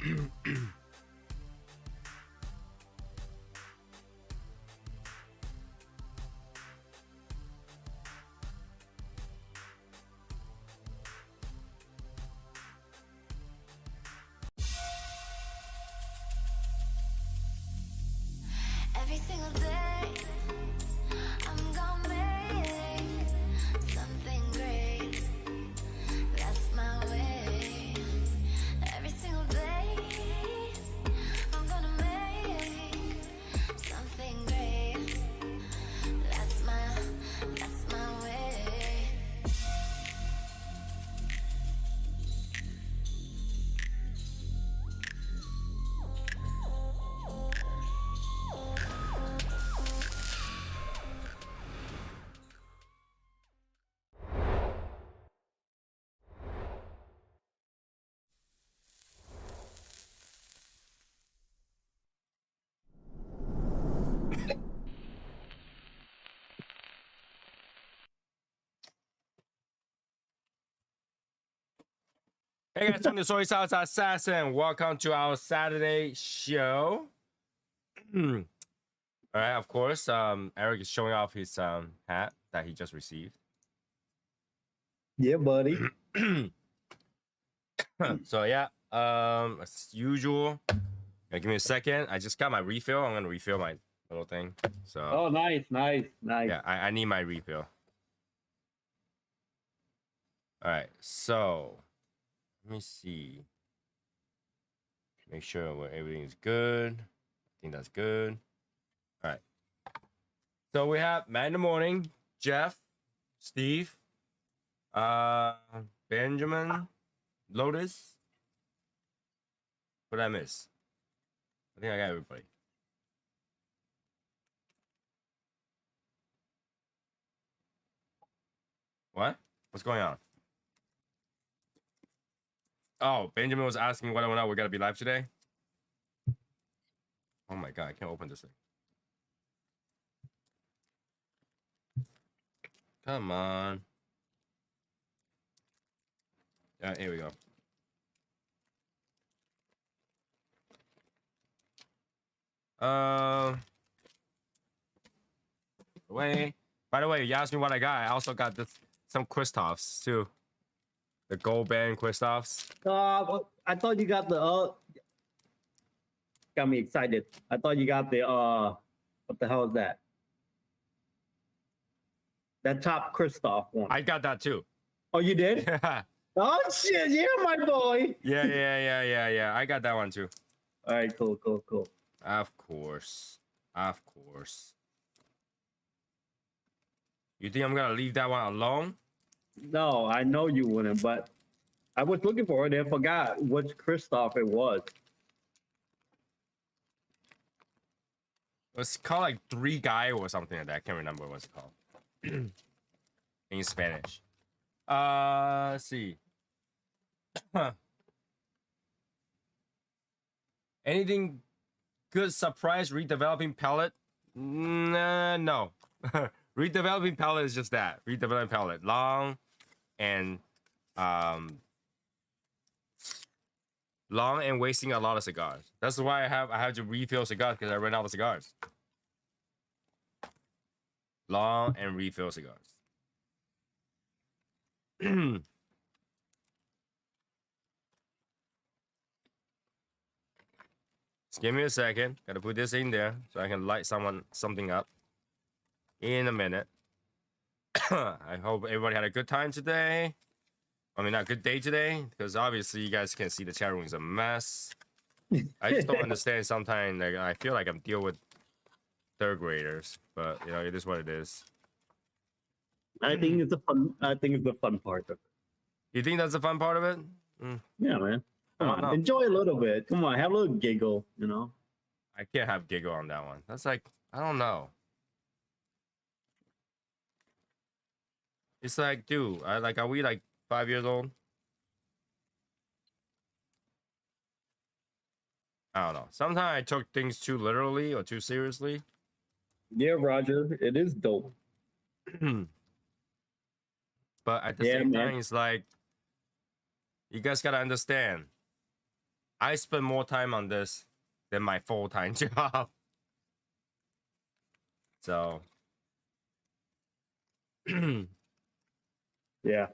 Every single day, I'm gonna make something great. That's my way. Every single day, I'm gonna make something great. That's my way. Hey guys, I'm the Soy Sauce Assassin. Welcome to our Saturday show. All right, of course, Eric is showing off his hat that he just received. Yeah, buddy. So yeah, as usual, give me a second. I just got my refill. I'm gonna refill my little thing. So Oh, nice. yeah, I need my refill. All right, so let me see. Make sure everything is good. I think that's good. All right. So we have Matt in the Morning, Jeff, Steve, Benjamin, Lotus. What did I miss? I think I got everybody. What? What's going on? Oh, Benjamin was asking whether or not we're gonna be live today. Oh my god, I can't open this thing. Come on. Yeah, here we go. By the way, you asked me what I got. I also got some Kristoffs too. The gold band Kristoffs. I thought you got the got me excited. I thought you got the what the hell is that? That top Kristoff one. I got that too. Oh, you did? Yeah. Oh shit, yeah, my boy. Yeah. I got that one too. All right, cool. Of course. You think I'm gonna leave that one alone? No, I know you wouldn't, but I was looking for it and forgot which Kristoff it was. It's called like Three Guy or something like that. I can't remember what it's called. In Spanish. Let's see. Anything good surprise redeveloping palette? No. Redeveloping palette is just that. Redeveloping palette. Long and wasting a lot of cigars. That's why I have to refill cigars because I ran out of cigars. Long and refill cigars. Just give me a second. Gotta put this in there so I can light something up in a minute. I hope everybody had a good time today. I mean, not a good day today, because obviously you guys can see the chat room is a mess. I just don't understand sometimes. Like, I feel like I'm dealing with third graders, but you know, it is what it is. I think it's the fun part of it. You think that's the fun part of it? Yeah, man. Come on, know. enjoy a little bit. Come on, have a little giggle, you know. I can't have giggle on that one. That's like, I don't know. It's like, dude, are we like 5 years old? I don't know. Sometimes I took things too literally or too seriously. Yeah, Roger, it is dope. But at the same time, it's like, you guys gotta understand. I spend more time on this than my full-time job. So Yeah.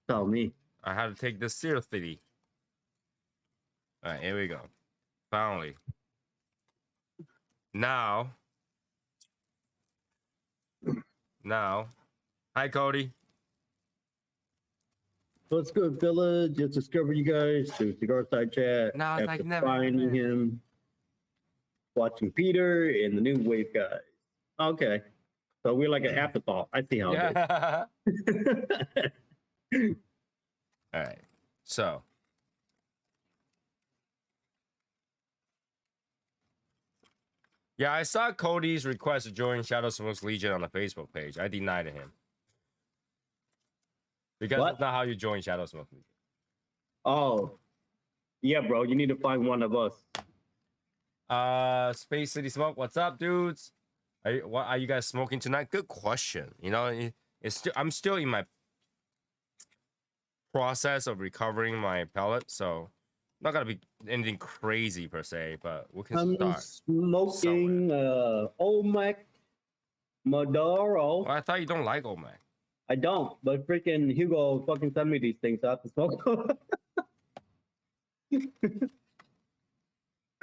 Tell me. I had to take this seriously. All right, here we go. Finally. Now. Hi, Cody. What's good, fella? Just discovered you guys through Cigar Chat. No, it's like after never finding happened. him, watching Peter and the new wave guys. Okay. So we're like an afterthought. I see how Yeah. it is. All right. So. Yeah, I saw Cody's request to join Shadow Smoke's Legion on the Facebook page. I denied him. Because What? that's not how you join Shadow Smoke Legion. Oh. Yeah, bro. You need to find one of us. Space City Smoke, what's up, dudes? What are you guys smoking tonight? Good question. You know, I'm still in my process of recovering my palate, so not gonna be anything crazy per se, but we can I'm start. smoking Olmec Maduro. Well, I thought you don't like Olmec. I don't, but freaking Hugo fucking sent me these things. So I have to smoke.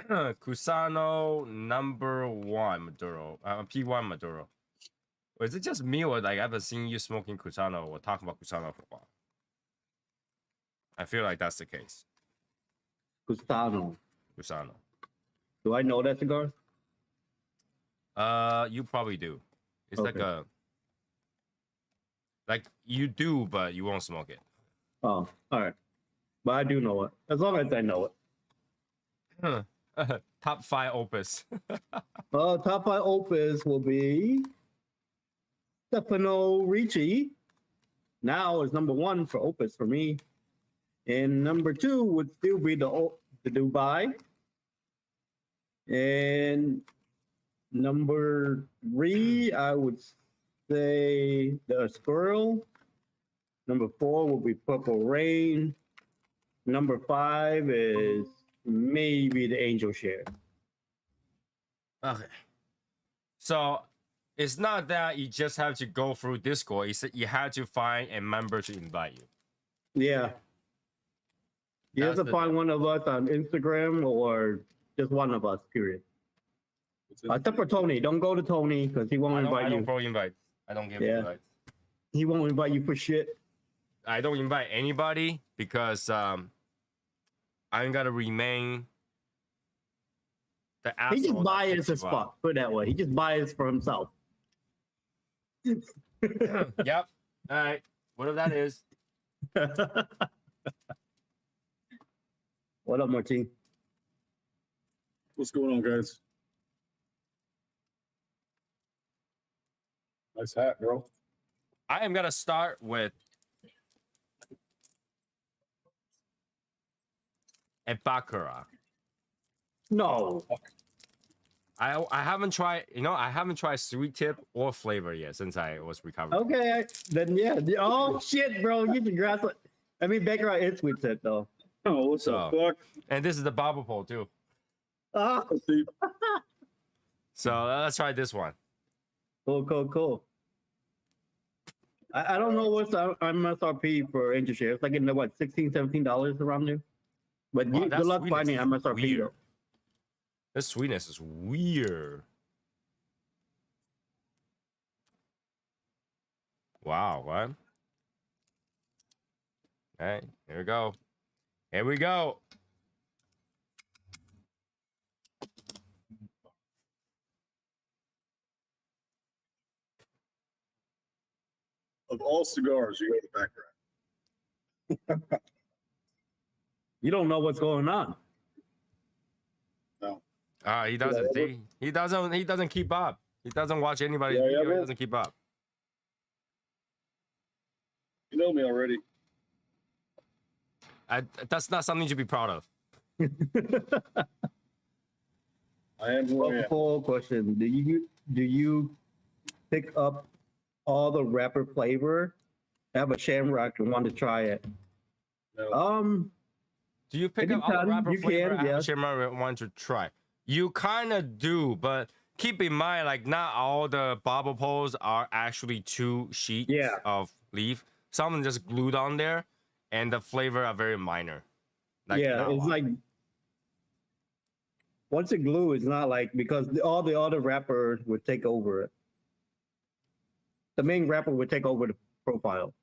Cusano #1 Maduro, P1 Maduro. Or is it just me, or like I haven't seen you smoking Cusano or talking about Cusano for a while? I feel like that's the case. Cusano. Cusano. Do I know that cigar? You probably do. It's Okay. like you do, but you won't smoke it. Oh, all right. But I do know it. As long as I know it. Top 5 Opus. Top 5 Opus will be Stefano Ricci. Now is number 1 for Opus for me. And number 2 would still be the Dubai. And number 3, I would say the Squirrel. Number 4 will be Purple Rain. Number 5 is maybe the Angel Share. Okay. So it's not that you just have to go through Discord. It's that you have to find a member to invite you. Yeah. You have That's to the- find one of us on Instagram or just one of us, period. Except for Tony. Don't go to Tony because he won't I invite don't you. throw invites. I don't give Yeah. invites. He won't invite you for shit. I don't invite anybody because I'm gonna remain the asshole. He just that biased kicks as you out. fuck. Put it that way. He just biased for himself. Yep. All right. Whatever that is. What up, Martin? What's going on, guys? Nice hat, bro. I am gonna start with a Baccarat. No. I haven't tried, I haven't tried sweet tip or flavor yet since I was recovering. Okay. Then yeah. Oh shit, bro. You can grasp it. I mean, Baker is sweet tip though. Oh, what So- the fuck? And this is the Bobble Pole too. Ah, Let's see. So let's try this one. cool. I don't know what's the MSRP for Angel Share. It's like in the what, $16, $17 around there. But Wow, good that luck sweetness finding is MSRP. weird. Though. This sweetness is weird. Wow, what? All right, here we go. Here we go. Of all cigars, you go to background. You don't know what's going on. No. He doesn't. See, he doesn't keep up. He doesn't watch anybody's Yeah, video. He bro. doesn't keep up. You know me already. That's not something to be proud of. I am who I am. Full question: Do you pick up all the wrapper flavor? I have a Shamrock and want to try it. No. Do you pick up other Anytime wrapper you flavor? can, I yeah. actually want to try. You kind of do, but keep in mind, like not all the bobble poles are actually 2 sheets Yeah. of leaf. Some of them just glued on there, and the flavor are very minor. Like, Yeah, not a it's lot. like once it glue, it's not like because all the other wrapper would take over it. The main wrapper would take over the profile.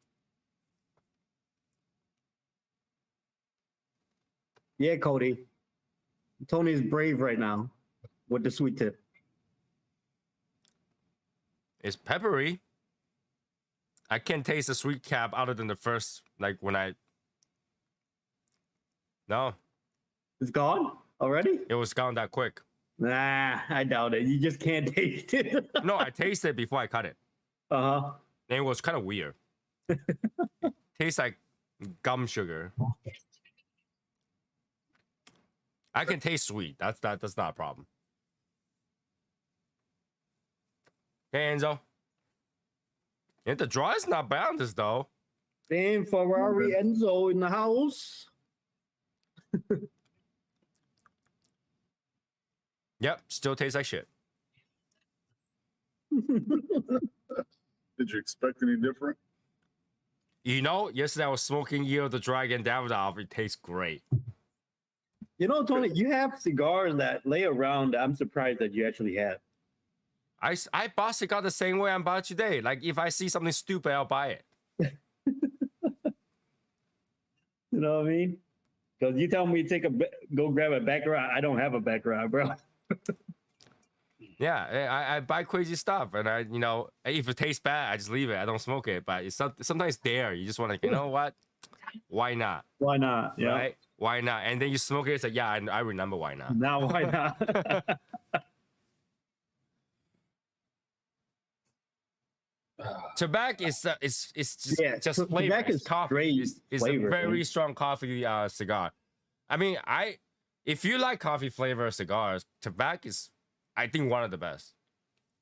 Yeah, Cody. Tony's brave right now with the sweet tip. It's peppery. I can't taste the sweet cap other than the first, like when I. No, It's gone already? it was gone that quick. Nah, I doubt it. You just can't taste it. No, I tasted it before I cut it. Uh-huh. And it was kind of weird. Tastes like gum sugar. I can taste sweet. That's not a problem. Hey, Enzo. And the draw is not bad on this though. Damn, Ferrari Enzo in the house. Yep, still tastes like shit. Did you expect any different? You know, yesterday I was smoking Year of the Dragon Davidoff. It tastes great. You know, Tony, you have cigars that lay around that I'm surprised that you actually have. I bought cigar the same way I'm buying today. Like if I see something stupid, I'll buy it. You know what I mean? Because you tell me to go grab a Baccarat, I don't have a Baccarat, bro. Yeah, I buy crazy stuff, and if it tastes bad, I just leave it. I don't smoke it, but it's sometimes there. You just want to, you know what? Why not? Why not? Yeah. Right? Why not? And then you smoke it. It's like, yeah, I remember why not. Now why not? Tobacco is it's just so flavor. tobacco It's is coffee. straight It's flavor, a very man. strong coffee cigar. I mean, if you like coffee flavor cigars, tobacco is, I think, one of the best.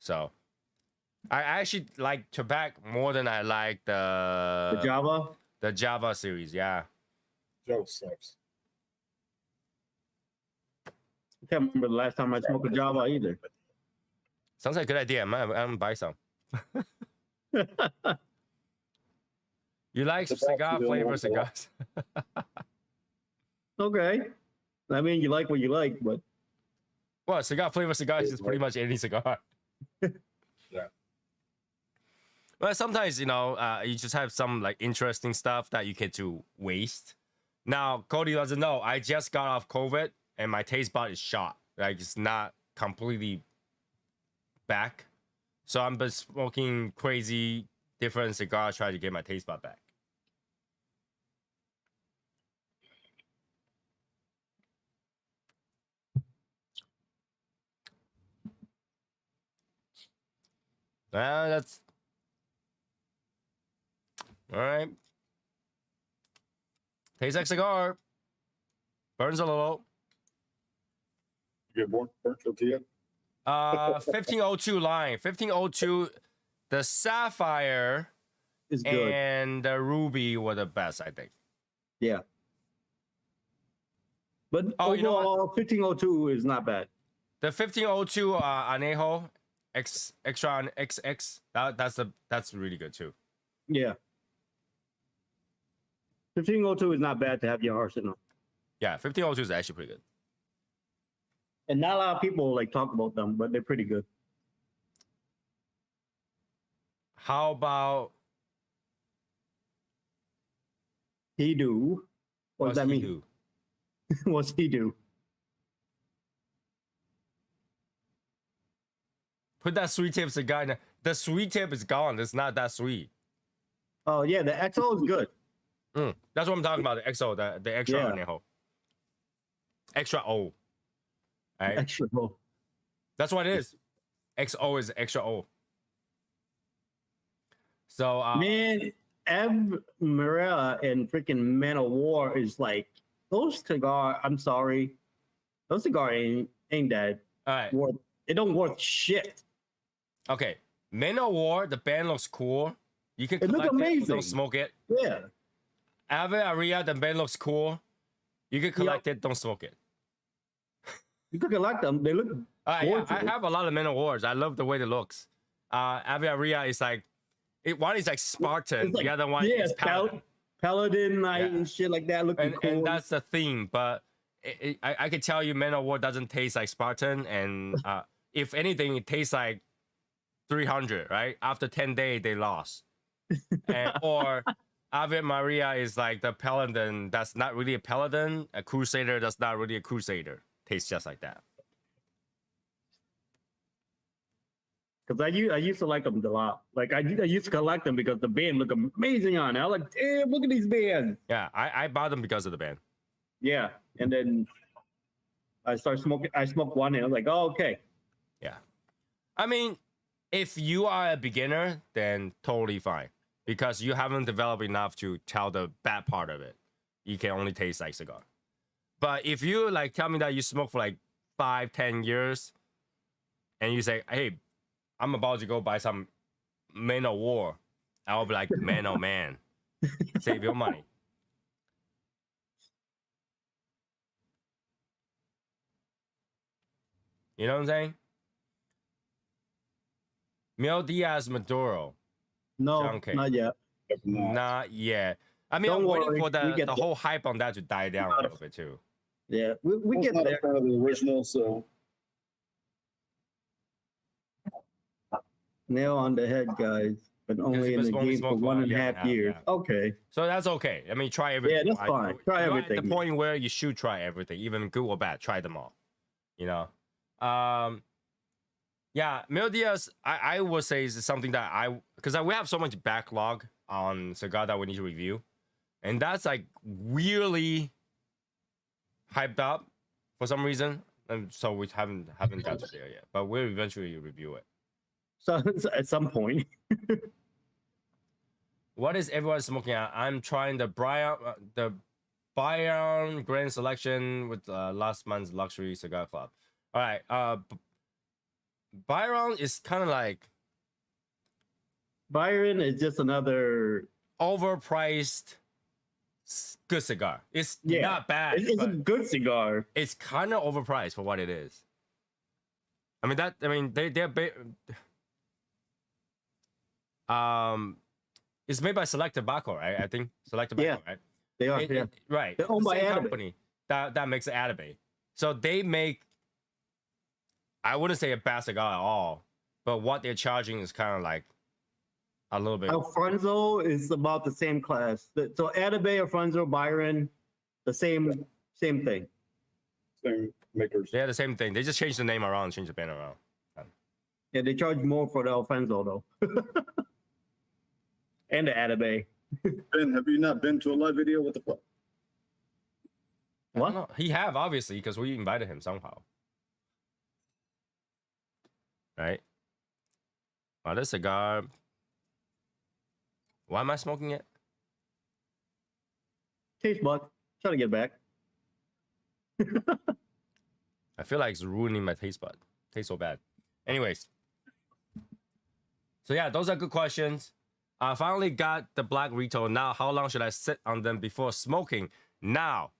So, I actually like tobacco more than I like The Java? the Java series. Yeah. Joe sucks. I can't remember the last time I smoked a Java either. Sounds like a good idea. I'm gonna buy some. You like Tobacco's cigar the only flavor one I like. cigars? Okay. I mean, you like what you like, but Well, cigar flavor cigars is pretty much any cigar. Yeah. Well, sometimes, you just have some like interesting stuff that you get to waste. Now, Cody doesn't know. I just got off COVID and my taste bud is shot. Like it's not completely back. So I'm been smoking crazy different cigars trying to get my taste bud back. That's all right. Tastes like cigar. Burns a little. You get more burnt tortilla? 1502 line. 1502. The Sapphire it's good. and the Ruby were the best, I think. Yeah. But Oh, you know what? overall, 1502 is not bad. The 1502 Anejo extra on XX. That's really good too. Yeah. 1502 is not bad to have your arsenal. Yeah, 1502 is actually pretty good. And not a lot of people like talk about them, but they're pretty good. How about He do. What does that mean? Hidu? What's he do? Put that sweet tip cigar in there. The sweet tip is gone. It's not that sweet. Oh yeah, the XO is good. That's what I'm talking about. The XO, the extra Yeah. Anejo. Extra O. Right? Extra low. That's what it is. XO is extra O. So Man, Ev Morella and freaking Man of War is like those cigar. I'm sorry, those cigar ain't that all right. worth. It don't worth shit. Okay. Men of War, the band looks cool. You can It look collect it, but amazing. don't smoke it. Yeah, Ave Aria, the band looks cool. You can collect it, don't smoke it. You could collect them. They look. Yeah, I gorgeous. have a lot of Men of Wars. I love the way it looks. Aviaria is like, one is like Spartan, It's like, the other one yeah, is Paladin. Paladin night Yeah. and shit like that. Looking cool. And that's the theme. But I can tell you, Men of War doesn't taste like Spartan, and if anything, it tastes like 300. Right after 10 days, they lost. Or Ave Maria is like the Paladin that's not really a Paladin, a Crusader that's not really a Crusader. Tastes just like that. Because I used to like them a lot. Like I used to collect them because the band looked amazing on it. I was like, damn, look at these bands. Yeah, I bought them because of the band. Yeah, and then I started smoking. I smoked one, and I was like, oh, okay. Yeah, I mean, if you are a beginner, then totally fine because you haven't developed enough to tell the bad part of it. You can only taste like cigar. But if you like tell me that you smoke for like 5-10 years, and you say, hey, I'm about to go buy some Men of War, I'll be like, man, oh man, save your money. You know what I'm saying? Mil Diaz Maduro. No, Junkie. not yet. Not yet. I mean, Don't I'm waiting worry, for we the get there. whole hype on that to die down a little bit too. Yeah, we It's get not a there. part of the original, so Nail on the head, guys. But only in Because the only game for smoke one for and a half years. yeah. Okay. So that's okay. I mean, try everything. Yeah, that's fine. Try You're everything. At the point where you should try everything, even good or bad. Try them all. You know. Yeah, Mil Diaz, I would say is something that because we have so much backlog on cigar that we need to review, and that's like really hyped up for some reason, and so we haven't got to there yet. But we'll eventually review it. So at some point. What is everyone smoking at? I'm trying the Bayern Grand Selection with last month's luxury cigar club. All right, Byron is kind of like Byron is just another. overpriced good cigar. It's Yeah, not bad. It's a but good cigar. it's kind of overpriced for what it is. I mean it's made by Select Tobacco, right? I think Select Tobacco, Yeah. right? They are. Yeah. Right. They're owned The by same Atabey. company that makes Atabey. So they make, I wouldn't say a bad cigar at all, but what they're charging is kind of like a little bit. Alfonso is about the same class. So Atabey, Alfonso, Byron, the same thing. same makers. They're the same thing. They just changed the name around, changed the band around. Yeah, they charge more for the Alfonso though. And the Atabey. Ben, have you not been to a live video? What the fuck? I don't What? know. He have, obviously, because we invited him somehow. Right? Oh, this cigar. Why am I smoking it? Taste bud. Try to get back. I feel like it's ruining my taste bud. Tastes so bad. Anyways. So yeah, those are good questions. I finally got the black retail. Now, how long should I sit on them before smoking? Now,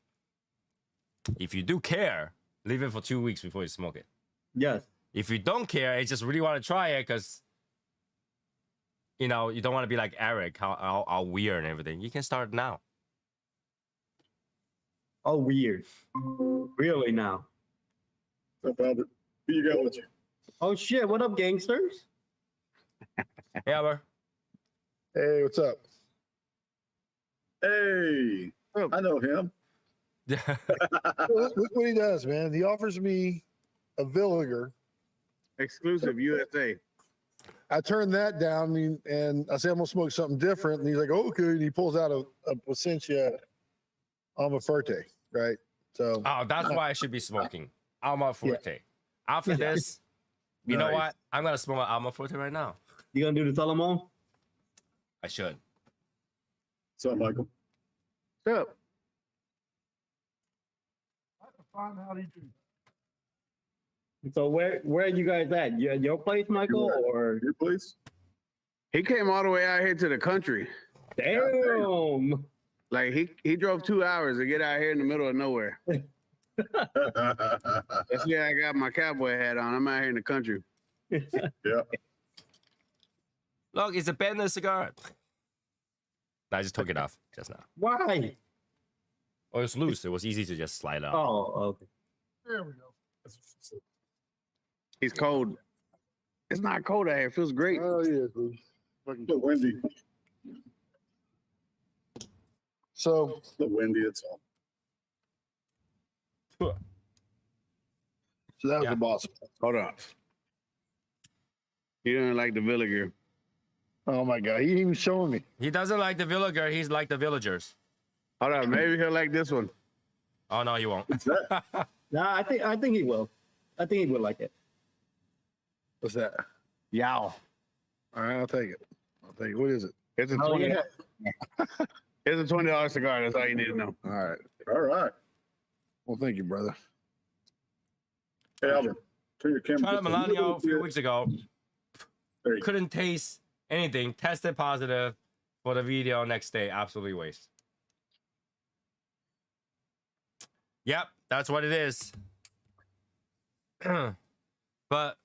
if you do care, leave it for 2 weeks before you smoke it. Yes. If you don't care, and just really want to try it because, you know, you don't want to be like Eric, how weird and everything, you can start now. Oh, weird. Really now. What's up, Albert? Who you got with you? Oh shit! What up, gangsters? Yeah, bro. Hey, what's up? Hey, Oh. I know him. Look what he does, man. He offers me a Villiger. Exclusive USA. I turned that down and I said, I'm going to smoke something different. And he's like, okay. And he pulls out a Placencia Alma Fuerte, right? So, Oh, that's why I should be smoking Alma Fuerte. After this, you know Nice. what? I'm gonna smoke an Alma Fuerte right now. You gonna do the Solomon? I should. What's up, Michael? What's up? So where are you guys at? You at your place, Michael, or Your place? He came all the way out here to the country. damn? Like he drove 2 hours to get out here in the middle of nowhere. That's why I got my cowboy hat on. I'm out here in the country. Yeah. Look, it's a Bender cigar. I just took it off just now. Why? Oh, it's loose. It was easy to just slide out. Oh, okay. There we go. He's cold. It's not cold out here. It feels great. Oh yeah, dude. Fucking The windy. So The windy. It's all. that was Yeah. the boss. Hold on. You don't like the vinegar. Oh my god, he ain't even showing me. He doesn't like the villager. He's like the villagers. Hold on. Maybe he'll like this one. Oh no, you won't. Nah, I think he will. I think he would like it. What's that? Yow. All right, I'll take it. I'll take it. What is it? It's a Oh $20. yeah. It's a $20 cigar. That's all you need to know. All right. All right. Well, thank you, brother. Hey, Albert, turn your camera. Tried just a Melania little a few bit. weeks ago. There you go. Couldn't taste anything. Tested positive for the video next day. Absolutely waste. Yep, that's what it is. But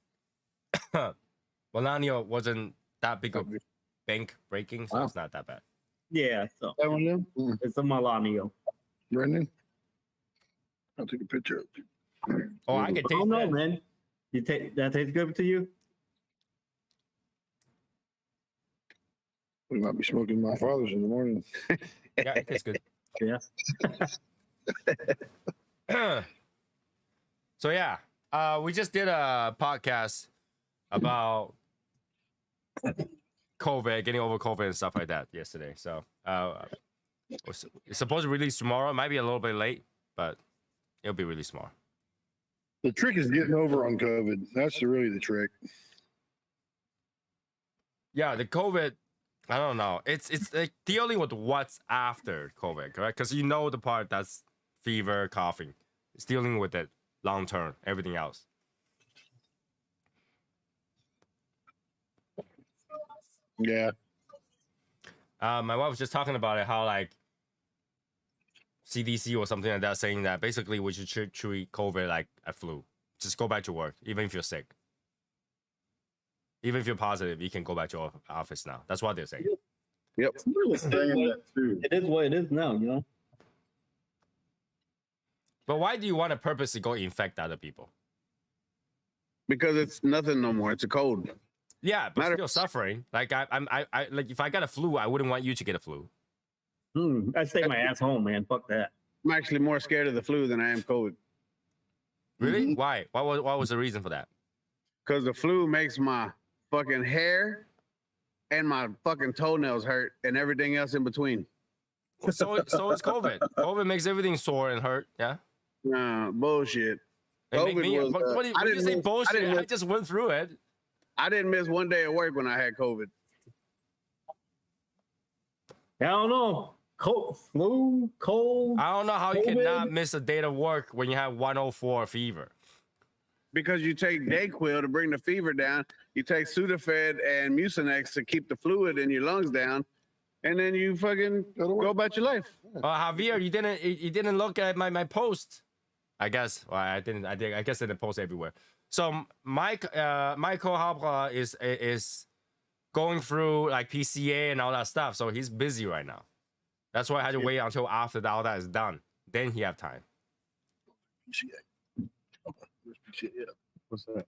Melania wasn't that big of bank breaking, so Wow. it's not that bad. Yeah. So That one, then? it's a Milanio. Brendan? I'll take a picture of it. Oh, I can I taste don't know, that. man. You take that tastes good to you? We might be smoking my father's in the morning. Yeah, it tastes good. Yeah. So yeah, we just did a podcast about COVID, getting over COVID and stuff like that yesterday. So it's supposed to release tomorrow. It might be a little bit late, but it'll be released tomorrow. The trick is getting over on COVID. That's really the trick. Yeah, the COVID, I don't know. It's like dealing with what's after COVID, correct? Because you know the part that's fever, coughing. It's dealing with it long term, everything else. Yeah. My wife was just talking about it, how like CDC or something like that saying that basically we should treat COVID like a flu. Just go back to work, even if you're sick. Even if you're positive, you can go back to your office now. That's what they're saying. Yep. Somebody was saying that too. It is what it is now, you know. But why do you want to purposely go infect other people? Because it's nothing no more. It's a cold. Yeah, but Matter- still suffering. Like I like if I got a flu, I wouldn't want you to get a flu. I stay my ass home, man. Fuck that. I'm actually more scared of the flu than I am COVID. Really? Why? What was the reason for that? Because the flu makes my fucking hair and my fucking toenails hurt and everything else in between. So it's COVID. COVID makes everything sore and hurt. Yeah. Nah, bullshit. It make COVID me, was, what do you, I when you didn't say miss- I bullshit? didn't I miss- just went through it. I didn't miss one day of work when I had COVID. I don't know. Cold, flu, cold. I don't know how you COVID? cannot miss a day of work when you have 104 fever. Because you take Dayquil to bring the fever down, you take Sudafed and Mucinex to keep the fluid in your lungs down, and then you fucking go about your life. Javier, you didn't look at my post. I guess. Well, I didn't. I guess I didn't post everywhere. So Michael Hopla is going through like PCA and all that stuff. So he's busy right now. That's why I had to wait until after all that is done. Then he have time. What's that?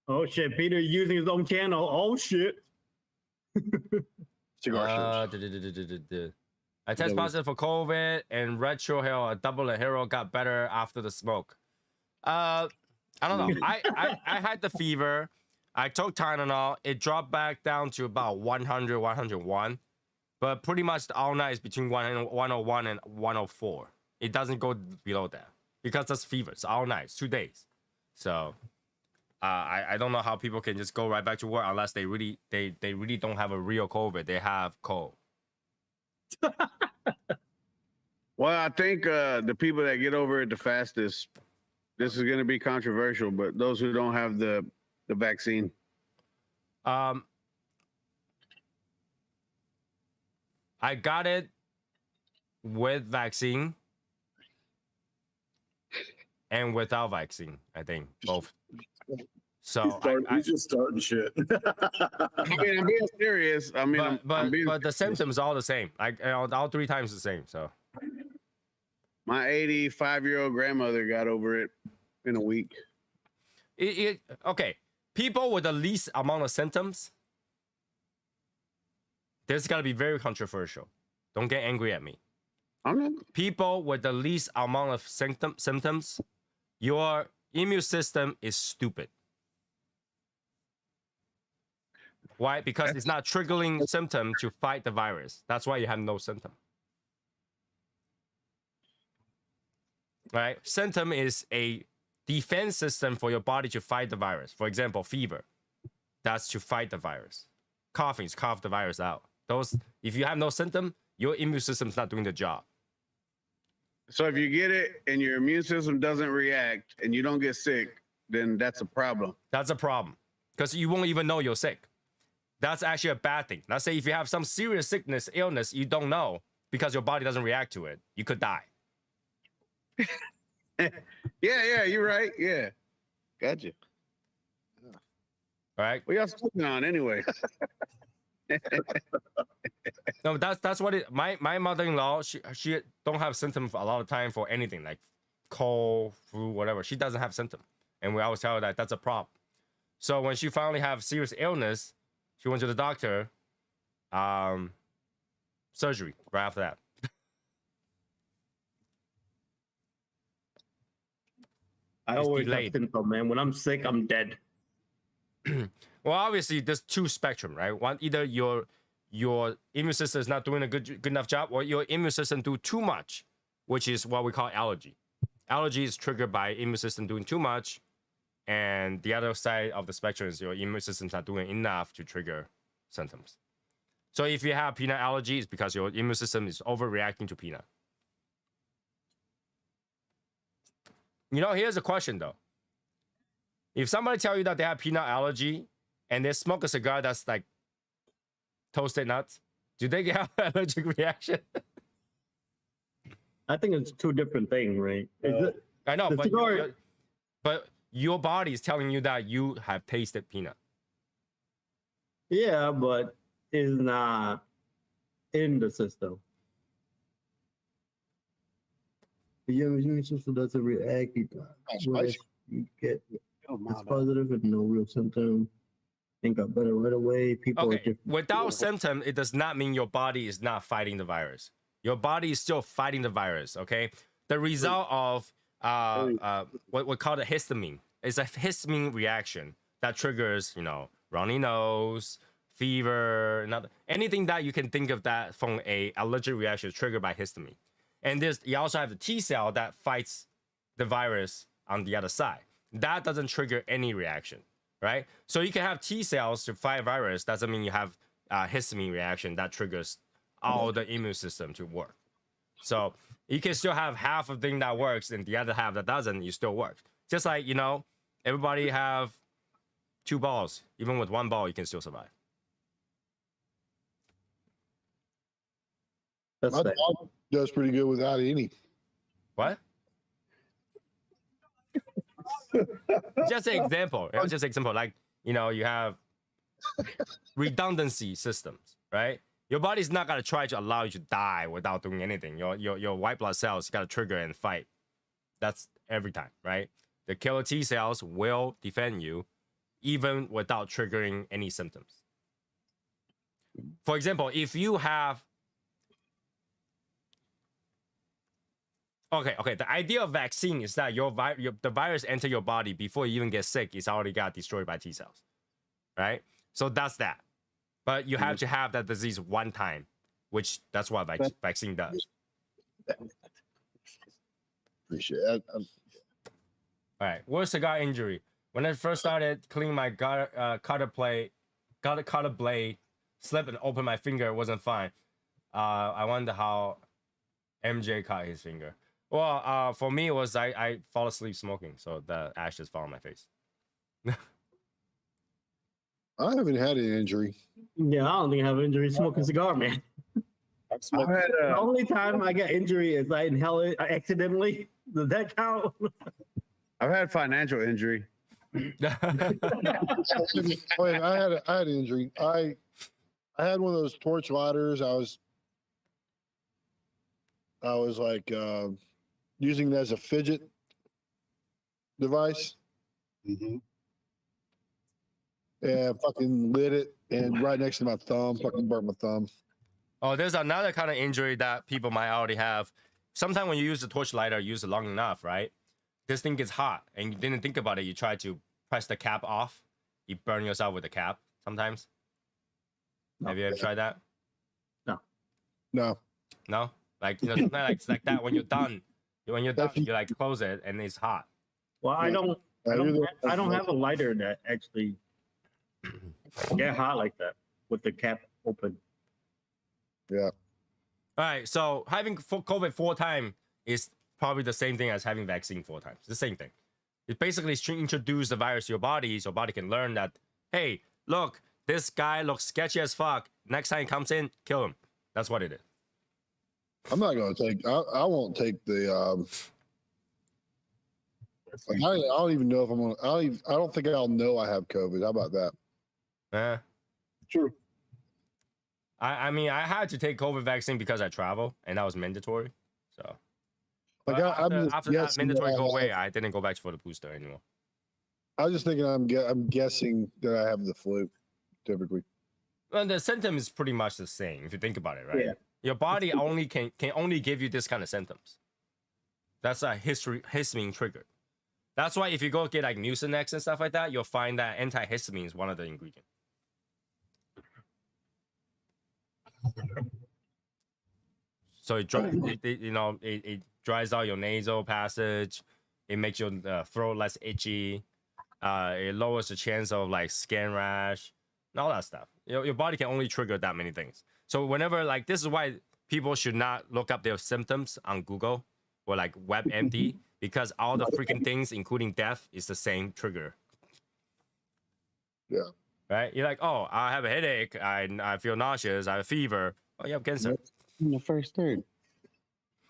Oh shit, Peter using his own channel. Oh shit. Cigar shows. I test positive for COVID and retro hero, a double hero got better after the smoke. I don't know. I had the fever. I took Tylenol. It dropped back down to about 100, 101. But pretty much all night is between 101 and 104. It doesn't go below that because that's fever. It's all night, 2 days. So I don't know how people can just go right back to work unless they really don't have a real COVID. They have cold. Well, I think the people that get over it the fastest, this is going to be controversial, but those who don't have the vaccine. I got it with vaccine and without vaccine. I think both. So He's just starting shit. I mean, I'm being serious. I mean, but the symptoms are all the same. Like all 3 times the same. So my 85-year-old grandmother got over it in a week. Okay. People with the least amount of symptoms, this is gonna be very controversial. Don't get angry at me. I'm not. People with the least amount of symptoms, your immune system is stupid. Why? Because it's not triggering symptom to fight the virus. That's why you have no symptom. Right? Symptom is a defense system for your body to fight the virus. For example, fever. That's to fight the virus. Coughing is cough the virus out. Those, if you have no symptom, your immune system is not doing the job. So if you get it and your immune system doesn't react and you don't get sick, then that's a problem. That's a problem because you won't even know you're sick. That's actually a bad thing. Let's say if you have some serious sickness, illness, you don't know because your body doesn't react to it. You could die. Yeah, you're right. Yeah, gotcha. All right. What y'all smoking on anyway? No, that's what it. My mother-in-law, she don't have symptoms a lot of time for anything like cold, flu, whatever. She doesn't have symptom, and we always tell her that that's a problem. So when she finally have serious illness, she went to the doctor, surgery right after that. I It's always delayed. have symptoms, man. When I'm sick, I'm dead. Well, obviously, there's 2 spectrum, right? One, either your immune system is not doing a good enough job, or your immune system do too much, which is what we call allergy. Allergy is triggered by immune system doing too much, and the other side of the spectrum is your immune system's not doing enough to trigger symptoms. So if you have peanut allergy, it's because your immune system is overreacting to peanut. Here's a question though. If somebody tell you that they have peanut allergy and they smoke a cigar that's like toasted nuts, do they have an allergic reaction? I think it's 2 different things, right? Is it, I know, The but cigar- but your body is telling you that you have tasted peanut. yeah, but it's not in the system. The immune system doesn't react. You get it's positive and no real symptom. And got better right away. People are Okay, different. without symptom, it does not mean your body is not fighting the virus. Your body is still fighting the virus. Okay, the result of what we call the histamine is a histamine reaction that triggers runny nose, fever, anything that you can think of that from a allergic reaction is triggered by histamine. And you also have the T cell that fights the virus on the other side. That doesn't trigger any reaction, right? So you can have T cells to fight virus. Doesn't mean you have histamine reaction that triggers all the immune system to work. So you can still have half of thing that works and the other half that doesn't, you still work. Just like, everybody have 2 balls. Even with 1 ball, you can still survive. That's My that. dog does pretty good without any. What? Just an example. Just an example. Like, you have redundancy systems, right? Your body's not gonna try to allow you to die without doing anything. Your white blood cells gotta trigger and fight. That's every time, right? The killer T cells will defend you even without triggering any symptoms. For example, if you have Okay. The idea of vaccine is that the virus enter your body before you even get sick. It's already got destroyed by T cells, right? So that's that. But you have to have that disease one time, which that's what vaccine does. Appreciate it. All right. What's cigar injury? When I first started cleaning my cutter blade, slipped and opened my finger. It wasn't fine. I wonder how MJ cut his finger. Well, for me, it was I fall asleep smoking, so the ashes fall on my face. I haven't had an injury. Yeah, I don't think I have an injury smoking cigar, man. I've I've smoked. I've had The only time I get injury is I inhale it accidentally. Does that count? I've had financial injury. Wait, I had an injury. I had one of those torch lighters. I was like using it as a fidget device, Mm-hmm. and fucking lit it, and right next to my thumb, fucking burnt my thumb. Oh, there's another kind of injury that people might already have. Sometimes when you use the torch lighter, use it long enough, right? This thing gets hot, and you didn't think about it. You try to press the cap off. You burn yourself with the cap sometimes. Have you ever tried that? No, No? Like, something like that when you're done. When you're done, you like close it, and it's hot. Well, I don't have a lighter that actually get hot like that with the cap open. Yeah. All right, so having COVID 4 times is probably the same thing as having vaccine 4 times. It's the same thing. It basically is to introduce the virus to your body, so your body can learn that, hey, look, this guy looks sketchy as fuck. Next time he comes in, kill him. That's what it is. I'm not going to take. I won't take the. I don't even know if I'm gonna. I don't think I'll know I have COVID. How about that? True. I mean, I had to take COVID vaccine because I travel, and that was mandatory. So, Like but after that guessing mandatory that go away, I didn't go back for the booster anymore. I was just thinking. I'm guessing that I have the flu. Typically. Well, the symptom is pretty much the same if you think about it, right? Yeah. Your body only can only give you this kind of symptoms. That's a histamine trigger. That's why if you go get like Mucinex and stuff like that, you'll find that antihistamine is one of the ingredients. So it dries out your nasal passage. It makes your throat less itchy. It lowers the chance of like skin rash and all that stuff. Your body can only trigger that many things. So whenever like this is why people should not look up their symptoms on Google or like WebMD because all the freaking things, including death, is the same trigger. Yeah. Right? You're like, oh, I have a headache. I feel nauseous. I have a fever. Oh, you have cancer. In the first third.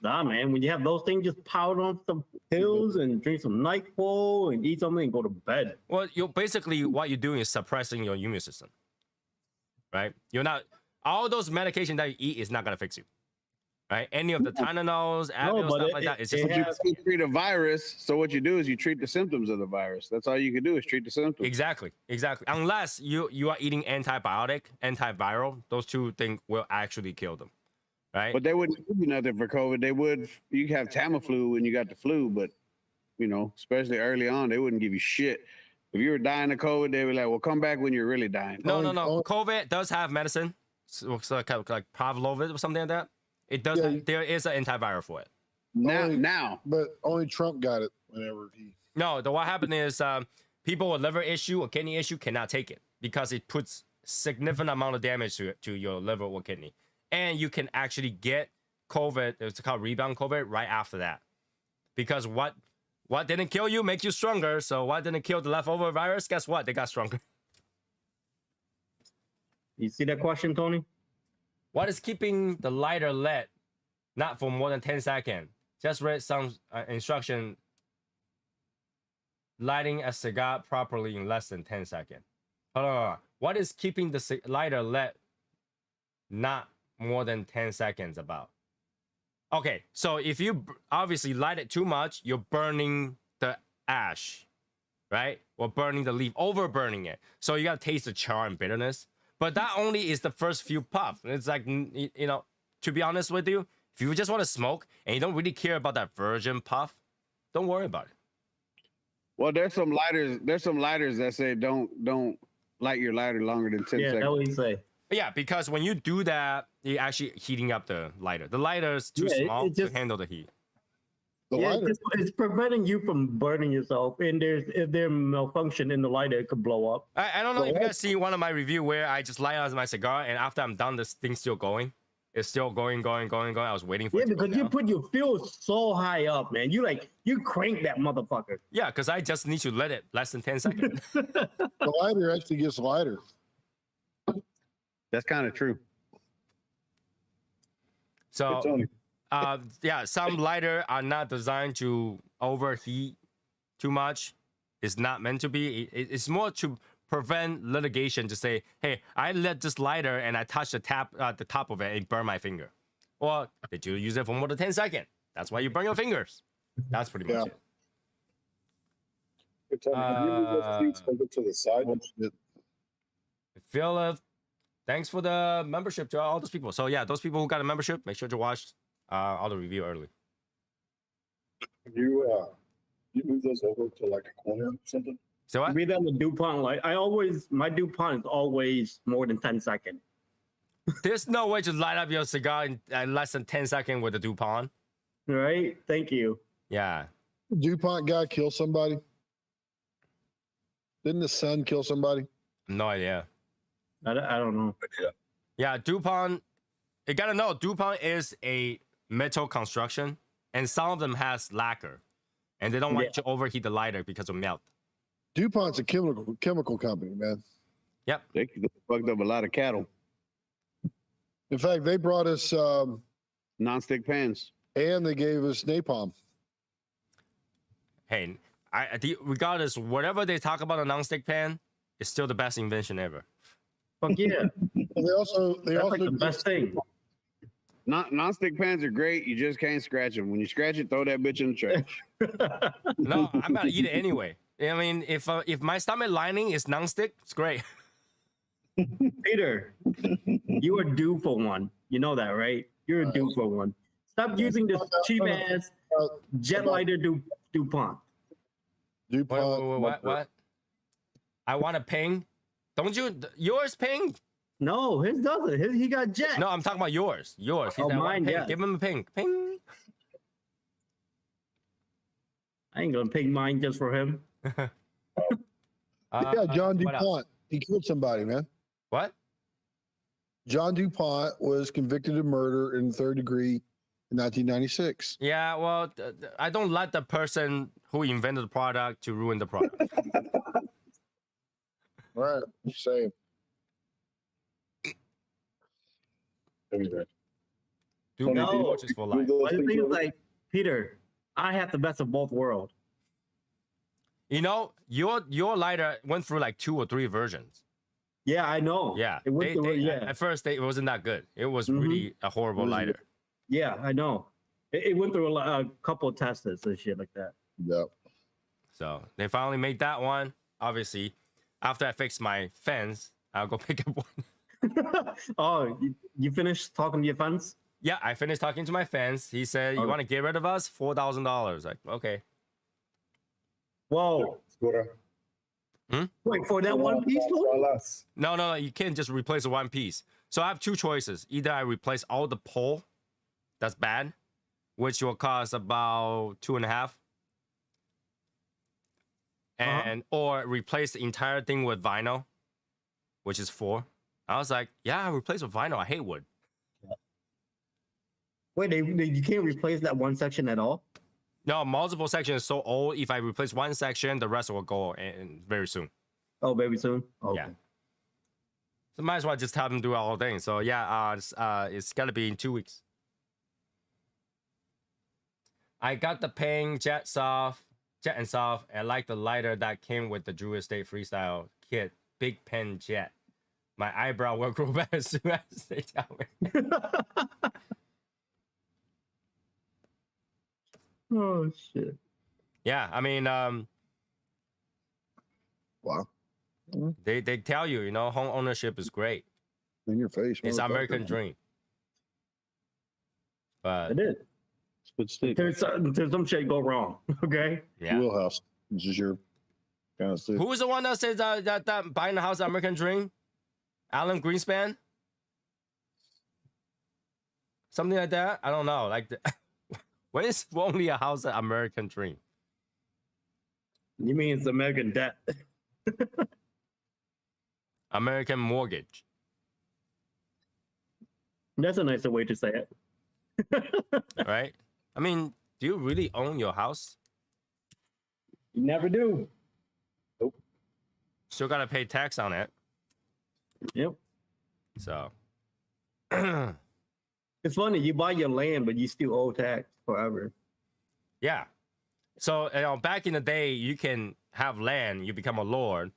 Nah, man. When you have those things, just powder on some pills and drink some NyQuil and eat something and go to bed. Well, you basically what you're doing is suppressing your immune system. Right? You're not all those medication that you eat is not gonna fix you. Right? Any of the Tylenols, Advil, but stuff like that, it's just You treat a virus, so what you do is you treat the symptoms of the virus. That's all you can do is treat the symptoms. exactly. Unless you are eating antibiotic, antiviral, those two things will actually kill them. Right? But they wouldn't give you nothing for COVID. They would. You have Tamiflu when you got the flu, but especially early on, they wouldn't give you shit. If you were dying of COVID, they were like, "Well, come back when you're really dying." No. COVID does have medicine, so like Pavlovit or something like that. It does. Yeah. There is an antiviral for it. Now, But only Trump got it whenever he. No, what happened is people with liver issue or kidney issue cannot take it because it puts significant amount of damage to your liver or kidney, and you can actually get COVID. It's called rebound COVID right after that, because what didn't kill you make you stronger. So what didn't kill the leftover virus? Guess what? They got stronger. You see that question, Tony? What is keeping the lighter lit not for more than 10 seconds? Just read some instruction. Lighting a cigar properly in less than 10 seconds. Hold on. What is keeping the lighter lit not more than 10 seconds about? Okay, so if you obviously light it too much, you're burning the ash, right? Or burning the leaf, over burning it. So you gotta taste the char and bitterness. But that only is the first few puffs. It's like, to be honest with you, if you just want to smoke and you don't really care about that virgin puff, don't worry about it. well, there's some lighters. There's some lighters that say don't light your lighter longer than 10 Yeah, seconds. that's what he say. Yeah, because when you do that, you're actually heating up the lighter. The lighter is too small it just- to handle the heat. The Yeah, lighter. it's preventing you from burning yourself. And if there's malfunction in the lighter, it could blow up. I don't know if you guys see one of my review where I just light out my cigar and after I'm done, this thing's still going. It's still going. I was waiting for Yeah, it to go because you down. put your fuel so high up, man. You crank that motherfucker. Yeah, because I just need to let it less than 10 seconds. The lighter actually gets lighter. That's kind of true. So Tony. yeah, some lighter are not designed to overheat too much. It's not meant to be. It's more to prevent litigation. To say, hey, I lit this lighter and I touched the top of it and burned my finger. Or did you use it for more than 10 seconds? That's why you burn your fingers. That's pretty much it. Hey, Tony, have you moved those seats over to the side? Phil, thanks for the membership to all those people. So yeah, those people who got a membership, make sure to watch all the review early. You move those over to like a corner or something? So what? Be that the Dupont light. My Dupont is always more than 10 seconds. There's no way to light up your cigar in less than 10 seconds with a Dupont. Right? Thank you. Yeah. DuPont guy kill somebody? Didn't the son kill somebody? No idea. I don't know. Yeah, Dupont, you gotta know, Dupont is a metal construction, and some of them has lacquer, and they don't want you to overheat the lighter because of melt. DuPont's a chemical company, man. Yep. They fucked up a lot of cattle. In fact, they brought us Non-stick pans. and they gave us napalm. Hey, regardless, whatever they talk about a non-stick pan, it's still the best invention ever. Fuck yeah. And they also That's like the best thing. Non-stick pans are great. You just can't scratch them. When you scratch it, throw that bitch in the trash. No, I'm gonna eat it anyway. I mean, if my stomach lining is non-stick, it's great. Peter, you are due for one. You know that, right? You're due for one. Stop using this cheap ass jet lighter Dupont. DuPont. What? I want a ping. Don't you? Yours ping? No, his doesn't. He got jet. No, I'm talking about yours. Yours. He Oh, said, I want mine, ping. yeah. Give him a ping. Ping. I ain't gonna ping mine just for him. Yeah, John what else? DuPont. He killed somebody, man. What? John DuPont was convicted of murder in third degree in 1996. Yeah, well, I don't let the person who invented the product to ruin the product. Right. Same. Anyway. Do No. watch is for life. But the thing is, like, Peter, I have the best of both worlds. You know, your lighter went through like 2 or 3 versions. Yeah, I know. Yeah. It went through, yeah. At first, it wasn't that good. It was really a horrible lighter. Yeah, I know. It went through a couple of tests and shit like that. Yep. So they finally made that one. Obviously, after I fix my fence, I'll go pick up one. Oh, you finished talking to your fans? Yeah, I finished talking to my fence. He said, "You Okay. want to get rid of us? $4,000." Like, okay. Whoa. Wait, for that one piece? No, you can't just replace the one piece. So I have 2 choices. Either I replace all the pole, that's bad, which will cost about 2.5, and or replace the entire thing with vinyl, which is 4. I was like, yeah, replace with vinyl. I hate wood. Wait, you can't replace that one section at all? No, multiple sections is so old. If I replace one section, the rest will go in very soon. Oh, very soon? Okay. Yeah. So might as well just have them do the whole thing. So yeah, it's gonna be in 2 weeks. I got the Ping Jet and Soft. I like the lighter that came with the Drew Estate Freestyle kit. Big Pen Jet. My eyebrow will grow back as soon as they tell me. Oh, shit. Yeah, I mean, Wow. they tell you, you know, home ownership is great. In your face. It's motherfucker. American dream. But It is. Good stick. There's some shit go wrong, okay? yeah. Wheelhouse. This is your kind of stick. Who was the one that says that buying the house is American dream? Alan Greenspan? Something like that? I don't know. Like, when is only a house an American dream? You mean it's American debt? American mortgage. That's a nicer way to say it. Right? I mean, do you really own your house? You never do. Still gotta pay tax on it. Yep. So It's funny, you buy your land, but you still owe tax forever. Yeah. So back in the day, you can have land, you become a lord,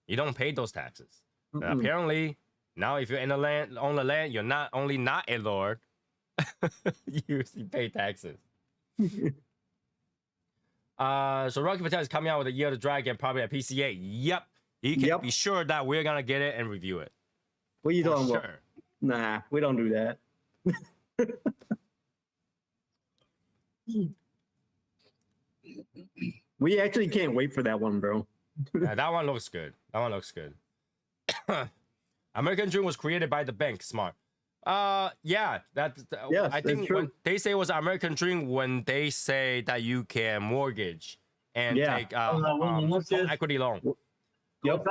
you don't pay those taxes. Apparently, now if you're in the land, on the land, you're not only not a lord, you pay taxes. So Rocky Patel is coming out with a Year of the Dragon, probably at PCA. Yep. You can be sure that we're gonna get it and review it. What are you talking about? Sure. Nah, we don't do that. We actually can't wait for that one, bro. Yeah, that one looks good. That one looks good. American Dream was created by the bank. Smart. Yeah, Yes, I that's think true. when they say it was American Dream when they say that you can mortgage and take what's this? equity loan, Yep.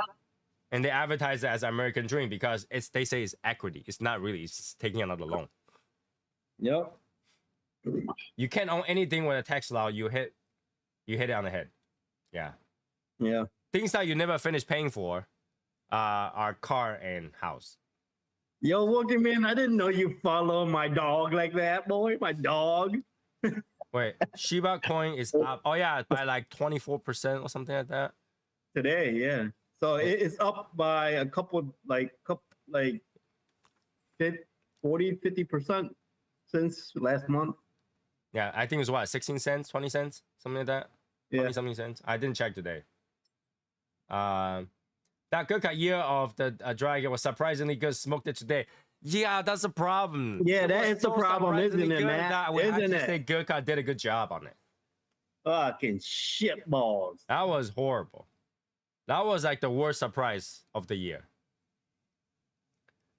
and they advertise it as American Dream because they say it's equity. It's not really. It's just taking another loan. Yep. You can't own anything with a tax law. You hit it on the head. Yeah. Yeah. Things that you never finish paying for are car and house. Yo, Walking Man, I didn't know you follow my dog like that, boy. My dog. Wait, Shiba coin is up. Oh yeah, by like 24% or something like that. Today, yeah. So it's up by a couple, like 40-50% since last month. Yeah, I think it's what, 16 cents, 20 cents, something like that. Yeah. 20 something cents. I didn't check today. That good year of the dragon was surprisingly good. Smoked it today. Yeah, that's a problem. Yeah, It that was is the problem, isn't surprisingly it, good Matt? that we Isn't actually it? say Gurkha did a good job on it. Fucking shit balls. That was horrible. That was like the worst surprise of the year.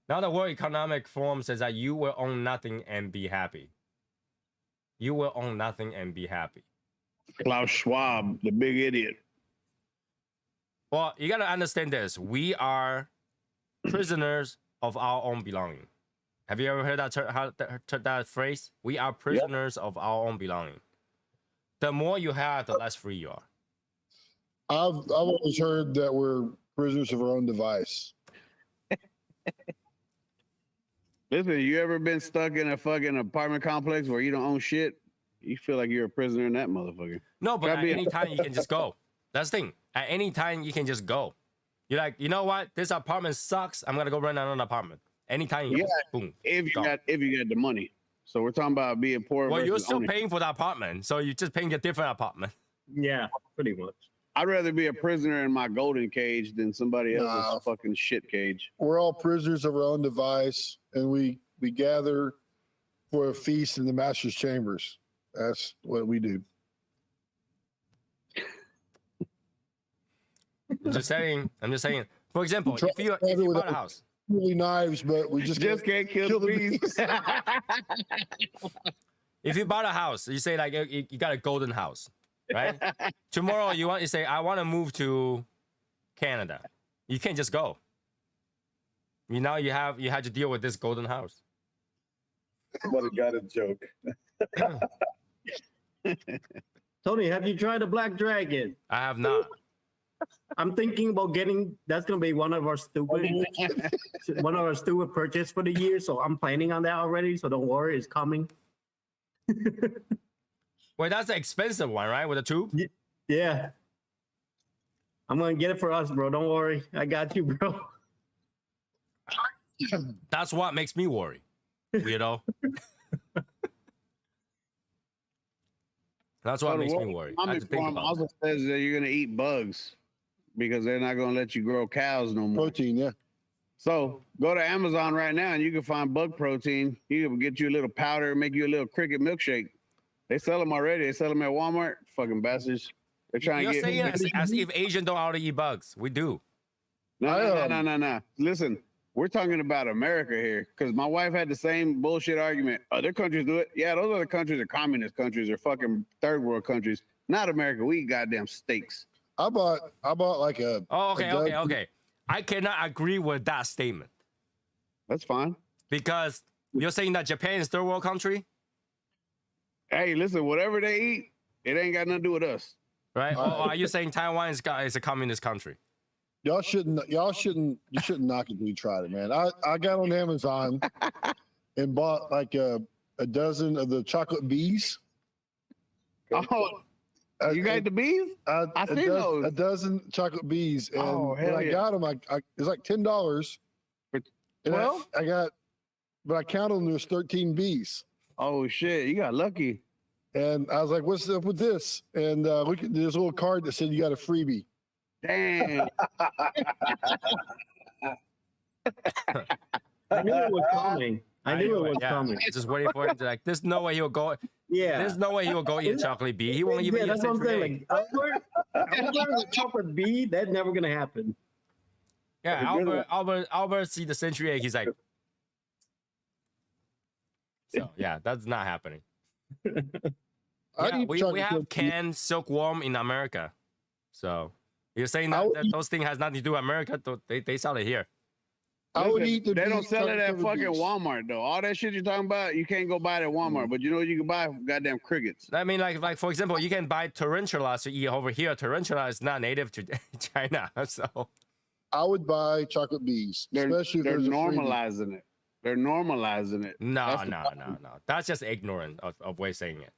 Now the World Economic Forum says that you will own nothing and be happy. You will own nothing and be happy. Klaus Schwab, the big idiot. Well, you got to understand this. We are prisoners of our own belonging. Have you ever heard that phrase? We are prisoners of our own belonging. The more you have, the less free you are. I've always heard that we're prisoners of our own device. Listen, you ever been stuck in a fucking apartment complex where you don't own shit? You feel like you're a prisoner in that motherfucker. No, but Gotta at be- any time you can just go. That's the thing. At any time you can just go. You're like, you know what? This apartment sucks. I'm gonna go rent another apartment. Anytime you Yeah, boom. If you Gone. got the money. So we're talking about being poor. Well, you're versus still owning. paying for the apartment, so you're just paying a different apartment. Yeah, pretty much. I'd rather be a prisoner in my golden cage than somebody else's Nah. fucking shit cage. We're all prisoners of our own device, and we gather for a feast in the master's chambers. That's what we do. I'm just saying. For example, Try- if you try it bought without- a house, Really knives, but we just Can't kill the beast. if you bought a house, you say like you got a golden house, right? Tomorrow you say I want to move to Canada. You can't just go. You had to deal with this golden house. Somebody got a joke. Tony, have you tried a Black Dragon? I have not. I'm thinking about getting. That's gonna be one of our stupid purchase for the year. So I'm planning on that already. So don't worry, it's coming. Wait, that's the expensive one, right? With the tube? Yeah, I'm gonna get it for us, bro. Don't worry, I got you, bro. That's what makes me worry. Weirdo. That's what makes me worry. I have to think about also it. says that you're gonna eat bugs because they're not gonna let you grow cows no more. protein. Yeah. So go to Amazon right now and you can find bug protein. You can get you a little powder, make you a little cricket milkshake. They sell them already. They sell them at Walmart. Fucking bastards. They're trying You're to saying get. as if Asians don't already eat bugs. We do. No. Listen, we're talking about America here because my wife had the same bullshit argument. Other countries do it. Yeah, those other countries are communist countries or fucking third world countries. Not America. We eat goddamn steaks. I bought like a. Oh, a dozen- okay. I cannot agree with that statement That's fine. because you're saying that Japan is third world country, Hey, listen, whatever they eat, it ain't got nothing to do with us. right? Or are you saying Taiwan is a communist country? You shouldn't knock it till you tried it, man. I got on Amazon and bought like a dozen of the chocolate bees. Oh, you got the bees? I seen those. A dozen chocolate bees, and Oh, when hell I yeah. got them, it's like $10. For And 12? but I counted them. There's 13 bees, Oh shit, you got lucky. and I was like, "What's up with this?" And look at this little card that said you got a freebie. Damn. I knew it was coming. I knew it was yeah. coming. Just waiting for him to like. There's no way he'll go. Yeah. There's no way he will go eat a chocolate bee. He won't even Yeah, eat a that's what I'm century saying. egg. Like, Albert with chocolate bee, that's never gonna happen. Yeah, Albert see the century egg. He's like, so yeah, that's not happening. I'd Yeah, eat we chocolate have chip bee. canned silkworm in America. So you're saying I that, would that those things has nothing to do with America? They sell it here. I would Listen, eat the they don't bees, sell it chocolate at covered fucking bees. Walmart though. All that shit you're talking about, you can't go buy it at Walmart. But you know what you can buy? Goddamn crickets. I mean, like for example, you can buy tarantulas to eat over here. Tarantula is not native to China, so I would buy chocolate bees, They're especially if they're there's a freebie. normalizing it. They're normalizing it. no. That's the That's just ignorant of way saying it.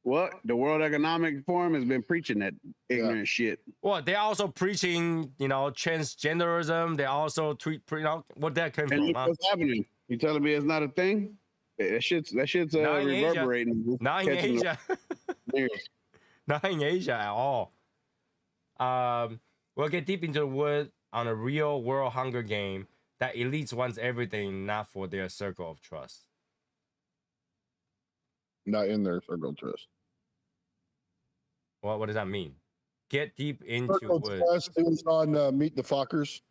What? The World Economic Forum has been preaching that ignorant shit. Well, they're also preaching, transgenderism. They also tweet, what that came And from, look huh? what's happening. You telling me it's not a thing? That shit's Not in Asia. reverberating. Not in catching Asia. the ears. Not in Asia at all. We'll get deep into the wood on a real world Hunger game that elites wants everything, not for their circle of trust. Not in their circle of trust. What does that mean? Get deep into Circle of wood. trust. It was on Meet the Fockers.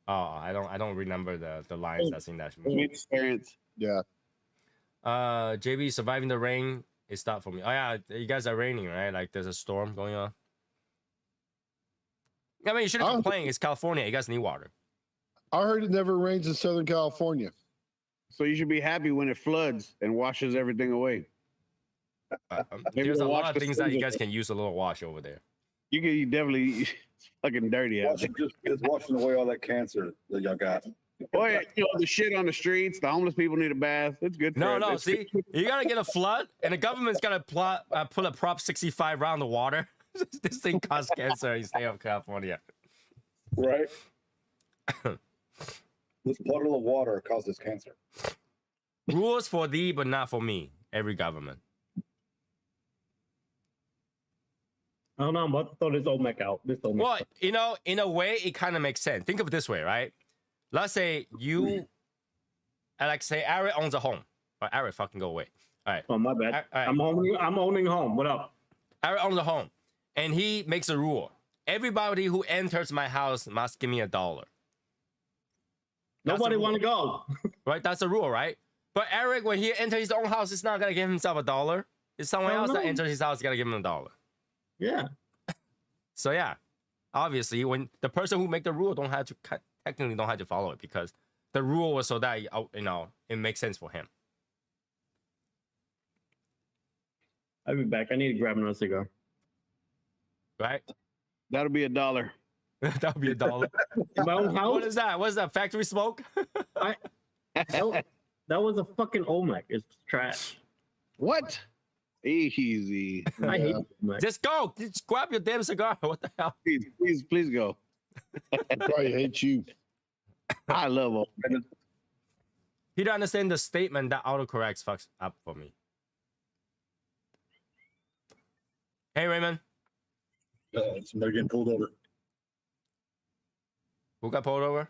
Oh, I don't remember the lines that's in that movie. Sweet experience. Yeah. JB, surviving the rain is stopped for me. Oh yeah, you guys are raining, right? Like there's a storm going on. I mean, you shouldn't complain. It's California. You guys need water. I heard it never rains in Southern California. So you should be happy when it floods and washes everything away. Maybe There's a they'll lot wash of the things that you sins guys can use a little wash over there. You definitely it's fucking dirty out there. Just washing away all that cancer that y'all got. Oh yeah, the shit on the streets. The homeless people need a bath. It's good. No, for see, you gotta get a flood, and the government's gotta put a Prop 65 around the water. This thing causes cancer in the state of California. Right. This puddle of water causes cancer. Rules for thee, but not for me. Every government. I don't know. I'm about to throw this Olmec out. Well, in a way, it kind of makes sense. Think of it this way, right? Let's say you, say Eric owns a home. Or Eric, fucking go away. All right. Oh, my bad. All right. I'm owning home. What up? Eric owns a home, and he makes a rule. Everybody who enters my house must give me $1. Nobody want to go. Right? That's a rule, right? But Eric, when he enters his own house, he's not gonna give himself $1. It's someone else that enters his house, gotta give him $1. Yeah. So yeah, obviously, when the person who make the rule technically don't have to follow it, because the rule was so that it makes sense for him. I'll be back. I need to grab another cigar. Right? That'll be $1. That would be $1. In my own house? What is that? What is that? Factory smoke? That was a fucking Olmec. It's trash. What? Easy. I hate Olmec. Just go. Just grab your damn cigar. What the hell? Please go. I probably hate you. I love them. You don't understand the statement that autocorrects fucks up for me. Hey, Raymond. Somebody getting pulled over. Who got pulled over?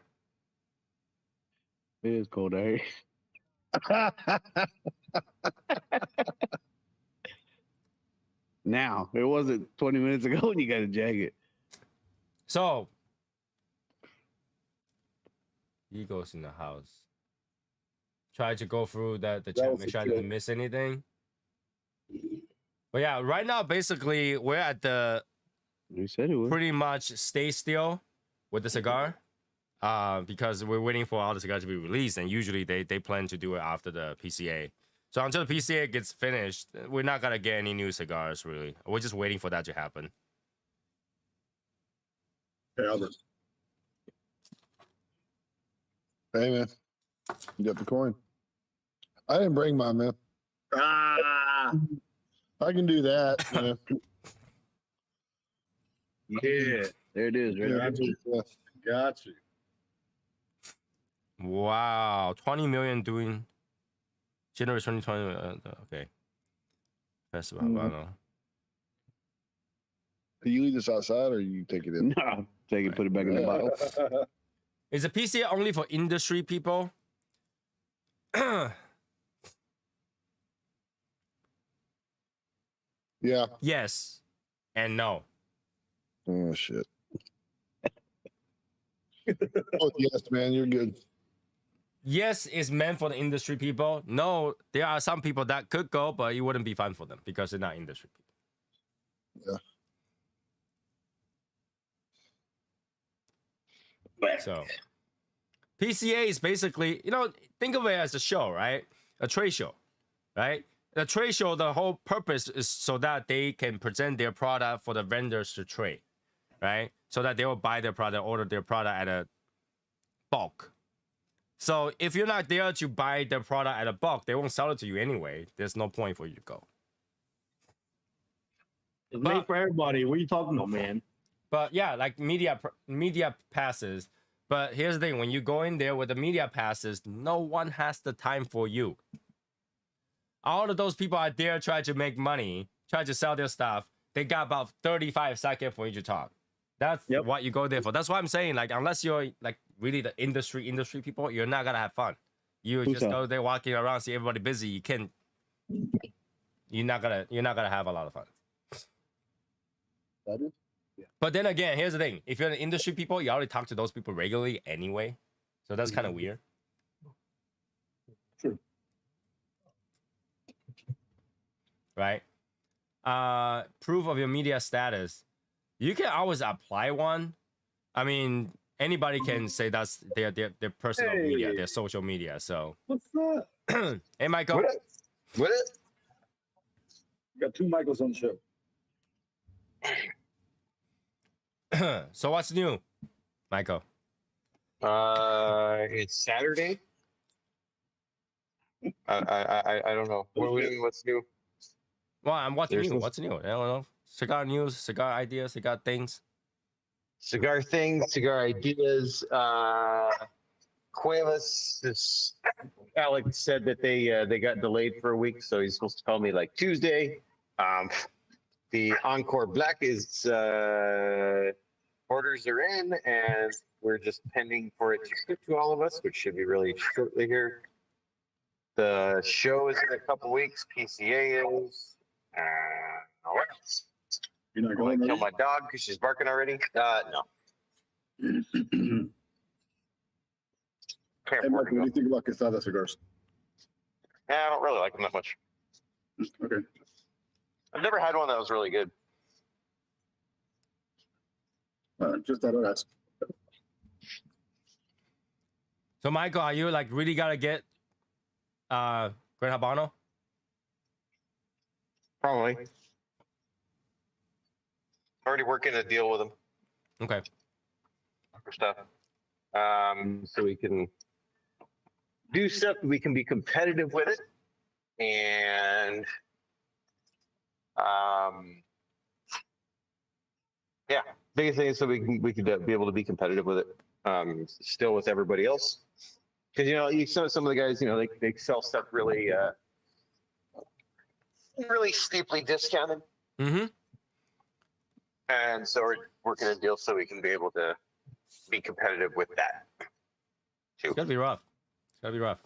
It is cold out here. Now, it wasn't 20 minutes ago when you got a jacket. So, he goes in the house. Try to go through the chat, was make the sure I kill. didn't miss anything. But yeah, right now, basically, we're at the You said it was. pretty much stay still with the cigar. Because we're waiting for all the cigars to be released, and usually they plan to do it after the PCA. So until the PCA gets finished, we're not gonna get any new cigars, really. We're just waiting for that to happen. Hey, Albert. Hey, man. You got the coin. I didn't bring mine, man. Ah, I can do that. You know. Yeah, there it is. Right Yeah, there. Got you. Wow, 20 million doing January 2020. Okay, festival. I don't know. Do you leave this outside or you take it in? No, take it, put it back in the bottle. Is the PCA only for industry people? Yeah. Yes and no. Oh shit. Oh yes, man, you're good. Yes is meant for the industry people. No, there are some people that could go, but it wouldn't be fun for them because they're not industry people. Yeah. So PCA is basically, think of it as a show, right? A trade show, right? The trade show, the whole purpose is so that they can present their product for the vendors to trade, right? So that they will buy their product, order their product at a bulk. So if you're not there to buy the product at a bulk, they won't sell it to you anyway. There's no point for you to go. it's made for everybody. What are you talking about, man? But yeah, like media passes. But here's the thing: when you go in there with the media passes, no one has the time for you. All of those people out there trying to make money, trying to sell their stuff. They got about 35 seconds for you to talk. That's what you go there for. That's why I'm saying, like, unless you're like really the industry people, you're not gonna have fun. You just go there walking around, see everybody busy. You're not gonna have a lot of fun. That is? But then again, here's the thing: if you're the industry people, you already talk to those people regularly anyway, so that's kind of weird. True. Right? Proof of your media status. You can always apply one. I mean, anybody can say that's their personal media, their social media. So, What's that? hey, Michael. What is? Got two Michaels on the show. So what's new, Michael? It's Saturday. I don't know. What's new? Well, I'm watching There's new. no- What's new? I don't know. Cigar news, cigar ideas, cigar things. Cigar things, cigar ideas. Cuevas. Alex said that they got delayed for a week, so he's supposed to call me like Tuesday. The Oncore Black is orders are in, and we're just pending for it to ship to all of us, which should be really shortly here. The show is in a couple weeks. PCA is. What else? You're not I'm going gonna kill there? my dog because she's barking already. No. Can't Hey, afford Mark, to what go. do you think about Quesada cigars? I don't really like them that much. Okay. I've never had one that was really good. Just thought I'd ask. So, Michael, are you like really gotta get Gran Habano? Probably. Already working a deal with them Okay. for stuff. So we can do stuff. We can be competitive with it. And yeah, biggest thing is so we could be able to be competitive with it. Still with everybody else. Because you saw some of the guys, they sell stuff really really steeply discounted. Mm-hmm. And so we're working a deal so we can be able to be competitive with that too. It's gonna be rough. It's gonna be rough.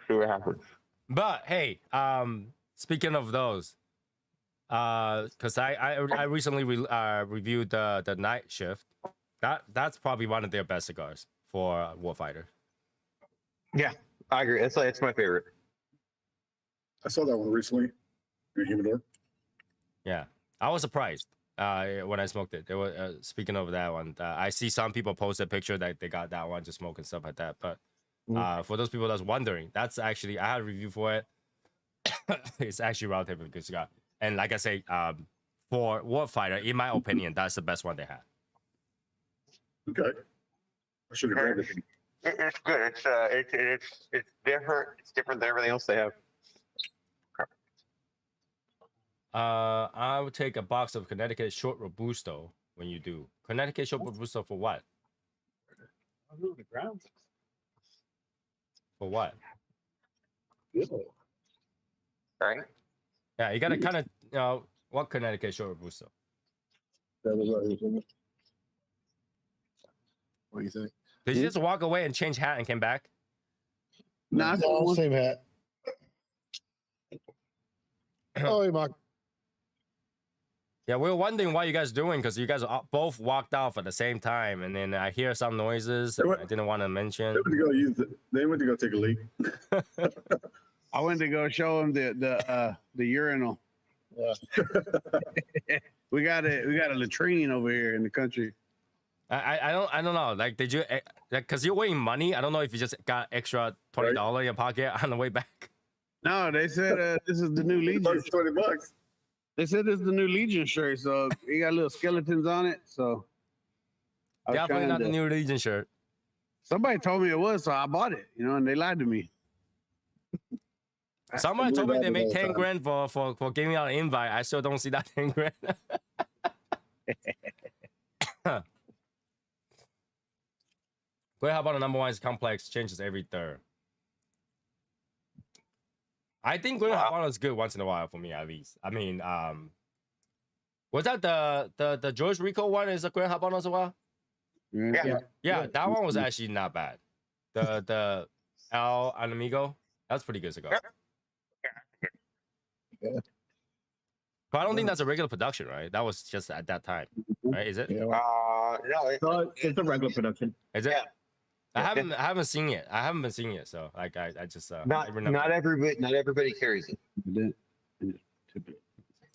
See what happens. But hey, speaking of those, because I recently reviewed the night shift. That's probably one of their best cigars for Warfighter. Yeah, I agree. It's my favorite. I saw that one recently in Humidor. Yeah, I was surprised when I smoked it. They were speaking of that one. I see some people post a picture that they got that one to smoke and stuff like that. But for those people that's wondering, that's actually I had a review for it. It's actually relatively good cigar. And like I say, for Warfighter, in my opinion, that's the best one they had. Okay. I should have grabbed it. It's good. It's different. It's different than everything else they have. I would take a box of Connecticut Short Robusto when you do. Connecticut Short Robusto for what? The ground. For what? Right? Yeah, you gotta kind of what Connecticut Short Robusto. What do you think? Did you just walk away and change hat and came back? Nah, it's No, cool. same hat. Oh, hey, Mark. Yeah, we were wondering what you guys doing because you guys both walked off at the same time, and then I hear some noises and I didn't want to mention. They went to go they went to go take a leak. I went to go show him the urinal. we got a latrine over here in the country. I don't know. Like, did you? Because you're weighing money. I don't know if you just got extra $20 in your pocket on the way back. No, they said this is the new Legion. $20. They said this is the new Legion shirt, so you got little skeletons on it. So I was Definitely trying not the to- new Legion shirt. Somebody told me it was, so I bought it. And they lied to me. Somebody told me about they it made all the 10 time. grand for giving out an invite. I still don't see that 10 grand. Wait, how about the number one is complex changes every third? I think Glen Habano is good once in a while for me, at least. I mean, was that the George Rico one? Is a Glen Habano as well? Yeah. Yeah, that one was actually not bad. The El Enemigo, that's pretty good cigar. Yeah. But I don't think that's a regular production, right? That was just at that time, right? Is it? Yeah, No, So it's a regular production. Is it? Yeah. I haven't seen it. I haven't been seeing it, so like I just not everybody carries it.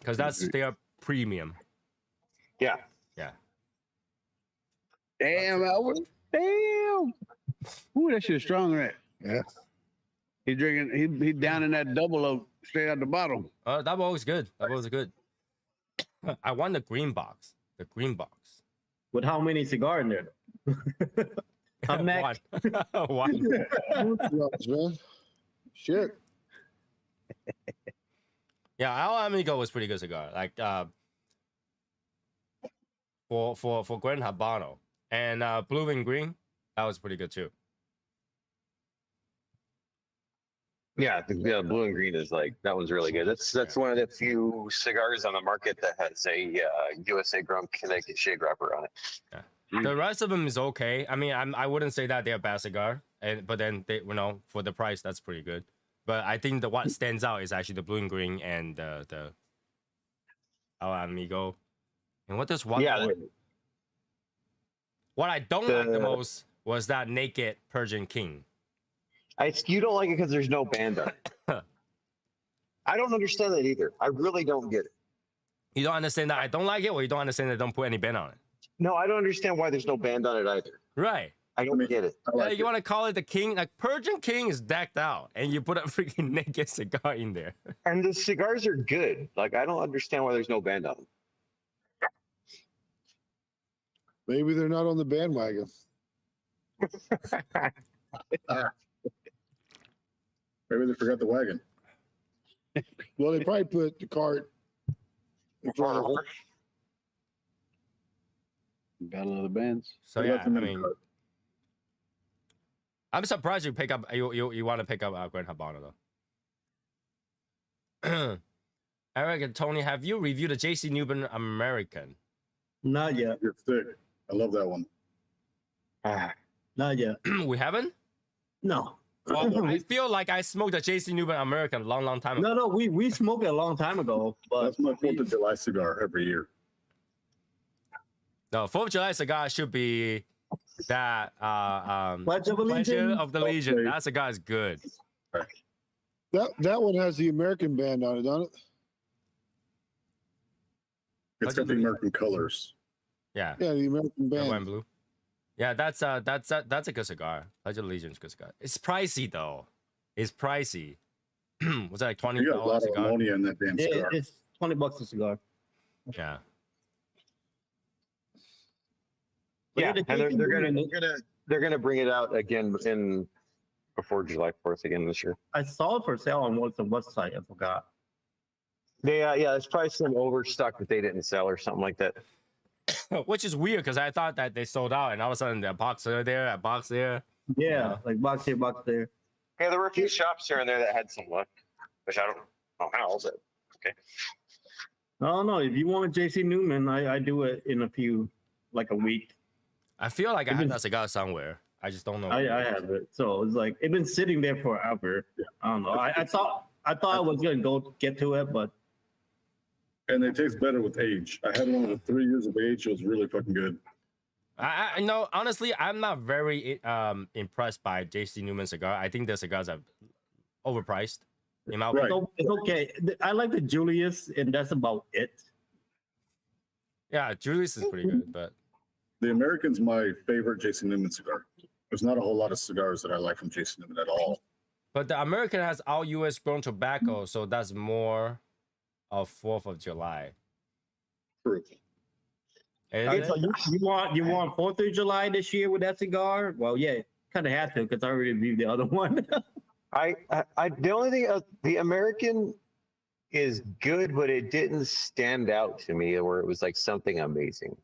because that's their premium. Yeah. Yeah. Damn, Albert. Damn. Ooh, that shit's strong, right? yeah. He drinking. He down in that double oak straight out the bottle. That one was good. That was good. I won the green box. The green box. With how many cigars in there? I'm next. One. One. Drugs, man. Shit. Yeah, Al Amigo was pretty good cigar. Like for Glen Habano and Blue and Green, that was pretty good too. Yeah, the blue and green is that one's really good. That's one of the few cigars on the market that has a USA grown Connecticut shade wrapper on it. The rest of them is okay. I mean, I wouldn't say that they're a bad cigar, but then they, for the price, that's pretty good. But I think what stands out is actually the blue and green and the El Amigo. And what does one? Yeah. What I don't like the most was that Naked Persian King. You don't like it because there's no band on it. I don't understand that either. I really don't get it. You don't understand that I don't like it, or you don't understand that I don't put any band on it. No, I don't understand why there's no band on it either. Right. I don't get it. I like Yeah, you it. want to call it the king? Like Persian King is decked out, and you put a freaking naked cigar in there. And the cigars are good. I don't understand why there's no band on them. Maybe they're not on the bandwagon. Maybe they forgot the wagon. Well, they probably put the cart in front of them. Battle of the Bands. So They yeah, left I them in the mean, cart. I'm surprised you pick up. You want to pick up Glen Habano though. Eric and Tony, have you reviewed the JC Newman American? Not yet. You're thick. I love that one. Not yet. We haven't. No. Well, I feel like I smoked a JC Newman American a long time ago. No, we smoked it a long time ago, but That's my 4th of July cigar every year. No, 4th of July cigar should be that Pledge of Pleasure Allegiance. of the Legion. That cigar is good. That one has the American band on it, doesn't it? It's got the American colors. Yeah. Yeah, the American Red, white, band. and blue. Yeah, that's a good cigar. Pledge of Allegiance, good cigar. It's pricey though. It's pricey. Was that like $20 You got a lot of cigar? ammonia in that damn cigar. It's $20 a cigar. Yeah. But Yeah, the and JC they're Newman, they're gonna bring it out again before July 4th again this year. I saw it for sale on what's the website. I forgot. Yeah, it's probably some overstock that they didn't sell or something like that. Which is weird because I thought that they sold out, and all of a sudden the box are there, a box there. Yeah, like box here, box there. Yeah, there were a few shops here and there that had some luck, which I don't know how, but okay. I don't know. If you want a JC Newman, I do it in like a week. I feel like I have that cigar somewhere. I just don't know. I have it. So it's like it's been sitting there forever. I don't know. I thought I was gonna go get to it, but And they taste better with age. I had one with 3 years of age. It was really fucking good. I know, honestly, I'm not very impressed by JC Newman cigar. I think the cigars are overpriced. In my Right. opinion. it's okay. I like the Julius, and that's about it. Yeah, Julius is pretty good, but The American's my favorite Jason Newman cigar. There's not a whole lot of cigars that I like from Jason Newman at all. the American has all U.S. grown tobacco, so that's more of 4th of July. True. Isn't So it? you want 4th of July this year with that cigar? Well, yeah, kind of have to because I already reviewed the other one. I the only thing the American is good, but it didn't stand out to me where it was like something amazing.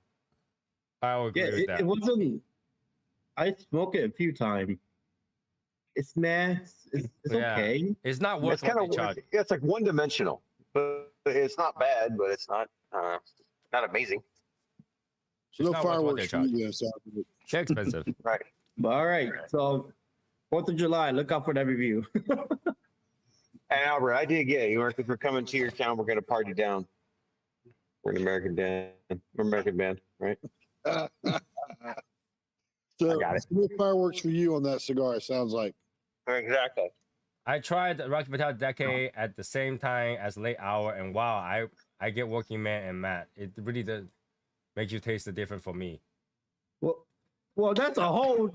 I will agree Yeah, with that. it wasn't. I smoked it a few times. It's nice. It's Yeah. okay. It's not worth It's kind what of they charge. it's like one dimensional, but it's not bad, but it's not amazing. So no not worth what they fireworks for you charge. then, so They're expensive. Right. But all right, so 4th of July, look out for that review. And Albert, I did get it. You we're coming to your town. We're gonna party down. We're an American band. We're an American band, right? So got it. no fireworks for you on that cigar, it sounds like. Exactly. I tried Rocky Patel Decade at the same time as Late Hour, and wow, I get Working Man and Matt. It really does make you taste the difference for me. well, that's a whole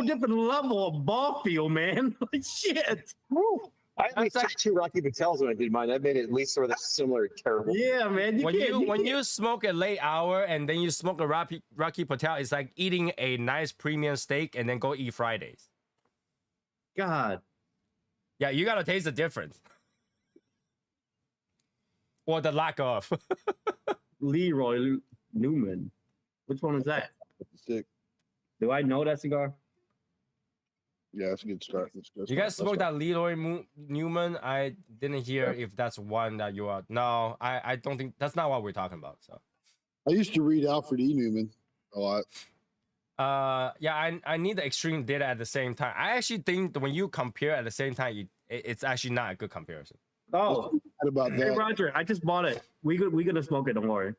different level of ball field, man. Like shit. I took 2 Rocky Patels when I did mine. That made it at least sort of similar to terrible. Yeah, man. When you smoke a Late Hour and then you smoke a Rocky Patel, it's like eating a nice premium steak and then go eat Fridays. God. Yeah, you gotta taste the difference. Or the lack of. Leroy Newman. Which one is that? Sick. Do I know that cigar? Yeah, that's a good start. You guys smoked that Leroy Newman? I didn't hear if that's one that you are. No, I don't think that's not what we're talking about. So, I used to read Alfred E. Newman a lot. yeah, I need the extreme data at the same time. I actually think that when you compare at the same time, it's actually not a good comparison. Oh, What about hey that? Roger, I just bought it. We gonna smoke it. Don't worry.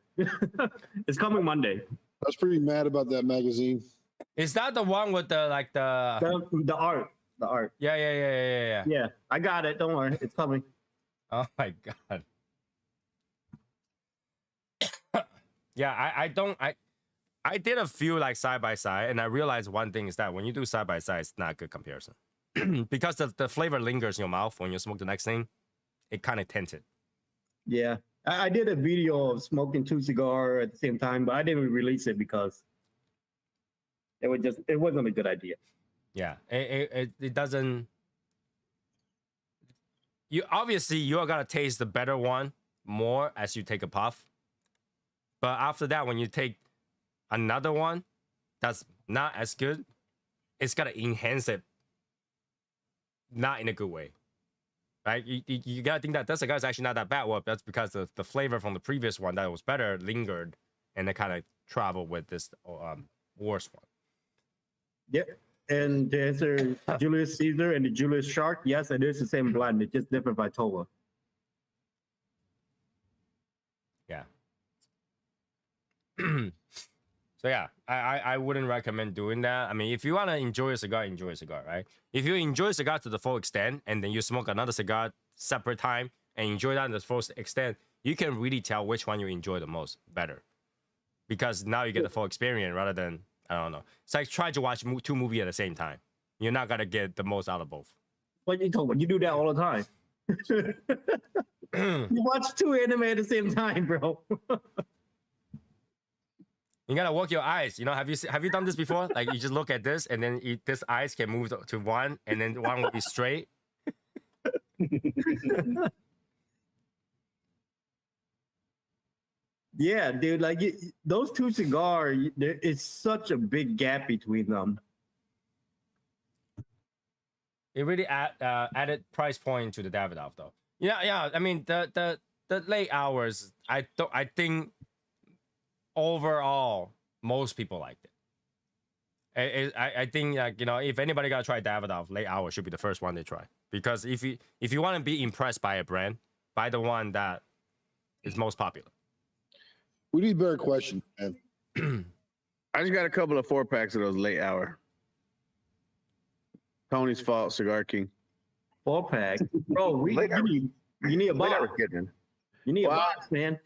It's coming Monday. I was pretty mad about that magazine. Is that the one with the like the? The art. The art. Yeah. Yeah, I got it. Don't worry. It's coming. Oh my god. Yeah, I did a few like side by side, and I realized one thing is that when you do side by side, it's not a good comparison because the flavor lingers in your mouth when you smoke the next thing. It kind of tinted. Yeah, I did a video of smoking 2 cigars at the same time, but I didn't release it because it wasn't a good idea. Yeah, it doesn't. You obviously you are gonna taste the better one more as you take a puff, but after that, when you take another one that's not as good, it's gonna enhance it. Not in a good way, right? You gotta think that this cigar is actually not that bad. Well, that's because the flavor from the previous one that was better lingered, and it kind of traveled with this worse one. Yep. And to answer Julius Caesar and the Julius Shark, yes, it is the same blend. It's just different Vitola. Yeah. So yeah, I wouldn't recommend doing that. I mean, if you want to enjoy a cigar, right? If you enjoy a cigar to the full extent and then you smoke another cigar separate time and enjoy that to the full extent, you can really tell which one you enjoy the most better. Because now you get the full experience rather than, I don't know. It's like trying to watch 2 movies at the same time. You're not going to get the most out of both. What you talking about? You do that all the time. You watch 2 anime at the same time, bro. You gotta work your eyes. You know, have you done this before? Like you just look at this, and then this eyes can move to one, and then one will be straight. Yeah, dude. Like those two cigars, there is such a big gap between them. It really added price point to the Davidoff, though. Yeah. I mean, the late hours. I think overall most people liked it. I think like if anybody gotta try Davidoff, late hours should be the first one they try, because if you want to be impressed by a brand, buy the one that is most popular. We need better questions, man. I just got a couple of 4-packs of those late hour. Tony's fault, Cigar King. 4-pack, bro. You need a box. You need a box, man.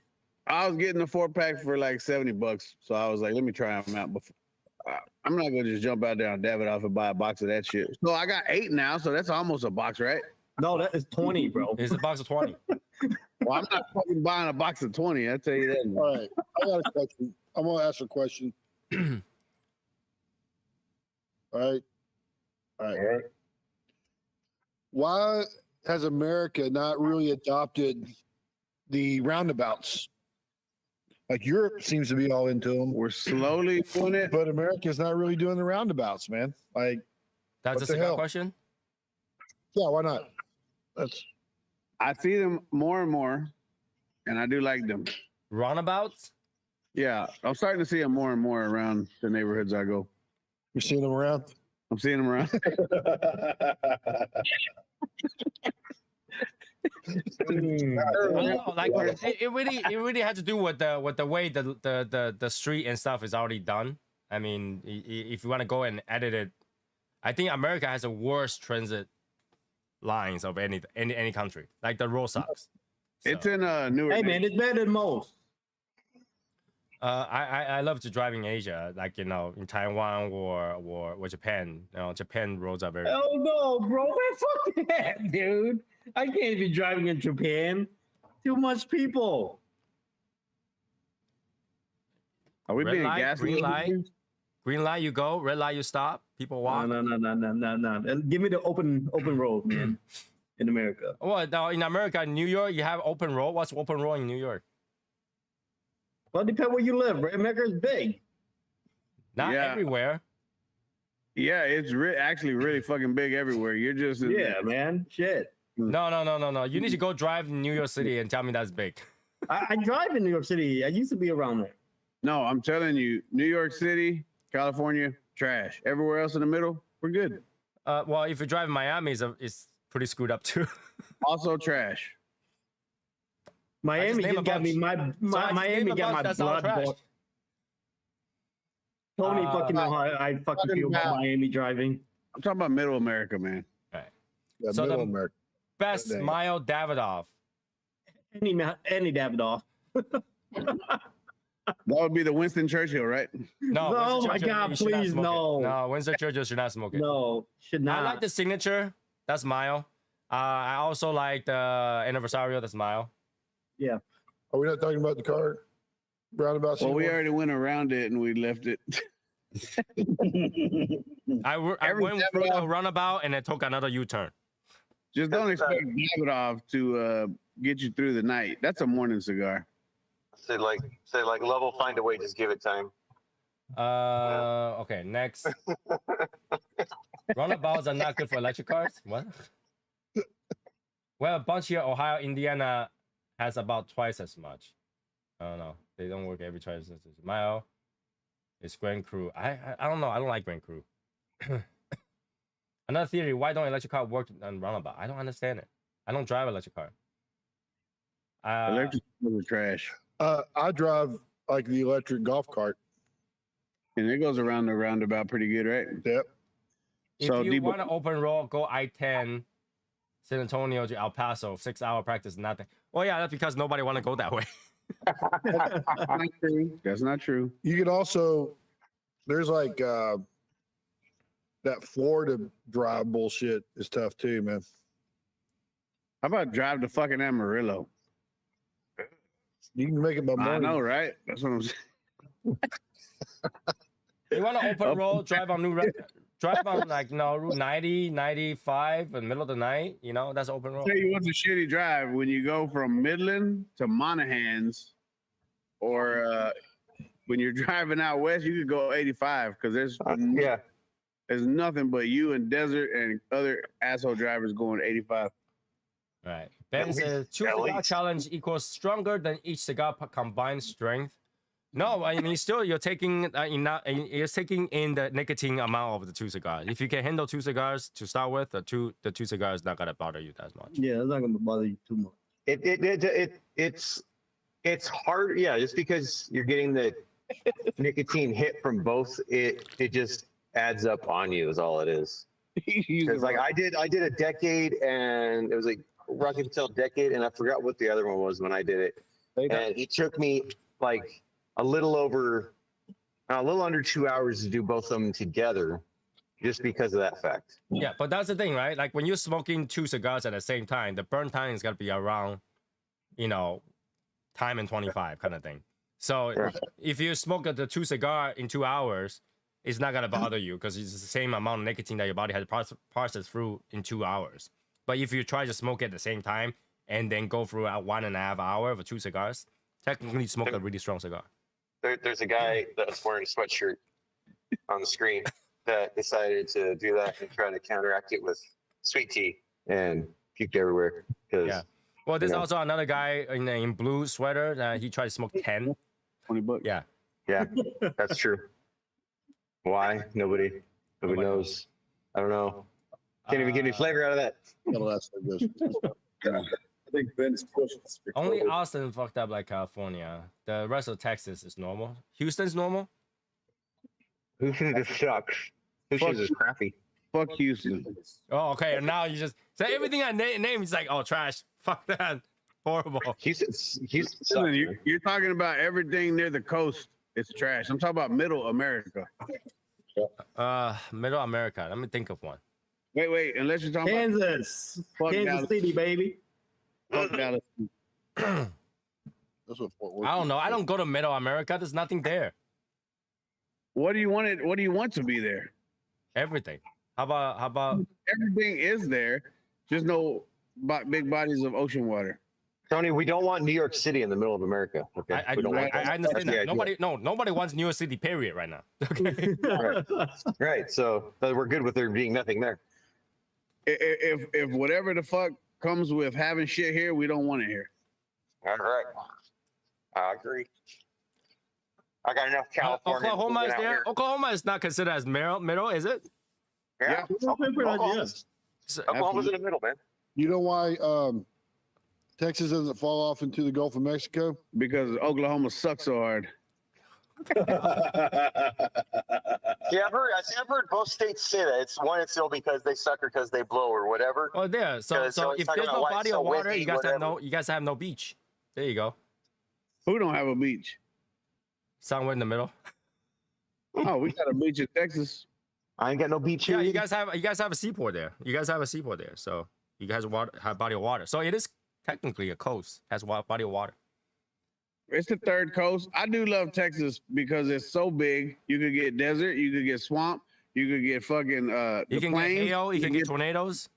I was getting a 4-pack for like $70, so I was like, let me try them out. Before I'm not gonna just jump out there on Davidoff and buy a box of that shit. So I got 8 now, so that's almost a box, right? No, that is 20, bro. It's a box of 20. Well, I'm not fucking buying a box of 20. I tell you that. All right, I got a question. I'm gonna ask a question. All right. Why has America not really adopted the roundabouts? Like Europe seems to be all into them, We're slowly doing it. but America's not really doing the roundabouts, man. Like, That's What a the cigar hell? question. yeah, why not? That's I see them more and more, and I do like them. Runabouts. Yeah, I'm starting to see them more and more around the neighborhoods I go. you're seeing them around. I'm seeing them around. I don't know, like it really had to do with the way the street and stuff is already done. I mean, if you want to go and edit it, I think America has the worst transit lines of any country, like the road sucks. It's in Newark. Hey, man, it's better than most. I love to drive in Asia, like in Taiwan or Japan. Japan roads are very. Oh no, bro! Man, fuck that, dude. I can't be driving in Japan. Too much people. Are we Red being light, gassy? green light. Green light, you go. Red light, you stop. People walk. No. Give me the open road, man. In America. Well, now in America, in New York, you have open road. What's open road in New York? Well, it depends where you live, right? America is big. Not Yeah. everywhere. Yeah, it's actually really fucking big everywhere. You're just in Yeah, man. Shit. No. You need to go drive in New York City and tell me that's big. I drive in New York City. I used to be around there. No, I'm telling you, New York City, California, trash. Everywhere else in the middle, we're good. Well, if you drive in Miami, it's pretty screwed up too. Also trash. Miami name just a got me. bunch. Miami got my that's all blood trash. boiled. Tony fucking know how I fucking feel about Miami driving. I'm talking about middle America, man. Yeah, So middle the- America. Best Dang. mild Davidoff. Any Davidoff. That would be the Winston Churchill, right? No. Oh Winston my Churchill, God, you should not please, smoke it. no. No, Winston Churchill should not smoke it. No, should not. I like the signature. That's mild. I also like the Anniversario. That's mild. Yeah. Are we not talking about the car roundabouts? Well, we anymore? already went around it and we left it. I Every went through Davidoff- the runabout and I took another U-turn. Just don't expect Davidoff to get you through the night. That's a morning cigar. Say like level, find a way, just give it time. Okay, next. Runabouts are not good for electric cars. What? Well, a bunch here, Ohio, Indiana has about twice as much. I don't know. They don't work every twice as much. Mile is Grand Cru. I don't know. I don't like Grand Cru. Another theory: why don't electric car work on runabout? I don't understand it. I don't drive electric car. Electric cars are trash. I drive like the electric golf cart. And it goes around the roundabout pretty good, right? Yep. If So you Debo- want to open roll, go I-10, San Antonio to El Paso, 6-hour practice, nothing. Well, yeah, that's because nobody want to go that way. That's not true. That's not true. You could also, there's like that Florida drive bullshit is tough too, man. How about drive to fucking Amarillo? You can make it by I morning. know, right? That's what I'm saying. You want to open road, drive on drive on like Route 90, 95 in the middle of the night. You know, that's open road. Tell you what's a shitty drive when you go from Midland to Monahans, or when you're driving out west, you could go 85 because there's nothing but you and desert and other asshole drivers going 85. Right. Ben says 2 cigar challenge equals stronger than each cigar combined strength. No, I mean you're taking you're taking in the nicotine amount of the 2 cigars. If you can handle 2 cigars to start with, the two cigars not gonna bother you that much. Yeah, it's not gonna bother you too much. It's hard, yeah, just because you're getting the nicotine hit from both, it just adds up on you is all it is. Because like I did a decade, and it was like Rocky Patel decade, and I forgot what the other one was when I did it. And it took me like a little under 2 hours to do both of them together, just because of that fact. Yeah, but that's the thing, right? Like when you're smoking 2 cigars at the same time, the burn time is gonna be around, time and 25 kind of thing. So if you smoke the 2 cigar in 2 hours, it's not gonna bother you because it's the same amount of nicotine that your body has processed through in 2 hours. But if you try to smoke at the same time and then go through 1.5 hours for 2 cigars, technically you smoke a really strong cigar. There's a guy that's wearing a sweatshirt on the screen that decided to do that and try to counteract it with sweet tea and puked everywhere. Yeah. Well, there's also another guy in blue sweater. He tried to smoke 10. $20. Yeah. Yeah, that's true. Why? Nobody knows. I don't know. Can't even get any flavor out of that. I think Ben's pushed this before. Only Austin fucked up like California. The rest of Texas is normal. Houston's normal. Houston just sucks. Houston is crappy. Fuck Houston. Oh, okay. And now you just say everything I name. He's like, oh, trash. Fuck that. Horrible. Houston sucks. Listen, you're talking about everything near the coast. It's trash. I'm talking about Middle America. Middle America. Let me think of one. Wait. Unless you're talking Kansas, Fuck Kansas Dallas. City, baby. about fuck Dallas. That's what Fort Worth I don't is. know. I don't go to Middle America. There's nothing there. What do you want to be there? Everything. How about Everything is there. Just no big bodies of ocean water. Tony, we don't want New York City in the middle of America. Okay, I we don't want I that. understand That's that. the idea. Nobody wants New York City, period, right now. Okay. Right. So we're good with there being nothing there. If whatever the fuck comes with having shit here, we don't want it here. All right. I agree. I got enough California. Oklahoma is there. Oklahoma is not considered as middle, is it? Yeah. Oklahoma's in the middle, man. You know why Texas doesn't fall off into the Gulf of Mexico? Because Oklahoma sucks so hard. Yeah, I've heard both states say that. It's still because they suck or because they blow or whatever. Oh, there. So So if it's talking there's about no why it's body so of water, windy, you guys whatever. have no beach. There you go. Who don't have a beach? Somewhere in the middle. Oh, we got a beach in Texas. I ain't got no beach Yeah, here. you guys have a seaport there. So you guys have body of water. So it is technically a coast. Has body of water. It's the third coast. I do love Texas because it's so big. You could get desert, you could get swamp, you could get fucking You can plains. get hail, you can get tornadoes.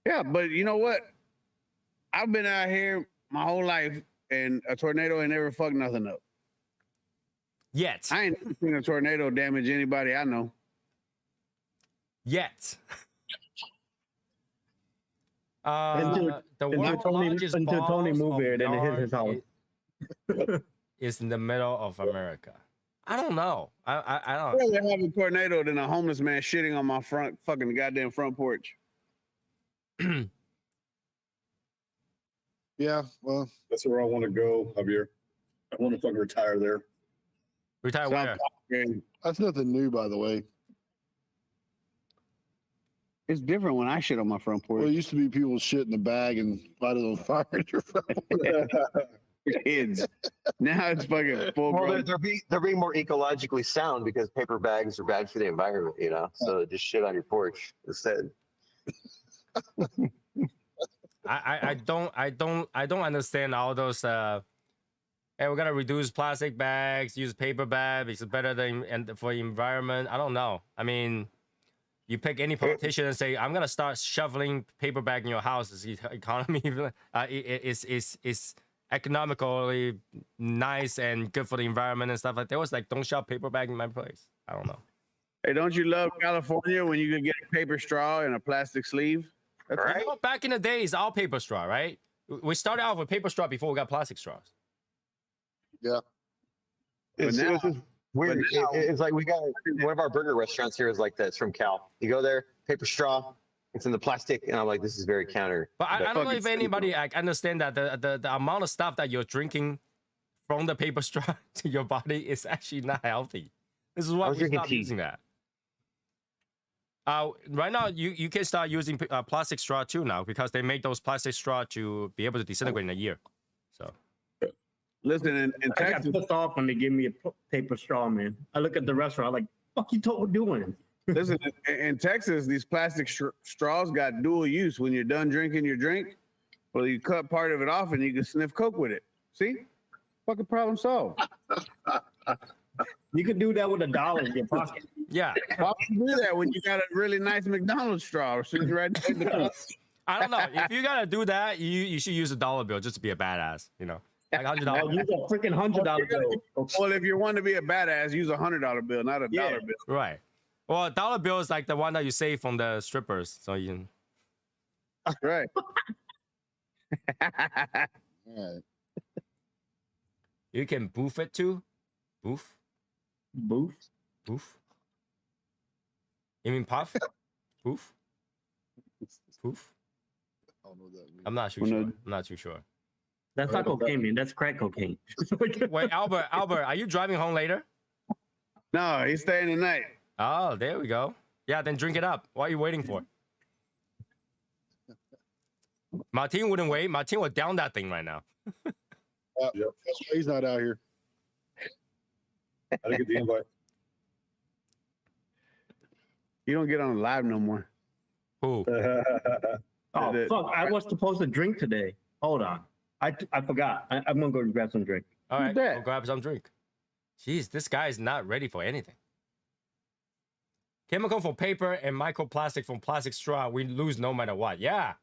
Yeah, but you know what? I've been out here my whole life, and a tornado ain't never fucked nothing up. Yet. I ain't never seen a tornado damage anybody I know. Yet. Until Tony moved here, then it hit his house. Is in the middle of America. I don't know. I I'd don't. rather have a tornado than a homeless man shitting on my fucking goddamn front porch. Yeah, well, That's where I want to go, Javier. I want to fucking retire there. Retire where? Okay. that's nothing new, by the way. It's different when I shit on my front porch. Well, it used to be people shit in the bag and light it on fire in your front porch. Kids. Now it's fucking full Well, grown. they're being more ecologically sound because paper bags are bad for the environment, So just shit on your porch instead. I don't understand all those Hey, we gotta reduce plastic bags, use paper bags. It's better than and for the environment. I don't know. I mean, you pick any politician and say, "I'm gonna start shoveling paper bag in your house." Is the economy is economically nice and good for the environment and stuff like that? It was like, don't shove paper bag in my place. I don't know. Hey, don't you love California when you can get a paper straw and a plastic sleeve? That's Right? You know, back in the day, it's all paper straw, right? We started off with paper straw before we got plastic straws. Yeah. It's, now- it's just weird. but now- It's like we got one of our burger restaurants here is like that. It's from Cal. You go there, paper straw, it's in the plastic, and I'm like, this is very counter. But I don't know fucking if anybody like, understand that the amount of stuff that you're drinking from the paper straw to your body is actually not healthy. This is I why was we drinking stopped tea. using that. Right now, you can start using plastic straw too now because they make those plastic straw to be able to disintegrate in a year. So Listen, in I got Texas, pissed off when they give me a paper straw, man. I look at the restaurant, I'm like, fuck you doing? listen, in Texas, these plastic straws got dual use. When you're done drinking your drink, well, you cut part of it off and you can sniff Coke with it. See? Fucking problem solved. You could do that with $1 in your pocket. yeah, Why would you do that when you got a really nice McDonald's straw sitting right there? I don't know. If you gotta do that, you should use a $1 bill just to be a badass. You know, like I'll $100. use a freaking $100 bill. Well, if you want to be a badass, use a $100 bill, not a Yeah. dollar bill. Right. Well, $1 bill is like the one that you save from the strippers. So you. Right. All right. You can boof it too. Boof. Booth. Boof. You mean puff? Boof. Boof. I don't know what that means. I'm not too Well, sure. no. I'm not too sure. That's not cocaine, man. That's crack cocaine. Wait, Albert, are you driving home later? No, he's staying the night. Oh, there we go. Yeah, then drink it up. What are you waiting for? Martin wouldn't wait. Martin would down that thing right now. That's why he's not out here. I didn't get the invite. You don't get on live no more. Who? Oh fuck! I was supposed to drink today. Hold on, I forgot. I'm gonna go grab some drink. All right, that? go grab some drink. Jeez, this guy is not ready for anything. Chemical from paper and microplastic from plastic straw, we lose no matter what. Yeah.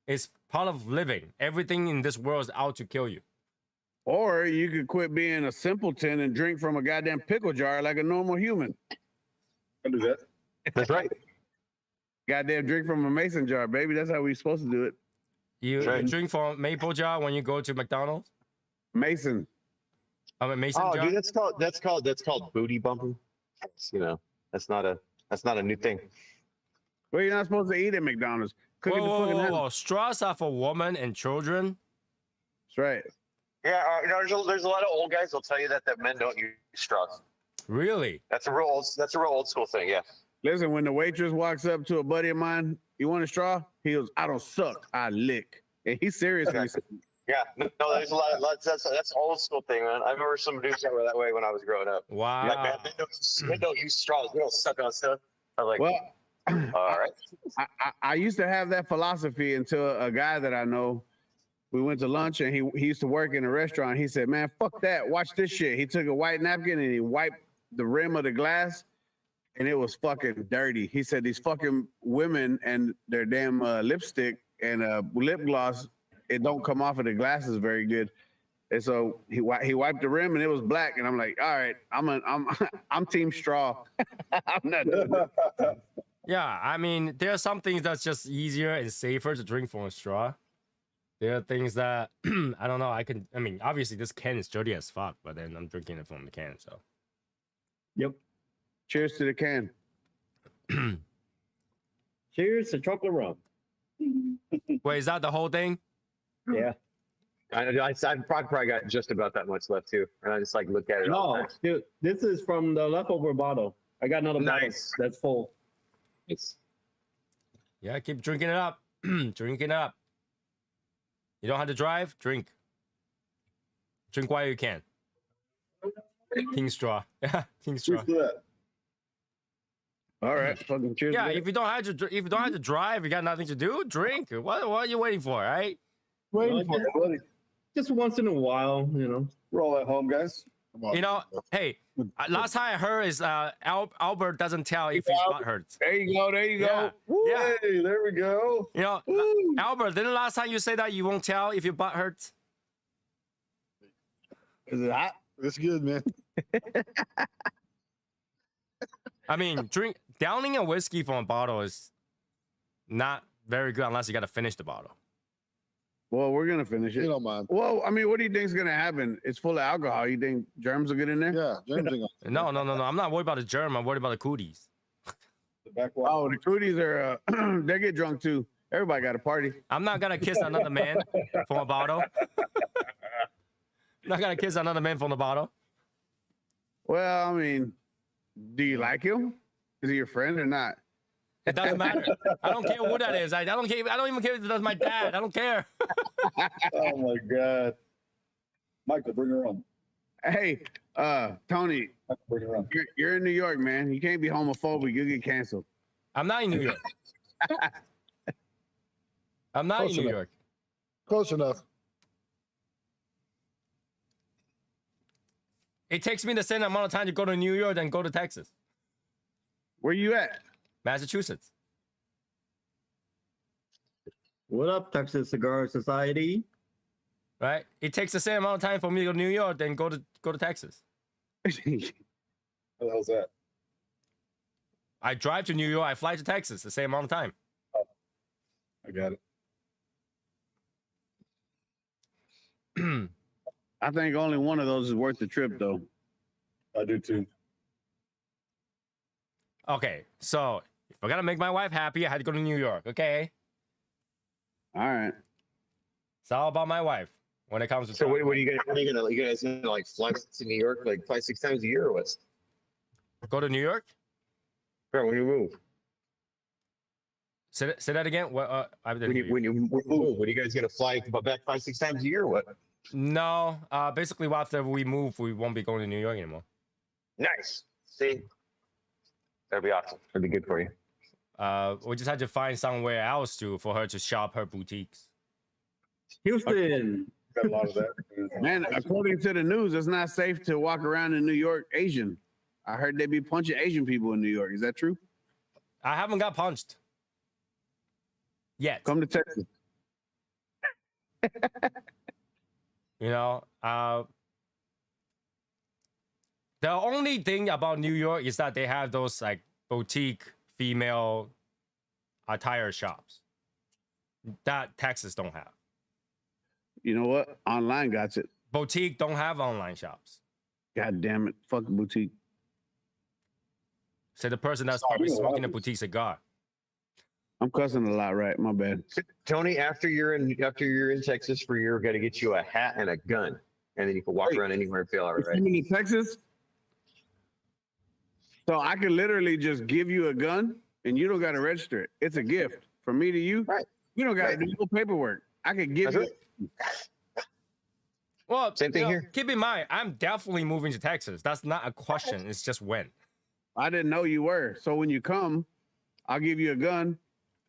It's part of living. Everything in this world is out to kill you. Or you could quit being a simpleton and drink from a goddamn pickle jar like a normal human. I do that. That's right. Goddamn drink from a mason jar, baby. That's how we supposed to do it. You Right. drink from maple jar when you go to McDonald's? Mason. I mean, mason Oh, jar? dude, that's called booty bumping. You know, that's not a new thing. Well, you're not supposed to eat at McDonald's. Cook Whoa, at the whoa, fucking whoa, house. whoa. Straws are for women and children? That's right. Yeah, you know, there's a lot of old guys will tell you that men don't use straws. Really? That's a real old school thing. Yeah. Listen, when the waitress walks up to a buddy of mine, you want a straw? He goes, I don't suck, I lick. And he's serious. when he says, Yeah, no, there's a lot of that's old school thing, man. I remember some dudes that were that way when I was growing up. Wow. Like, man, men don't use straws. We don't suck on stuff. I was like, well, all right. I used to have that philosophy until a guy that I know, we went to lunch and he used to work in a restaurant. He said, man, fuck that. Watch this shit. He took a white napkin and he wiped the rim of the glass and it was fucking dirty. He said these fucking women and their damn lipstick and lip gloss, it don't come off of the glasses very good. And so he wiped the rim and it was black. And I'm like, all right, I'm team straw. I'm not doing it. Yeah, I mean, there are some things that's just easier and safer to drink from a straw. There are things that I don't know. I mean, obviously this can is dirty as fuck, but then I'm drinking it from the can. So Yep. Cheers to the can. Cheers to chocolate rum. wait, is that the whole thing? Yeah. I probably got just about that much left too, and I just like look at it. all the No, time. dude, this is from the leftover bottle. I got another bottle Nice. that's full. It's Yeah, keep drinking it up. Drinking it up. You don't have to drive? Drink. Drink while you can. King straw. Yeah, king straw. Cheers to that. All right. Fucking cheers. Yeah, to if you don't have to drive, you got nothing to do, drink. What are you waiting for, right? Waiting for it, buddy. Just once in a while, you know. Roll at home, guys. Come on. You know, hey, last time I heard is Albert doesn't tell if his butt hurts. There you go. There you Yeah. go. Woo. Yeah. Hey, there we go. You know, Woo. Albert, didn't last time you say that you won't tell if your butt hurts? Is it hot? It's good, man. I mean, downing a whiskey from a bottle is not very good unless you got to finish the bottle. Well, we're gonna finish You it. don't mind. Well, I mean, what do you think's gonna happen? It's full of alcohol. You think germs will get in there? Yeah, James ain't gonna- No. I'm not worried about the germ. I'm worried about the cooties. The back wall. Oh, the cooties are they get drunk too. Everybody got a party. I'm not gonna kiss another man from a bottle. Not gonna kiss another man from the bottle. Well, I mean, do you like him? Is he your friend or not? It doesn't matter. I don't care who that is. I don't care. I don't even care if that's my dad. I don't care. Oh my God. Michael, bring her on. Hey, Tony, Michael, bring her on. you're in New York, man. You can't be homophobic. You'll get canceled. I'm not in New York. I'm not Close in New enough. York. Close enough. It takes me the same amount of time to go to New York than go to Texas, Where you at? Massachusetts. What up, Texas Cigar Society? Right? It takes the same amount of time for me to go to New York than go to Texas. What the hell's that? I drive to New York. I fly to Texas. The same amount of time. I got it. I think only one of those is worth the trip, though. I do too. Okay, so if I gotta make my wife happy, I had to go to New York. Okay, All right. it's all about my wife when it comes to. So travel. what are you guys gonna like fly to New York like 5-6 times a year or what? Go to New York? Bro, when you move, Say that again. What? I didn't hear you. when you move, what are you guys gonna fly back 5-6 times a year or what? No, basically, after we move, we won't be going to New York anymore. Nice. See, that'd be awesome. That'd be good for you. We just had to find somewhere else for her to shop her boutiques. Houston. Got a lot of that. Man, according to the news, it's not safe to walk around in New York Asian. I heard they be punching Asian people in New York. Is that true? I haven't got punched yet. Come to Texas. You know, the only thing about New York is that they have those like boutique female attire shops that Texas don't have. You know what? Online got it. Boutique don't have online shops. God damn it. Fuck boutique. So the person that's probably smoking a boutique cigar. I'm cussing a lot, right? My bad. Tony, after you're in Texas for a year, we got to get you a hat and a gun, and then you can walk around anywhere and feel all You right. coming to Texas? So I could literally just give you a gun and you don't got to register it. It's a gift from me to you. Right. You don't got to Right. do no paperwork. I could give That's you. right. Well, Same thing you know, here. Keep in mind, I'm definitely moving to Texas. That's not a question. It's just when. I didn't know you were. So when you come, I'll give you a gun.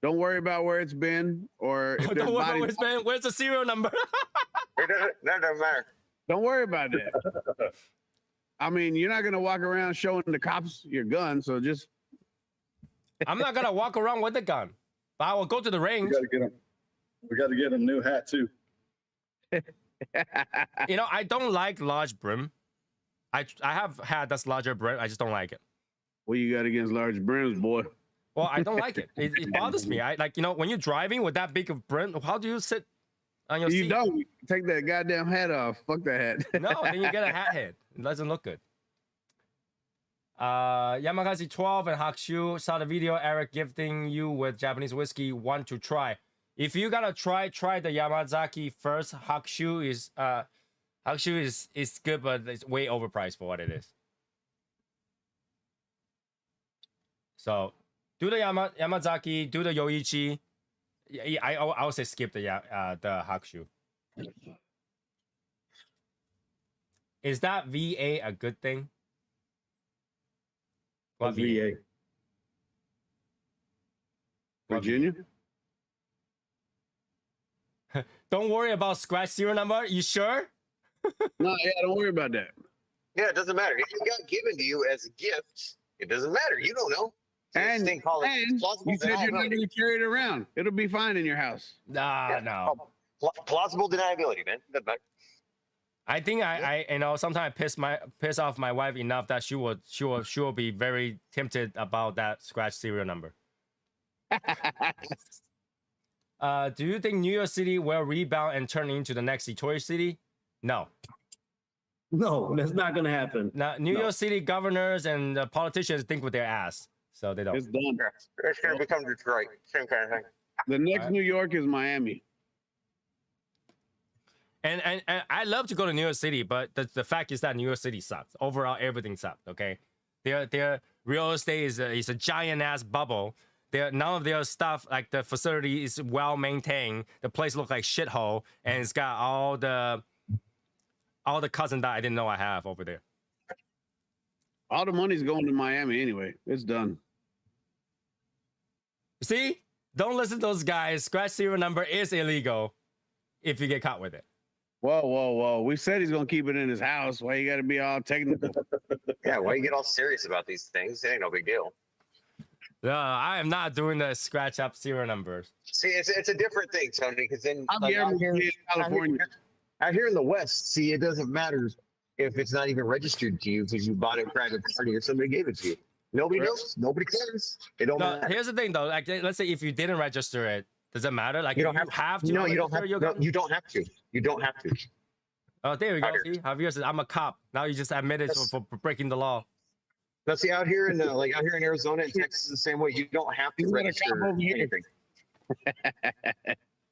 Don't worry about where it's been or if there's Don't worry about bodies. where's, man. Where's the serial number? That doesn't matter. Don't worry about that. I mean, you're not gonna walk around showing the cops your gun. So just I'm not gonna walk around with a gun, but I will go to the We range. got to get him. We got to get him a new hat too. You know, I don't like large brim. I have had that's larger brim. I just don't like it. what you got against large brims, boy? Well, I don't like it. It bothers me. I like, you know, when you're driving with that big of brim, how do you sit on your You seat? don't take that goddamn hat off. Fuck that hat. No, then you get a hat head. It doesn't look good. Yamagazi 12 and Hakushu saw the video. Eric gifting you with Japanese whiskey. Want to try? If you gotta try the Yamazaki first. Hakushu is good, but it's way overpriced for what it is. So do the Yamazaki, do the Yoichi. I would say skip the Hakushu. Is that VA a good thing? What VA. What Virginia? Don't worry about scratch serial number. You sure? No, yeah, don't worry about that. Yeah, it doesn't matter. If it got given to you as a gift, it doesn't matter. You don't know. So this And, thing called and plausible you said you're not deniability. going to carry it around. It'll be fine in your house. Nah, Yeah. no. Plausible deniability, man. Doesn't matter. I think I you know, sometimes I piss off my wife enough that she will be very tempted about that scratch serial number. Do you think New York City will rebound and turn into the next Detroit City? No. No, that's not gonna happen. Now, New No. York City governors and politicians think with their ass, so they don't. It's done. It's going to become Detroit. Same kind of thing. The next Alright. New York is Miami. And I love to go to New York City, but the fact is that New York City sucks. Overall, everything sucks. Okay, their real estate is a giant ass bubble. None of their stuff, like the facility, is well maintained. The place looks like shithole, and it's got all the cousin that I didn't know I have over there. All the money's going to Miami anyway. It's done. See, don't listen to those guys. Scratch serial number is illegal if you get caught with it. Whoa, whoa, whoa. We said he's going to keep it in his house. Why you got to be all technical? Yeah, why you get all serious about these things? It ain't no big deal. No, I am not doing the scratch up serial numbers. See, it's a different thing, Tony, because then I'm like, here in California. out here in the West, see, it doesn't matter if it's not even registered to you because you bought it private party or somebody gave it to you. Nobody knows. Nobody cares. It don't No, matter. here's the thing though. Like, let's say if you didn't register it, does it matter? Like, You don't have to. No, you don't register have. your No, gun? you don't have to. You don't have to. Oh, there we go. Out here. See, Javier says I'm a cop. Now you just admitted Yes. for breaking the law. Now, see, out here in out here in Arizona and Texas, the same way. You don't have to Isn't that a register cop over here? anything.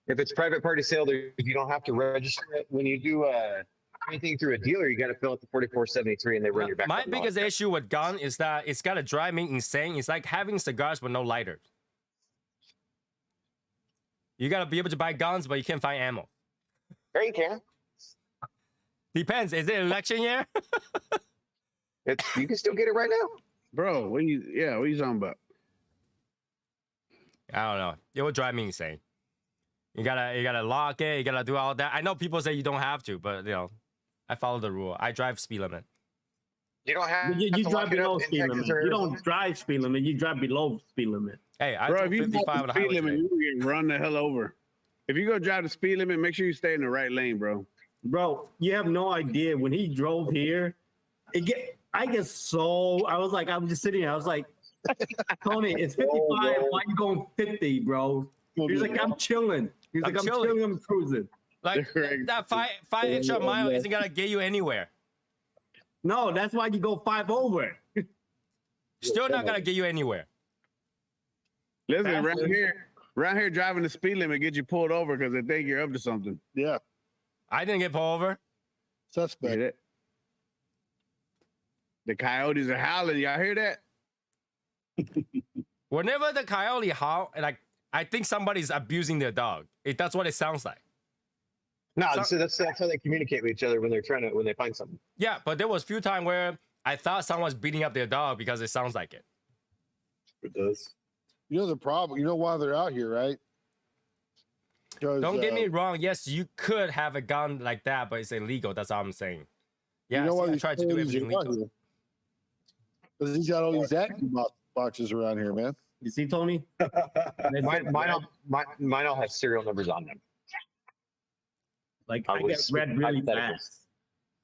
If it's private party sale, you don't have to register it. When you do anything through a dealer, you got to fill out the 4473, and they run your background. My and all biggest that. issue with gun is that it's gotta drive me insane. It's like having cigars with no lighters. You gotta be able to buy guns, but you can't find ammo. Yeah, you can. Depends. Is it election year? You can still get it right now. Bro, what you talking about? I don't know. It will drive me insane. You gotta lock it. You gotta do all that. I know people say you don't have to, but you know, I follow the rule. I drive speed limit. You don't have. You to drive lock it up below in speed Texas limit. or You Arizona. don't drive speed limit. You drive below speed limit. Hey, I Bro, drove if you 55 drive on the the speed highway limit, today. you get run the hell over. If you go drive the speed limit, make sure you stay in the right lane, bro. Bro, you have no idea. When he drove here, I was just sitting here. I was like, Tony, it's 55. Why you going 50, bro? He's like, I'm chilling. He's like, I'm I'm chilling. chilling. I'm cruising. Like Correct. that five extra mile isn't gonna get you anywhere. No, that's why you go 5 over. Still not gonna get you anywhere. Listen, around here, driving the speed limit get you pulled over because they think you're up to something. Yeah, I didn't get pulled over. suspect. Hear that? The coyotes are howling. Y'all hear that? Whenever the coyote howl, like I think somebody's abusing their dog. That's what it sounds like. No, So- so that's how they communicate with each other when they find something. Yeah, but there was few times where I thought someone's beating up their dog because it sounds like it. It does. You know the problem. You know why they're out here, right? 'Cause, Don't get me wrong. Yes, you could have a gun like that, but it's illegal. That's all I'm saying. Yeah, you know why I these tried to do coyotes everything are out legal. here? Because he's got all these acting boxes around here, man. You see, Tony? Mine all have serial numbers on them. Like, I I get was red really hypothetical. fast.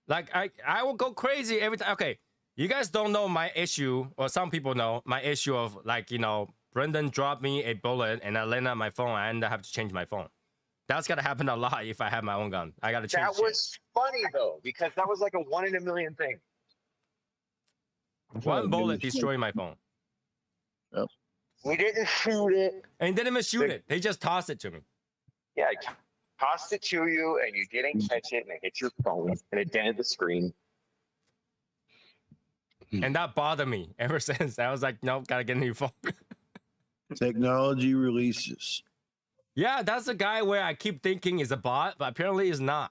Like I will go crazy every time. Okay, you guys don't know my issue, or some people know my issue of like, you know, Brendan dropped me a bullet and I land on my phone and I have to change my phone. That's gotta happen a lot if I have my own gun. I gotta change. That was funny though, because that was like a 1 in a million thing. one bullet destroyed my phone. We didn't shoot it. And they didn't even shoot it. They just tossed it to me. Yeah, I tossed it to you, and you didn't catch it, and it hit your phone, and it dented the screen. And that bothered me ever since. I was like, nope, gotta get a new phone. Technology releases. Yeah, that's the guy where I keep thinking is a bot, but apparently it's not.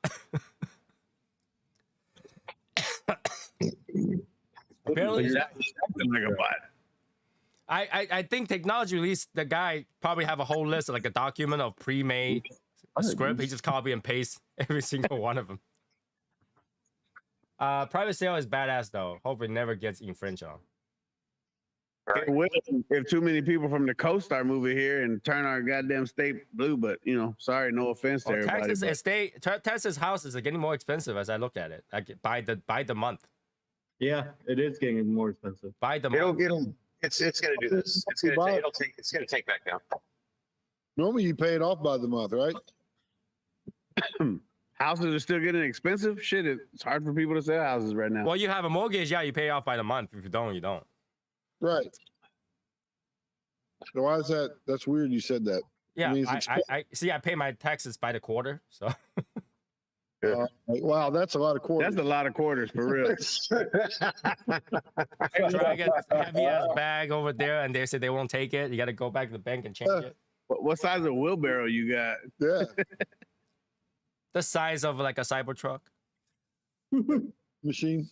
Apparently, Something like a bot. I think technology release the guy probably have a whole list of like a document of pre-made a script. He just copy and paste every single one of them. Private sale is badass though. Hope it never gets infringed on. It will if too many people from the coast start moving here and turn our goddamn state blue. But you know, sorry, no offense to Well, everybody. Texas houses are getting more expensive as I look at it. Like by the month. Yeah, it is getting more expensive. By the month. It's gonna do this. It's gonna take back down. Normally you pay it off by the month, right? Houses are still getting expensive. Shit, it's hard for people to sell houses right now. Well, you have a mortgage, yeah, you pay off by the month. If you don't, you don't. Right. So why is that? That's weird. You said that. Yeah, I mean, it's I see. I pay my taxes by the quarter, so wow, that's a lot of quarters. That's a lot of quarters for real. drag a heavy ass bag over there, and they say they won't take it. You got to go back to the bank and change it. What size of wheelbarrow you got? Yeah. The size of like a Cybertruck, Machine.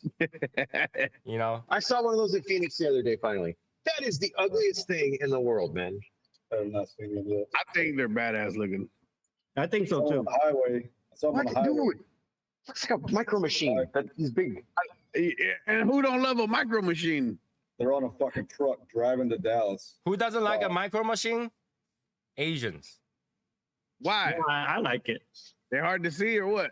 you know. I saw one of those in Phoenix the other day. Finally, that is the ugliest thing in the world, man. I'm not seeing it yet. I think they're badass looking. I think so On too. the highway. I saw them on the highway. Dude, looks like a micro machine. That is big. And who don't love a micro machine? They're on a fucking truck driving to Dallas. Who doesn't like a micro machine? Asians. Why? I like it. They're hard to see or what?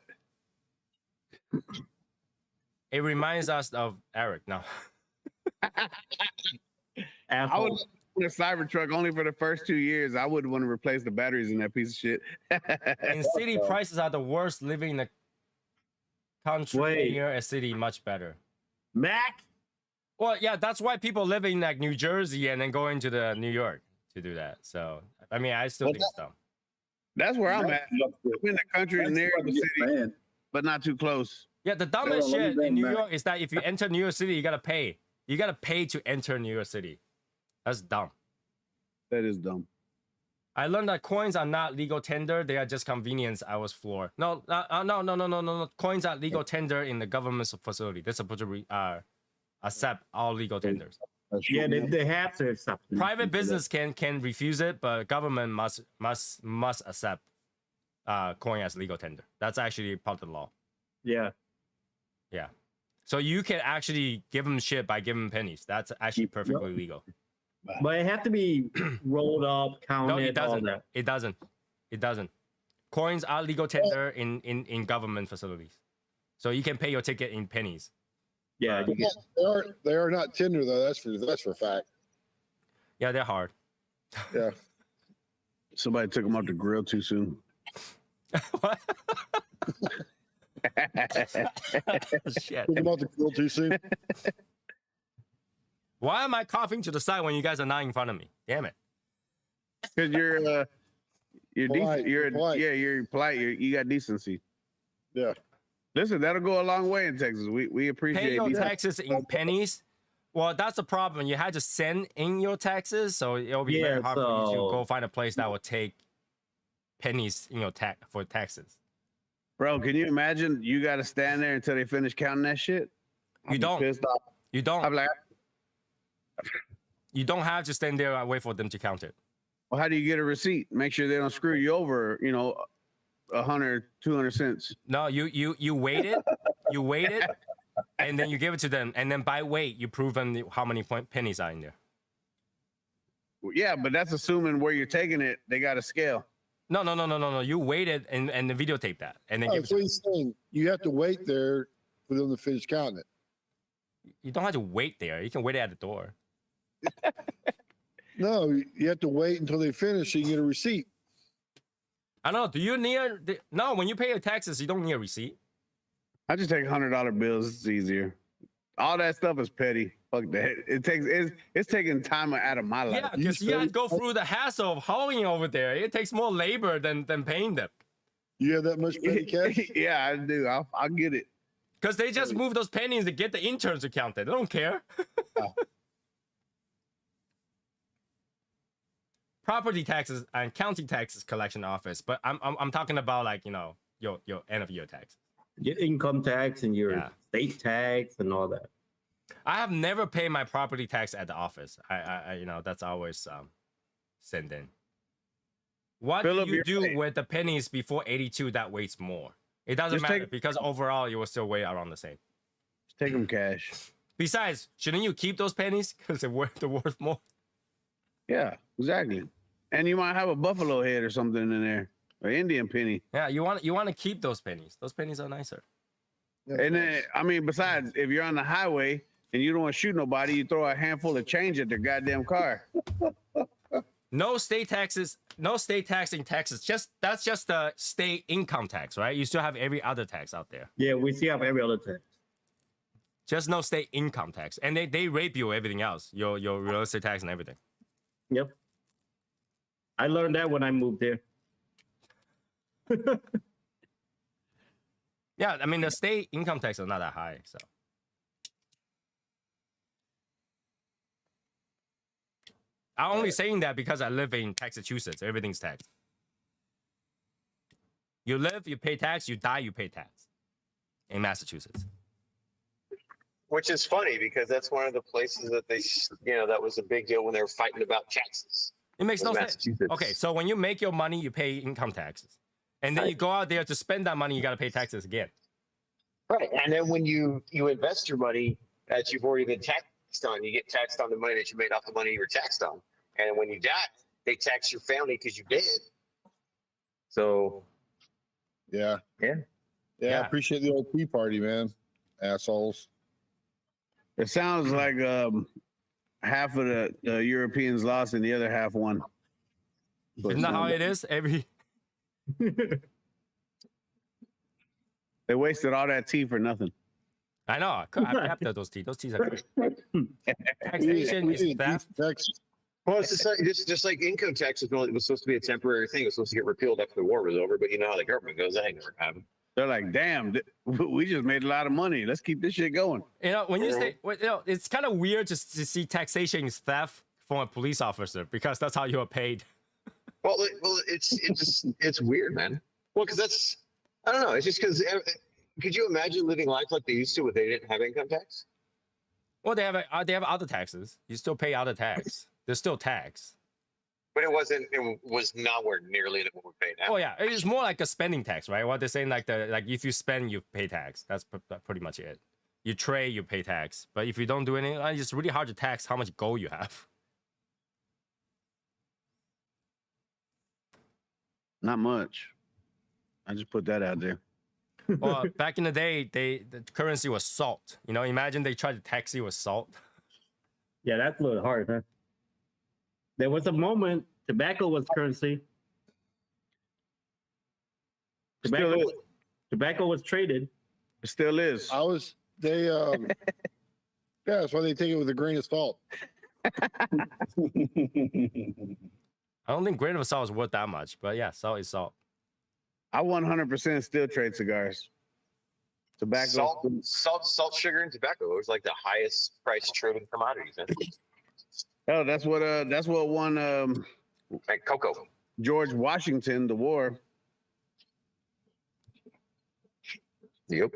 It reminds us of Eric. No. I Asshole. would want a Cybertruck only for the first 2 years. I wouldn't want to replace the batteries in that piece of shit. In city, prices are the worst. Living in the country Wait. near a city, much better. Mac. Well, yeah, that's why people live in like New Jersey and then go into the New York to do that. So, I mean, I still think so. That's where I'm at. I'm in the country That's near about the to get city, banned. but not too close. Yeah, the dumbest let me shit bring in New back- York is that if you enter New York City, you gotta pay. You gotta pay to enter New York City. That's dumb. That is dumb. I learned that coins are not legal tender. They are just convenience. I was floored. No. Coins are legal tender in the government's facility. They're supposed to accept all legal tenders. Yeah, they have to accept it. Private business can refuse it, but government must accept coin as legal tender. That's actually part of the law. Yeah. Yeah. So you can actually give them shit by giving them pennies. That's actually perfectly legal. But it have to be rolled up, counted, No, it all doesn't. that. It doesn't. It doesn't. Coins are legal tender in government facilities. So you can pay your ticket in pennies. Yeah. you get- They are not tender though. That's for a fact. Yeah, they're hard. Yeah. Somebody took them off the grill too soon. What? Shit. Think about the grill too soon. Why am I coughing to the side when you guys are not in front of me? Damn it. Because you're Polite, decent. You're polite. yeah, you're polite. You got decency. Yeah. Listen, that'll go a long way in Texas. We appreciate Pay your decency. taxes in pennies. Well, that's the problem. You had to send in your taxes, so it'll be very Yeah, hard for you to so- go find a place that will take pennies in your for taxes. Bro, can you imagine? You got to stand there until they finish counting that shit. I'd You be don't. Pissed off. You don't. I'm like, You don't have to stand there and wait for them to count it. well, how do you get a receipt? Make sure they don't screw you over. 100, 200 cents. No, you wait it, and then you give it to them, and then by weight you prove them how many pennies are in there. Yeah, but that's assuming where you're taking it. They got a scale. No. You wait it and the videotape that, and then Oh, give it that's to what them. he's saying. You have to wait there for them to finish counting it. You don't have to wait there. You can wait it at the door. No, you have to wait until they finish so you get a receipt. I don't know. Do you need? No, when you pay your taxes, you don't need a receipt. I just take $100 bills. It's easier. All that stuff is petty. Fuck that. It's taking time out of my life. Yeah, because you have to go through the hassle of hauling over there. It takes more labor than paying them. You have that much petty cash? Yeah, I do. I'll get it. Because they just move those pennies to get the interns to count it. They don't care. Property taxes and county taxes collection office, but I'm talking about like your end of year tax. Your income tax and your Yeah. state tax and all that. I have never paid my property tax at the office. I that's always sent in. What Philip, do you you're do right. with the pennies before 82 that weighs more? It doesn't Just matter take- because overall you will still weigh around the same. Take them cash. Besides, shouldn't you keep those pennies because they're worth more? Yeah, exactly. And you might have a buffalo head or something in there, or Indian penny. Yeah, you want to keep those pennies. Those pennies are nicer. And then, I mean, besides, if you're on the highway and you don't want to shoot nobody, you throw a handful of change at their goddamn car. No state taxes, no state tax in Texas. That's just the state income tax, right? You still have every other tax out there. Yeah, we see have every other tax. Just no state income tax. And they rape you everything else. Your real estate tax and everything. Yep. I learned that when I moved there. Yeah, I mean the state income tax is not that high, so. I'm only saying that because I live in Massachusetts. Everything's taxed. You live, you pay tax. You die, you pay tax. In Massachusetts. Which is funny because that's one of the places that they, that was a big deal when they were fighting about taxes. It makes no in sense. Massachusetts. Okay, so when you make your money, you pay income taxes. And then you go out there to spend that money, you got to pay taxes again. Right. And then when you invest your money that you've already been taxed on, you get taxed on the money that you made off the money you were taxed on. And when you die, they tax your family because you did. So, Yeah. Yeah. Yeah. Appreciate the old Tea Party, man. Assholes. It sounds like half of the Europeans lost and the other half won. Isn't that how it is? They wasted all that tea for nothing. I know. I've captured those teeth. Those teeth are good. Taxation is theft. well, it's just like income tax was supposed to be a temporary thing. It was supposed to get repealed after the war was over. But you know how the government goes. That ain't never happened. They're like, damn, we just made a lot of money. Let's keep this shit going. You know, when you say, it's kind of weird to see taxation is theft from a police officer because that's how you are paid. Well, it's weird, man. Well, because I don't know. It's just because could you imagine living life like they used to when they didn't have income tax? Well, they have other taxes. You still pay other tax. There's still tax. But it was nowhere nearly what we pay now. Oh yeah, it's more like a spending tax, right? What they're saying, like if you spend, you pay tax. That's pretty much it. You trade, you pay tax. But if you don't do anything, it's really hard to tax how much gold you have. Not much. I just put that out there. Well, back in the day, the currency was salt. You know, imagine they tried to tax you with salt. Yeah, that's a little hard, huh? There was a moment tobacco was currency. Tobacco was traded. It still is. Yeah, that's why they take it with a grain of salt. I don't think grain of salt is worth that much, but yeah, salt is salt. I 100% still trade cigars. Tobacco. Salt, sugar, and tobacco. It was like the highest price trading commodities. Man. Oh, that's what won Like cocoa. George Washington the war. Yep.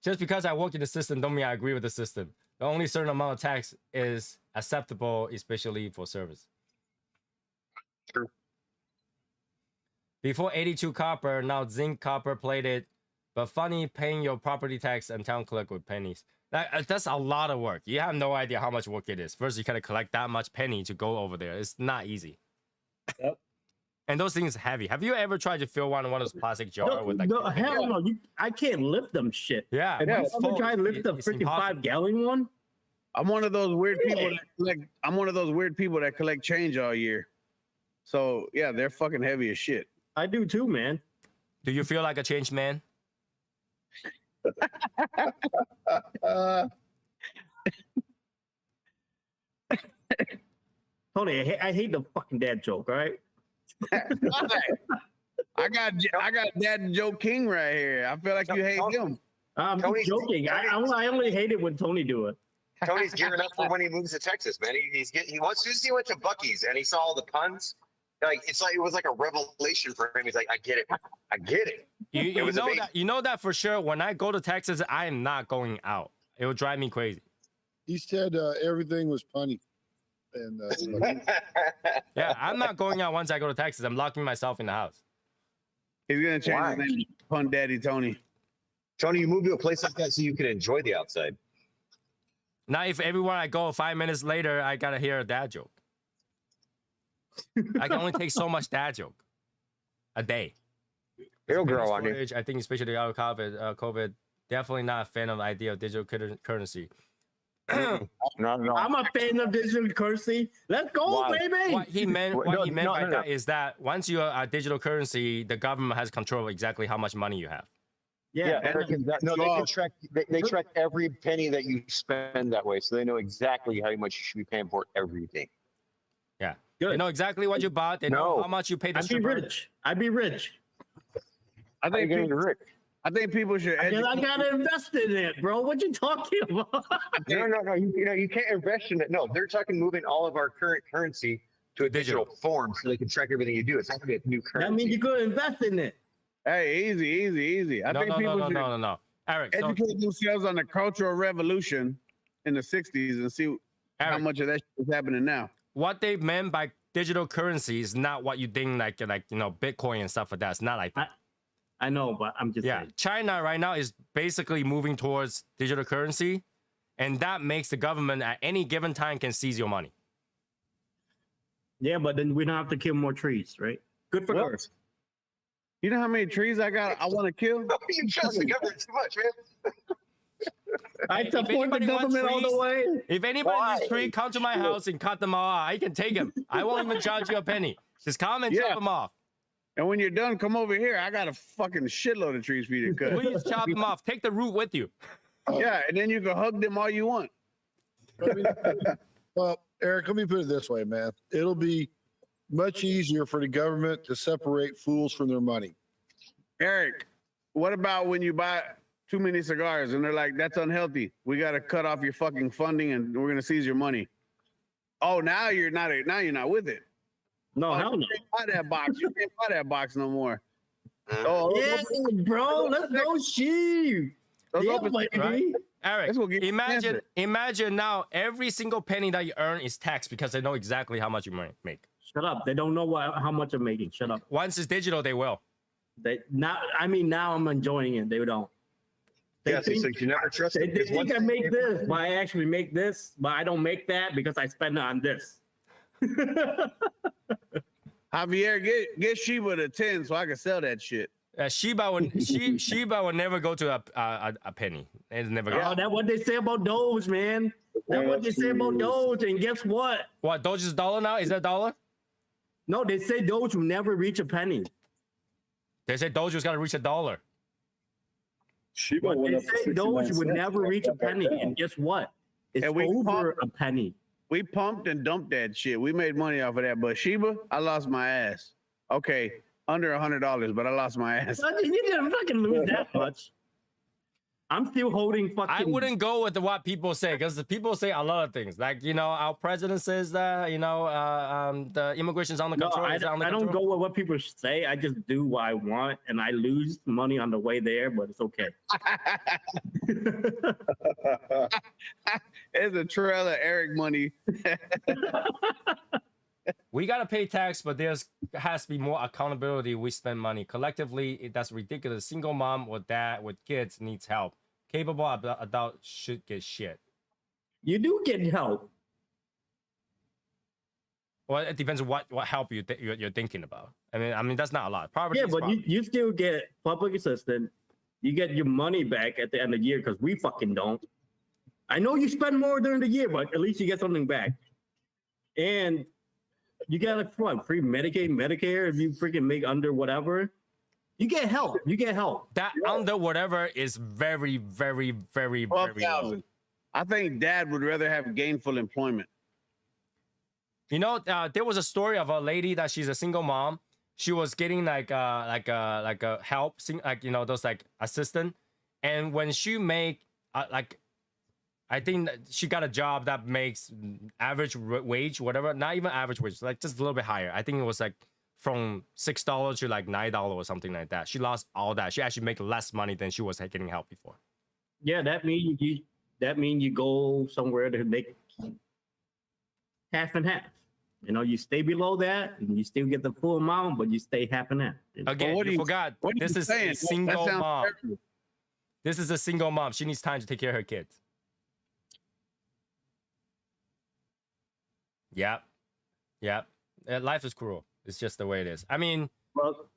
Just because I work in the system don't mean I agree with the system. The only certain amount of tax is acceptable, especially for service. True. Before 82 copper, now zinc copper plated, but funny paying your property tax and town clerk with pennies. That's a lot of work. You have no idea how much work it is. First, you gotta collect that much penny to go over there. It's not easy. Yep. And those things are heavy. Have you ever tried to fill one of those plastic jars with like? No, hell no. I can't lift them shit. Yeah. If I'm full, trying to lift the it's freaking impossible. 5-gallon one, I'm one of those weird people that collect. I'm one of those weird people that collect change all year. So yeah, they're fucking heavy as shit. I do too, man. Do you feel like a changed man? Tony, I hate the fucking dad joke, all right? I got Dad Joe King right here. I feel like you hate him. I'm Tony's- just joking. I only hate it when Tony do it. Tony's gearing up for when he moves to Texas, man. He wants to see went to Buc-ee's and he saw all the puns. Like it was like a revelation for him. He's like, I get it. You know that for sure. When I go to Texas, I am not going out. It will drive me crazy. He said everything was punny. And Yeah, I'm not going out once I go to Texas. I'm locking myself in the house. He's gonna change Why? his name to Pun Daddy Tony. Tony, you move to a place like that so you can enjoy the outside. Now, if everywhere I go, 5 minutes later, I gotta hear a dad joke. I can only take so much dad joke a day. It'll grow on you. Storage, I think, especially out of COVID, definitely not a fan of the idea of digital currency. Not at all. I'm a fan of digital currency. Let's go, Why? baby. What he meant, No, by no. that is that once you are a digital currency, the government has control of exactly how much money you have. Yeah, No, they can track. They track every penny that you spend that way, so they know exactly how much you should be paying for everything. Yeah, good. they know exactly what you bought. They know No. how much you paid. I'd be rich. I'd be rich. I How you think getting people, rich? I think people should Because I educate. gotta invest in it, bro. What you talking about? No. You can't invest in it. No, they're talking moving all of our current currency to a digital form so they can track everything you do. It's not gonna be a new currency. That means you could invest in it. Hey, easy. I think people should No. Eric, so, educate themselves on the Cultural Revolution in the 60s and see how Eric, much of that shit is happening now. what they meant by digital currency is not what you think, like Bitcoin and stuff like that. It's not like that. I know, but I'm just Yeah, saying. China right now is basically moving towards digital currency, and that makes the government at any given time can seize your money. Yeah, but then we don't have to kill more trees, right? Good for Well, us. You know how many trees I want to kill? You trust the government too much, man. I If support the anybody wants government all the trees- way. If anybody needs Why? tree, come to my house and cut them all out. I can take them. I won't even charge you a penny. Just come and Yeah. chop them off. And when you're done, come over here. I got a fucking shitload of trees for you to cut. Please chop them off. Take the root with you. Yeah, and then you can hug them all you want. I mean, well, Eric, let me put it this way, man. It'll be much easier for the government to separate fools from their money. Eric, what about when you buy too many cigars and they're like, that's unhealthy. We got to cut off your fucking funding and we're going to seize your money. Oh, now you're not with it. No, hell no. You can't buy that box. You can't buy that box no more. Oh, Yeah, bro. Let's go, sheep. those Yeah, open- baby. Right? Eric, That's what gives you cancer. imagine now every single penny that you earn is taxed because they know exactly how much you make. Shut up. They don't know how much I'm making. Shut up. Once it's digital, they will. Now I'm enjoying it. They don't. They Yeah, so think, you never trust they it. because think once I make this, but I actually make this, but I don't make that because I spend it on this. Javier, get Sheba to 10 so I can sell that shit. Sheba would never go to a penny. It's never go. Oh, that's what they say about Doge, man. That's what they say about Doge. And guess what? What, Doge is $1 now? Is that $1? No, they say Doge will never reach a penny. They say Doge's got to reach $1. Shiba But went they up to say 69 Doge would cents. never reach a Got back penny. down. And guess what? It's And we over a penny. We pumped and dumped that shit. We made money off of that. But Sheba, I lost my ass. Okay, under $100, but I lost my ass. You didn't fucking lose that much. I'm still holding fucking. I wouldn't go with what people say because the people say a lot of things. Like, our president says that, the immigration's under No, control. I Is it under don't control? go with what people say. I just do what I want, and I lose money on the way there, but it's okay. It's a trail of Eric money. We got to pay tax, but there has to be more accountability. We spend money collectively. That's ridiculous. Single mom or dad with kids needs help. Capable adult should get shit. You do get help. Well, it depends on what help you're thinking about. I mean that's not a lot. Poverty Yeah, is but poverty. you still get public assistance. You get your money back at the end of the year because we fucking don't. I know you spend more during the year, but at least you get something back. And you get free Medicaid, Medicare if you freaking make under whatever. You get help. You get help. That under whatever is very, very, very, very low. 12,000. I think Dad would rather have gainful employment. There was a story of a lady that she's a single mom. She was getting like a help, those like assistant, and when she make I think that she got a job that makes average wage, whatever, not even average wage, like just a little bit higher. I think it was like from $6 to like $9 or something like that. She lost all that. She actually make less money than she was getting help before. Yeah, that means you go somewhere to make half and half. You know, you stay below that, and you still get the full amount, but you stay half and half. Again, what you do you- forgot. what are This you is saying? a That single sounds mom. terrible. This is a single mom. She needs time to take care of her kids. Yep. Yep. Life is cruel. It's just the way it is. I mean, Well,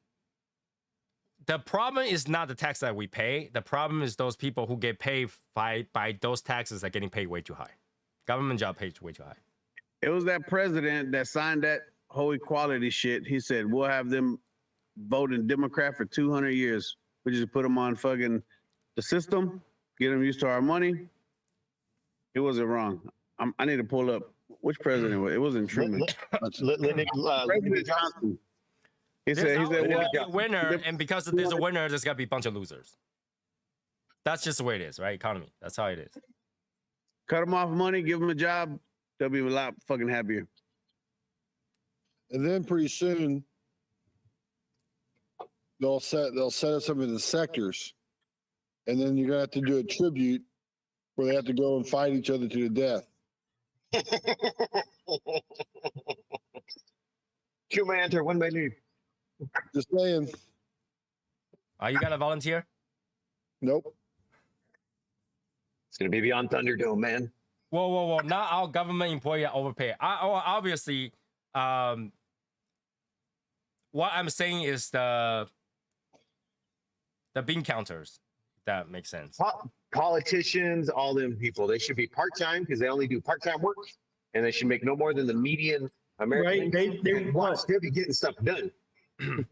the problem is not the tax that we pay. The problem is those people who get paid by those taxes are getting paid way too high. Government job pays way too high. It was that president that signed that whole equality shit. He said, we'll have them voting Democrat for 200 years. We just put them on fucking the system, get them used to our money. It wasn't wrong. I need to pull up which president was it. Wasn't Truman. Lyndon President Johnson. Johnson. He There's said, always well, gonna be a winner, and because there's a winner, there's gotta be a bunch of losers. That's just the way it is, right? Economy. That's how it is. cut them off money, give them a job. They'll be a lot fucking happier. And then pretty soon they'll set us up in the sectors, and then you're gonna have to do a tribute where they have to go and fight each other to the death. Two may enter, one may leave. Just saying. Are you gonna volunteer? Nope. It's gonna be beyond Thunderdome, man. Whoa! Not our government employee are overpaid. Obviously, what I'm saying is the bean counters. If that makes sense. Politicians, all them people, they should be part-time because they only do part-time work, and they should make no more than the median American. Right, they And watch, they'll be getting stuff done.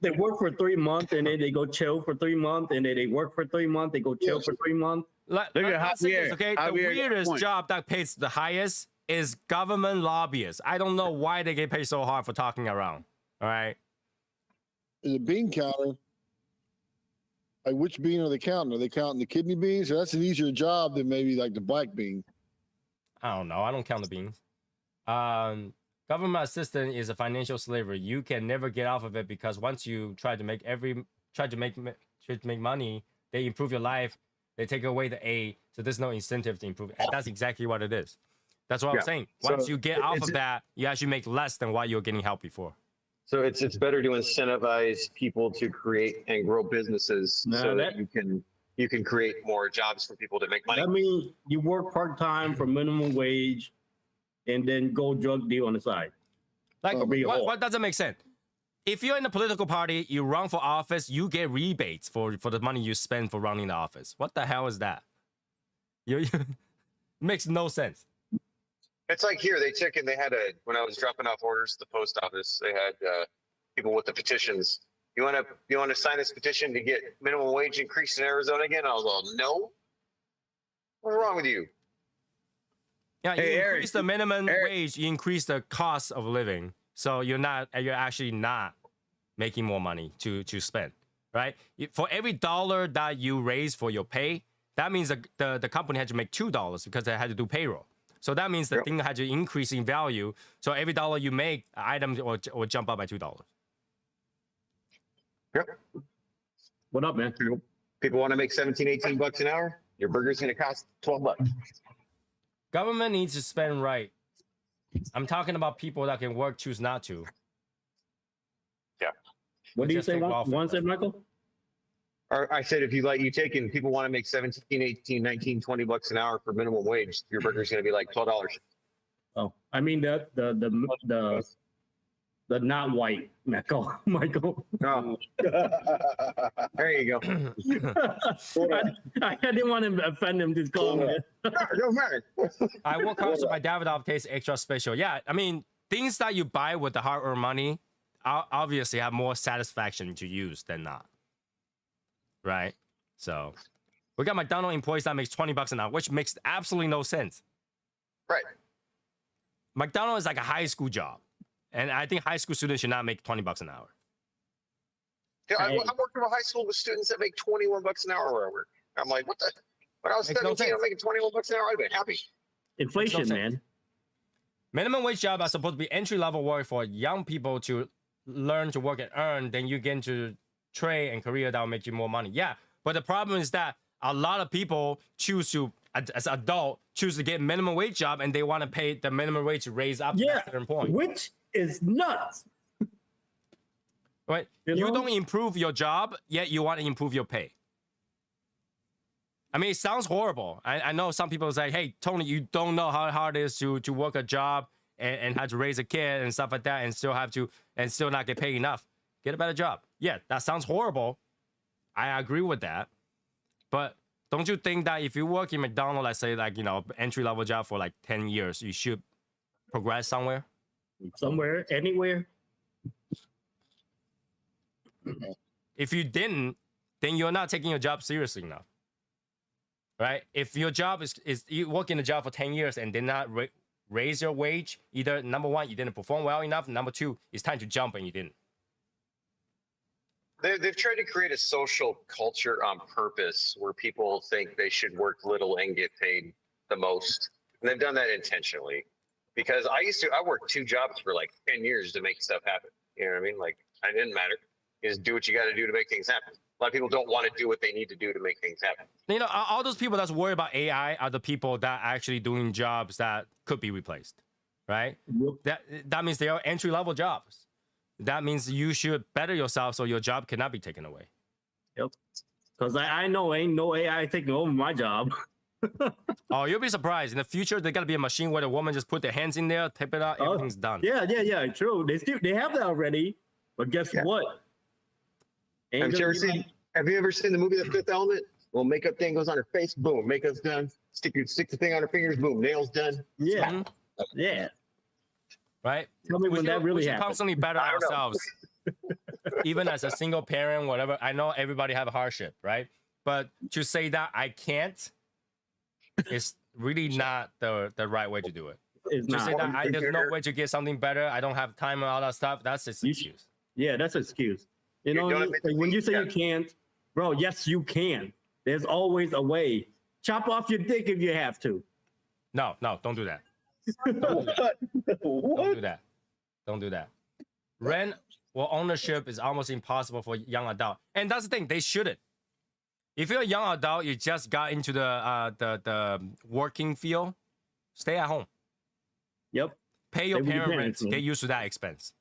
they work for 3 months, and then they go chill for 3 months, and then they work for 3 months, they go chill for 3 months. Look at Let's say this, Javier. okay? Javier, The got a weirdest point. job that pays the highest is government lobbyists. I don't know why they get paid so hard for talking around. All right. The bean counter. Like, which bean are they counting? Are they counting the kidney beans? So that's an easier job than maybe like the black bean. I don't know. I don't count the beans. Government assistant is a financial slavery. You can never get off of it because once you try to make money, they improve your life. They take away the A, so there's no incentive to improve it. And that's exactly what it is. That's what Yeah. I'm saying. So Once you get off it's- of that, you actually make less than what you're getting help before. So it's better to incentivize people to create and grow businesses No, so that- that you can create more jobs for people to make money. I mean, you work part-time for minimum wage, and then go drug deal on the side. Like, Or be a whore. what doesn't make sense? If you're in a political party, you run for office, you get rebates for the money you spend for running the office. What the hell is that? You makes no sense. It's like here, they took and they had when I was dropping off orders at the post office, they had people with the petitions. You want to sign this petition to get minimum wage increase in Arizona again? I was all, no. What's wrong with you? Yeah, you Hey, Eric, increase the minimum wage, you increase the cost of living. So you're actually not making more money to spend, right? For every dollar that you raise for your pay, that means the company had to make $2 because they had to do payroll. So that means the Yep. thing had to increase in value. So every dollar you make, items will jump up by $2. Yep. What up, man? People want to make 17, 18 bucks an hour. Your burger's going to cost 12 bucks. Government needs to spend right. I'm talking about people that can work, choose not to. What do you Just say, take welfare. one said, Michael? Or I said, if you take in people want to make 17, 18, 19, 20 bucks an hour for minimum wage, your burger's going to be like $12. Oh, I mean the not white Michael. Oh, there you go. I didn't want to offend him. Just call him. No matter. I work hard so my Davidoff tastes extra special. Yeah, I mean, things that you buy with the hard-earned money obviously have more satisfaction to use than not. Right? So, we got McDonald's employees that makes 20 bucks an hour, which makes absolutely no sense. Right. McDonald's is like a high school job. And I think high school students should not make 20 bucks an hour. Yeah, I'm working with high school with students that make 21 bucks an hour where I work. I'm like, what the? When I was Makes no 17, I'm sense. making 21 bucks an hour. I'd be happy. Inflation, Makes no man. Minimum wage jobs are supposed to be entry-level work for young people to learn to work and earn. Then you get into trade and career that will make you more money. Yeah, but the problem is that a lot of people choose to as adult choose to get minimum wage job and they want to pay the minimum wage raise up to a certain point. Which is nuts. Right? You You know? don't improve your job, yet you want to improve your pay. I mean, it sounds horrible. I know some people say, hey, Tony, you don't know how hard it is to work a job and have to raise a kid and stuff like that and still not get paid enough. Get a better job. Yeah, that sounds horrible. I agree with that. But don't you think that if you work in McDonald's, let's say like, entry-level job for like 10 years, you should progress somewhere? Somewhere, anywhere. If you didn't, then you're not taking your job seriously enough. Right? If your job is you work in a job for 10 years and did not raise your wage, either number one, you didn't perform well enough, number two, it's time to jump and you didn't. They've tried to create a social culture on purpose where people think they should work little and get paid the most. And they've done that intentionally. Because I worked 2 jobs for like 10 years to make stuff happen. You know what I mean? Like, it didn't matter. You just do what you got to do to make things happen. A lot of people don't want to do what they need to do to make things happen. All those people that's worried about AI are the people that are actually doing jobs that could be replaced, right? Yep. That means they are entry-level jobs. That means you should better yourself so your job cannot be taken away. Yep. Because I know ain't no AI taking over my job. Oh, you'll be surprised. In the future, there's gonna be a machine where the woman just put their hands in there, tip it out, everything's done. Yeah, true. They have that already. But guess what? Have you ever seen the movie The Fifth Element? Well, makeup thing goes on her face, boom, makeup's done. Stick the thing on her fingers, boom, nails done. Yeah. Yeah. Right? Tell me when that really we should happens. constantly better I don't know. ourselves. Even as a single parent, whatever. I know everybody have a hardship, right? But to say that I can't is really not the right way to do it. It's To not. say that there's no way to get something better, I don't have time and all that stuff, that's just an excuse. Yeah, that's an excuse. You You know, don't admit like when you say you defeat, can't, bro, yes, you can. There's always a way. Chop off your dick if you have to. No, don't do that. What? Don't do that. Don't do that. Rent or ownership is almost impossible for young adult. And that's the thing, they shouldn't. If you're a young adult, you just got into the working field, stay at home. Yep. Pay your Stay with your parent rent. parents, man. Get used to that expense.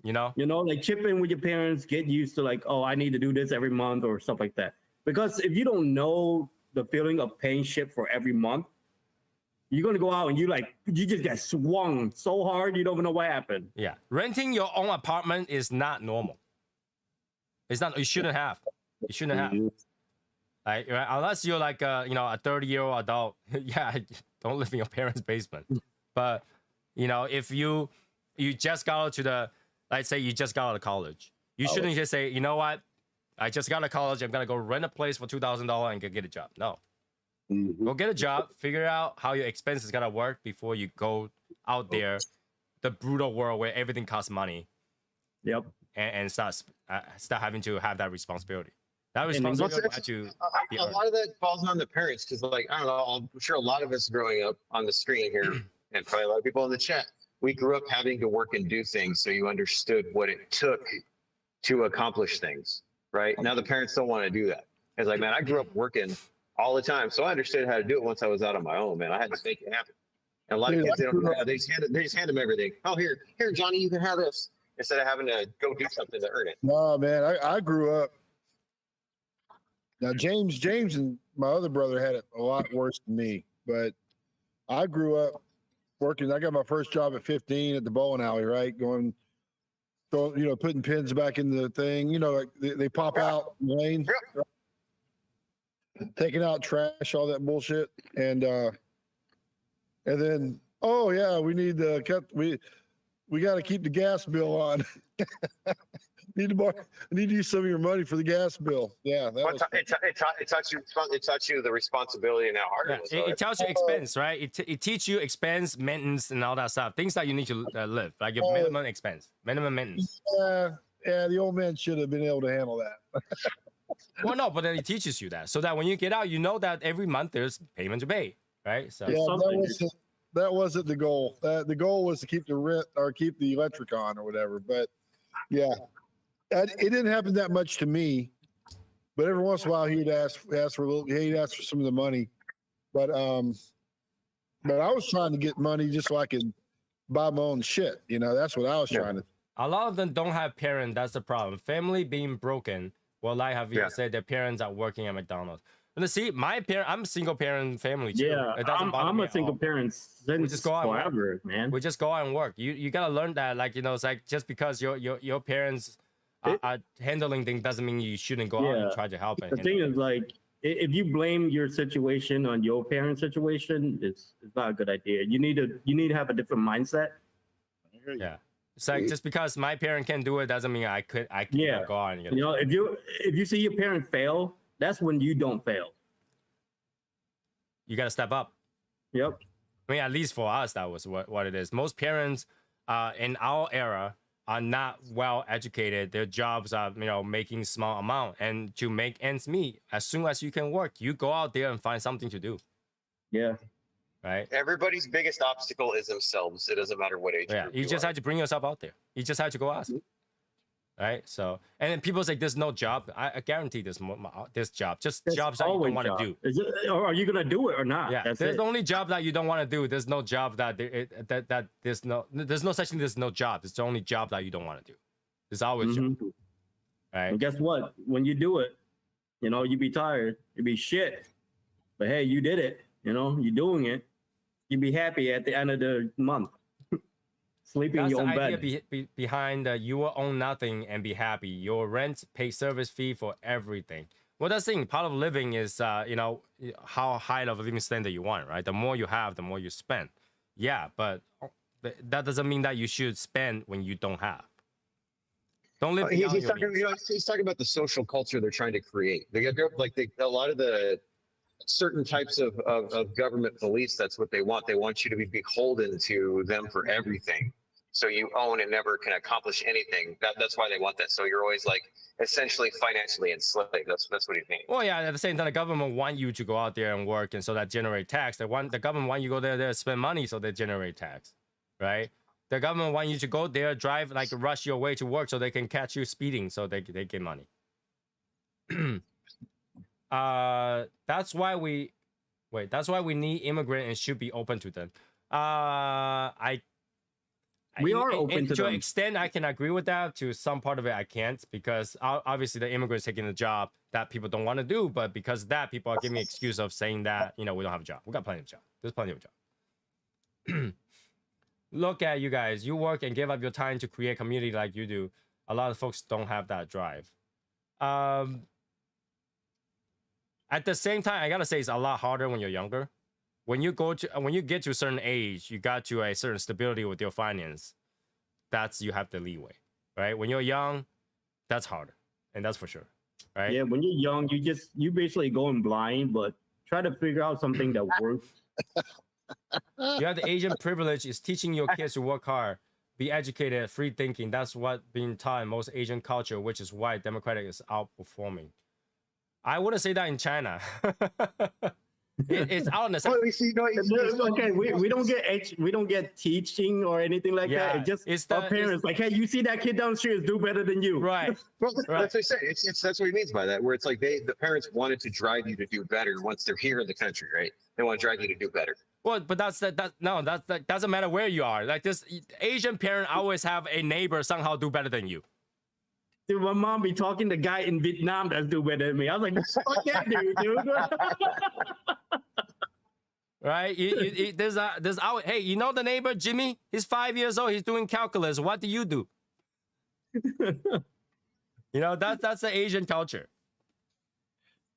You know? You know, like chip in with your parents, get used to like, oh, I need to do this every month or stuff like that. Because if you don't know the feeling of paying shit for every month, you're gonna go out and you just get swung so hard you don't even know what happened. Yeah. Renting your own apartment is not normal. It's not, you shouldn't have. You shouldn't have. Like, right? Unless you're like a 30-year-old adult, yeah, don't live in your parents' basement. But if you just got out to let's say you just got out of college, you shouldn't just say, you know what, I just got out of college, I'm gonna go rent a place for $2,000 and get a job. No. Go get a job, figure out how your expenses gotta work before you go out there, the brutal world where everything costs money. Yep. And start having to have that responsibility. That responsibility had to be a lot of that falls on the parents because, like, I don't know, I'm sure a lot of us growing up on the screen here, and probably a lot of people in the chat, we grew up having to work and do things so you understood what it took to accomplish things, right? Now the parents don't want to do that. It's like, man, I grew up working all the time, so I understood how to do it once I was out on my own, man. I had to make it happen. And a lot of kids, they don't do that. They just hand them everything. Oh, here, Johnny, you can have this. Instead of having to go do something to earn it. No, man, I grew up. Now, James and my other brother had it a lot worse than me, but I grew up working. I got my first job at 15 at the bowling alley, right? Going, putting pins back in the thing. Like they pop out lanes, taking out trash, all that bullshit, and then we need to cut. We got to keep the gas bill on. Need to use some of your money for the gas bill. Yeah, it taught you the responsibility and how hard it was. It tells you expense, right? It teaches you expense, maintenance, and all that stuff. Things that you need to live, like your minimum expense, minimum maintenance. Yeah, the old man should have been able to handle that. Well, no, but then it teaches you that, so that when you get out, you know that every month there's payment to pay, right? So that wasn't the goal. The goal was to keep the rent or keep the electric on or whatever. But yeah, it didn't happen that much to me. But every once in a while, he'd ask for a little. He'd ask for some of the money, but I was trying to get money just so I could buy my own shit. You know, that's what I was trying to. A lot of them don't have parents. That's the problem. Family being broken. Well, like Javier said, their parents are working at McDonald's. And see, my parent, I'm a single parent family too. Yeah, It doesn't bother I'm me a at single all. parent since just go out and work. forever, man. We just go out and work. You gotta learn that. Like, you know, it's like just because your parents are handling things doesn't mean you shouldn't go out and try to help. The thing is, like, if you blame your situation on your parents' situation, it's not a good idea. You need to have a different mindset. Yeah. It's like just because my parent can do it doesn't mean I can't go out and get it. You know, if you see your parent fail, that's when you don't fail. You gotta step up. Yep. I mean, at least for us, that was what it is. Most parents in our era are not well educated. Their jobs are, you know, making small amount, and to make ends meet, as soon as you can work, you go out there and find something to do. Yeah. Right. Everybody's biggest obstacle is themselves. It doesn't matter what age. Yeah. group You just are. have to bring yourself out there. You just have to go ask. Right. So, and then people say there's no job. I guarantee there's this job. Just That's jobs that you don't always want to job. do. Is it, or are you gonna do it or not? Yeah, That's there's it. the only job that you don't want to do. There's no job that that there's no such thing. There's no job. It's the only job that you don't want to do. There's always job, Mhm. right? And guess what? When you do it, you know, you be tired, you be shit. But hey, you did it. You know, you're doing it. You be happy at the end of the month. Sleeping in That's your the own idea bed. behind you will own nothing and be happy. Your rent, pay service fee for everything. Well, that's the thing. Part of living is, you know, how high of a living standard you want, right? The more you have, the more you spend. Yeah, but that doesn't mean that you should spend when you don't have. Don't live beyond He's your talking. means. You know, he's talking about the social culture they're trying to create. They got like a lot of the certain types of government police. That's what they want. They want you to be beholden to them for everything. So you own and never can accomplish anything. That's why they want that. So you're always like essentially financially enslaved. That's what he means. Well, yeah. At the same time, the government want you to go out there and work, and so that generate tax. The government want you to go there and spend money, so they generate tax, right? The government want you to go there, drive, like rush your way to work, so they can catch you speeding, so they get money. That's why we need immigrant and should be open to them. We are open to to an them. extent. I can agree with that. To some part of it, I can't, because obviously the immigrants taking a job that people don't want to do. But because of that, people are giving me an excuse of saying that, you know, we don't have a job. We got plenty of job. There's plenty of job. Look at you guys. You work and give up your time to create community like you do. A lot of folks don't have that drive. At the same time, I gotta say it's a lot harder when you're younger. When you get to a certain age, you got to a certain stability with your finance. You have the leeway, right? When you're young, that's harder, and that's for sure, right? Yeah, when you're young, you basically going blind, but try to figure out something that works. You have the Asian privilege is teaching your kids to work hard, be educated, free thinking. That's what being taught in most Asian culture, which is why Democratic is outperforming. I wouldn't say that in China. It's out in the Oh, you see, no, Okay, we don't get teaching or anything like that. It's just it's our parents like, hey, you see that kid down the street is do better than you. right. Well, Right. that's what I say. That's what he means by that. Where it's like the parents wanted to drive you to do better once they're here in the country, right? They want to drive you to do better. Well, but that doesn't matter where you are. Like this Asian parent always have a neighbor somehow do better than you. Dude, my mom be talking to guy in Vietnam that's do better than me. I was like, fuck that dude. Right? There's hey, you know the neighbor Jimmy? He's 5 years old. He's doing calculus. What do you do? You know that's the Asian culture,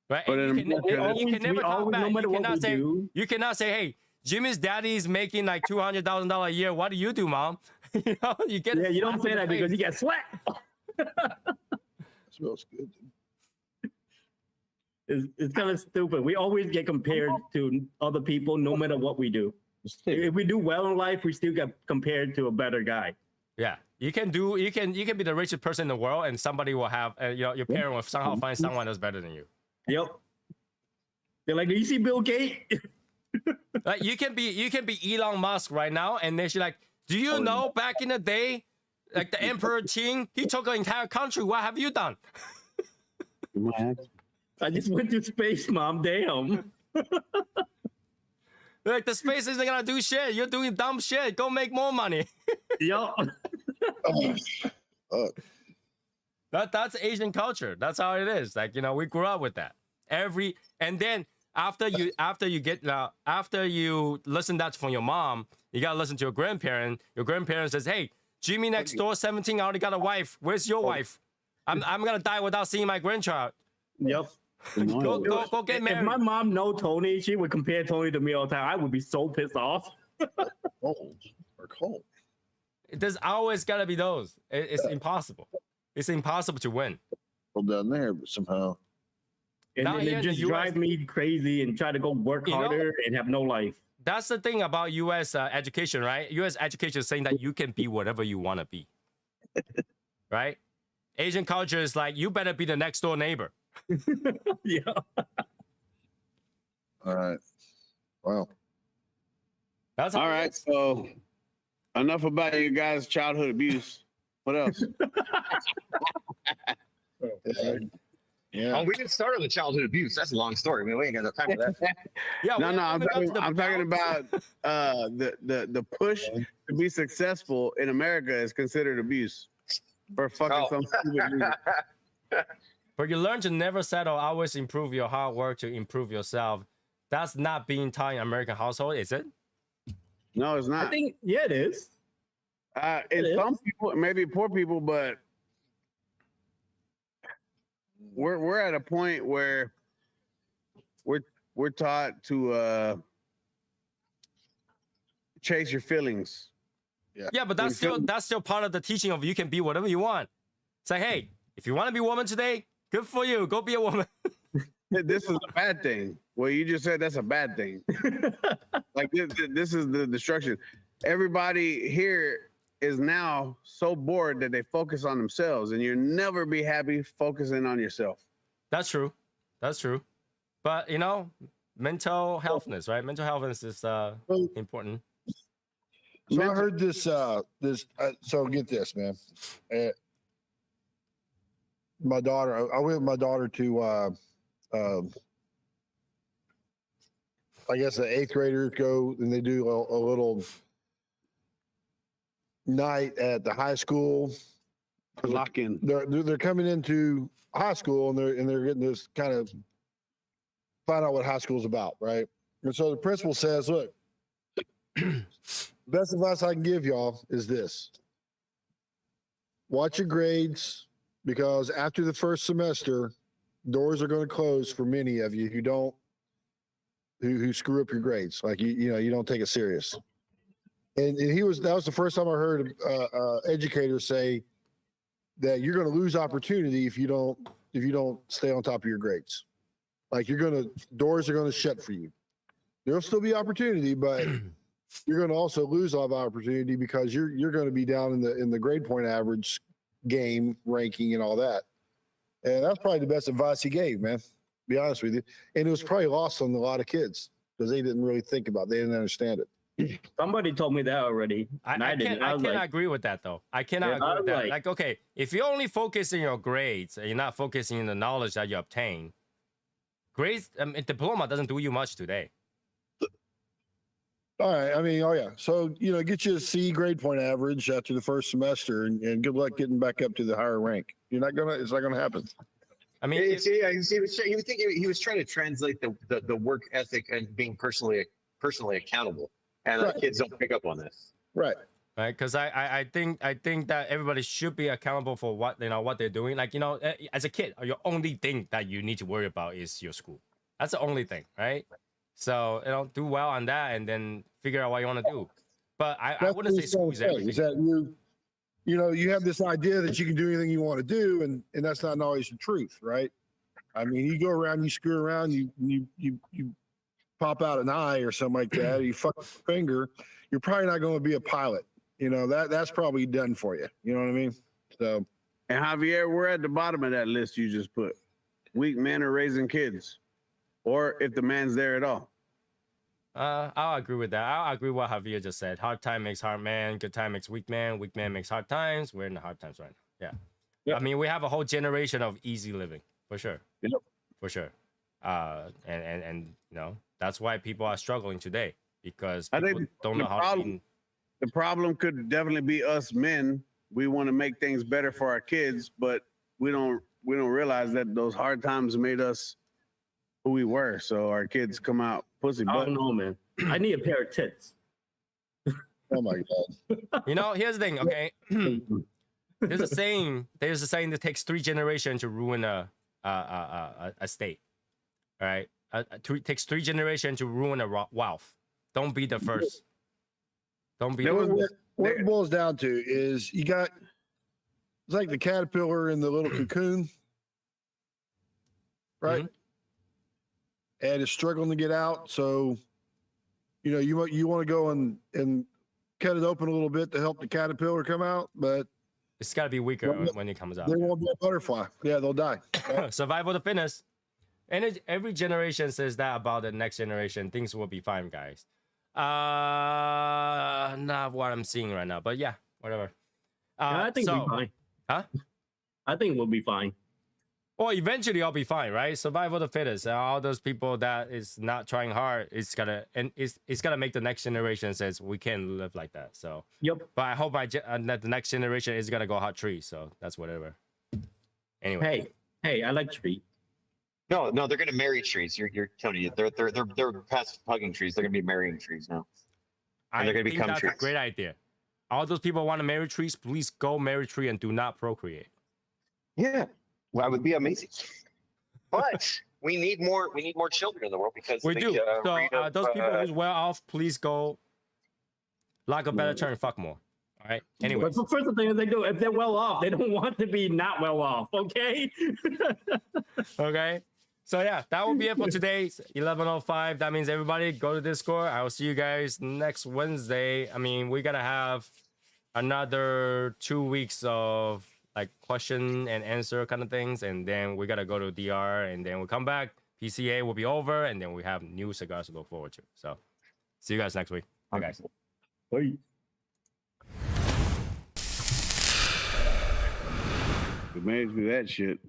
right? But And in you can America, you can never talk always, back. no matter You what cannot we say do. you cannot say, hey, Jimmy's daddy's making like $200,000 a year. What do you do, mom? You know, you get Yeah, you don't slapped say in the that because face. you get slapped. Smells good. It's kind of stupid. We always get compared to other people, no matter what we do. If we do well in life, we still get compared to a better guy. Yeah, you can be the richest person in the world, and somebody will have your parent will somehow find someone that's better than you. Yep. They're like, do you see Bill Gates? Like you can be Elon Musk right now, and they should like, do you know back in the day, like the Emperor Qing, he took an entire country. What have you done? I just went to space, Mom. Damn. Like the space isn't gonna do shit. You're doing dumb shit. Go make more money. Yup. That's Asian culture. That's how it is. Like, you know, we grew up with that. And then after you listen that from your mom, you gotta listen to your grandparent. Your grandparent says, "Hey, Jimmy next door, 17, already got a wife. Where's your wife? I'm gonna die without seeing my grandchild. Yep. Go get married." If my mom know Tony, she would compare Tony to me all the time. I would be so pissed off. Cold or cold. There's always gotta be those. It's impossible. It's impossible to win. Well, down there, but somehow. And Not then here it in just the US. drive me crazy and try to go work You know- harder and have no life. That's the thing about U.S. Education, right? U.S. education is saying that you can be whatever you want to be, right? Asian culture is like, you better be the next door neighbor. Yeah. All right. Wow. That's how All it right, is. so enough about you guys' childhood abuse. What else? Yeah. Oh, we didn't start on the childhood abuse. That's a long story. I mean, we ain't got enough time for that. Yeah, No, we no, haven't even got to the I'm talking balance. about the push to be successful in America is considered abuse for fucking Oh. some stupid reason. But you learn to never settle, always improve your hard work to improve yourself. That's not being taught in American household, is it? No, it's I not. think, yeah, it is. In it some people, maybe poor people, but we're at a point where we're taught to chase your feelings. Yeah, but that's still part of the teaching of you can be whatever you want. It's like, hey, if you want to be a woman today, good for you. Go be a woman. This is a bad thing. Well, you just said that's a bad thing. Like this is the destruction. Everybody here is now so bored that they focus on themselves, and you'll never be happy focusing on yourself. That's true. That's true. But, you know, mental healthness, right? Mental healthness is important. So I heard this. So get this, man. My daughter. I went with my daughter to. I guess the 8th graders go and they do a little night at the high school. Lock in. They're coming into high school and they're getting this kind of find out what high school is about, right? And so the principal says, "Look, best advice I can give y'all is this: watch your grades, because after the first semester, doors are going to close for many of you who screw up your grades. Like you don't take it serious." And that was the first time I heard educators say that you're going to lose opportunity if you don't stay on top of your grades. Like doors are going to shut for you. There'll still be opportunity, but you're going to also lose a lot of opportunity because you're going to be down in the grade point average game ranking and all that. And that's probably the best advice he gave, man. To be honest with you. And it was probably lost on a lot of kids because they didn't really think about it. They didn't understand it. Somebody told me that already. And I didn't. cannot was like, agree with that, though. I cannot Yeah, agree I with was that. like- Like, okay, if you're only focusing on your grades and you're not focusing on the knowledge that you obtain, grades, diploma doesn't do you much today. All right. I mean, oh yeah. So, get you a C grade point average after the first semester and good luck getting back up to the higher rank. It's not going to happen. I mean, You would think he was trying to translate the work ethic and being personally accountable, and Right. kids don't pick up on this. Right. right? Because I think that everybody should be accountable for what they're doing. Like, as a kid, your only thing that you need to worry about is your school. That's the only thing, right? So do well on that, and then figure out what you want to do. But I That's wouldn't what say he's school is trying to everything. say, is that you have this idea that you can do anything you want to do, and that's not always the truth, right? I mean, you go around, you screw around, you pop out an eye or something like that, or you fuck up your finger, you're probably not going to be a pilot. That's probably done for you. You know what I mean? So And Javier, we're at the bottom of that list you just put. Weak men are raising kids, or if the man's there at all. I'll agree with that. I'll agree with what Javier just said. Hard time makes hard man. Good time makes weak man. Weak man makes hard times. We're in the hard times right now. Yeah. Yep. I mean, we have a whole generation of easy living for sure. for sure. And you know, that's why people are struggling today, because I people think don't the know how to problem- be. The problem could definitely be us men. We want to make things better for our kids, but we don't realize that those hard times made us who we were. So our kids come out pussy. I But don't know, man. I need a pair of tits. Oh my god. You know, here's the thing, okay? There's a saying that takes 3 generations to ruin a state. All right? It takes 3 generations to ruin a wealth. Don't be the first. Don't be There the was- first. What it boils down to is you got it's like the caterpillar in the little cocoon, right? And it's struggling to get out. So, you know, you want to go and cut it open a little bit to help the caterpillar come out, but It's got to be weaker when it comes out. they won't be a butterfly. Yeah, they'll die. Survival of the fittest. And every generation says that about the next generation. Things will be fine, guys. Not what I'm seeing right now, but yeah, whatever. I think we'll be fine. Huh? I think we'll be fine. Well, eventually I'll be fine, right? Survival of the fittest. All those people that is not trying hard, it's gonna make the next generation says we can't live like that. So Yep. but I hope that the next generation is gonna go hot tree. So that's whatever. Anyway, Hey, I like tree. No, they're gonna marry trees. You're telling you they're past hugging trees. They're gonna be marrying trees now. I they're gonna think become that's a trees. great idea. All those people want to marry trees, please go marry tree and do not procreate. Yeah, well, that would be amazing. But we need more children in the world because We the, do. So rate of, those people who's well off, please go. Like a better term, fuck more. All right. Anyway, But the first thing is they do, if they're well off, they don't want to be not well off. Okay. okay. So yeah, that will be it for today. It's 11:05. That means everybody go to Discord. I will see you guys next Wednesday. I mean, we're gonna have another 2 weeks of like question and answer kind of things, and then we gotta go to DR, and then we'll come back. PCA will be over, and then we have new cigars to look forward to. So see you guys next week. Bye, guys. Hey. we managed to do that shit.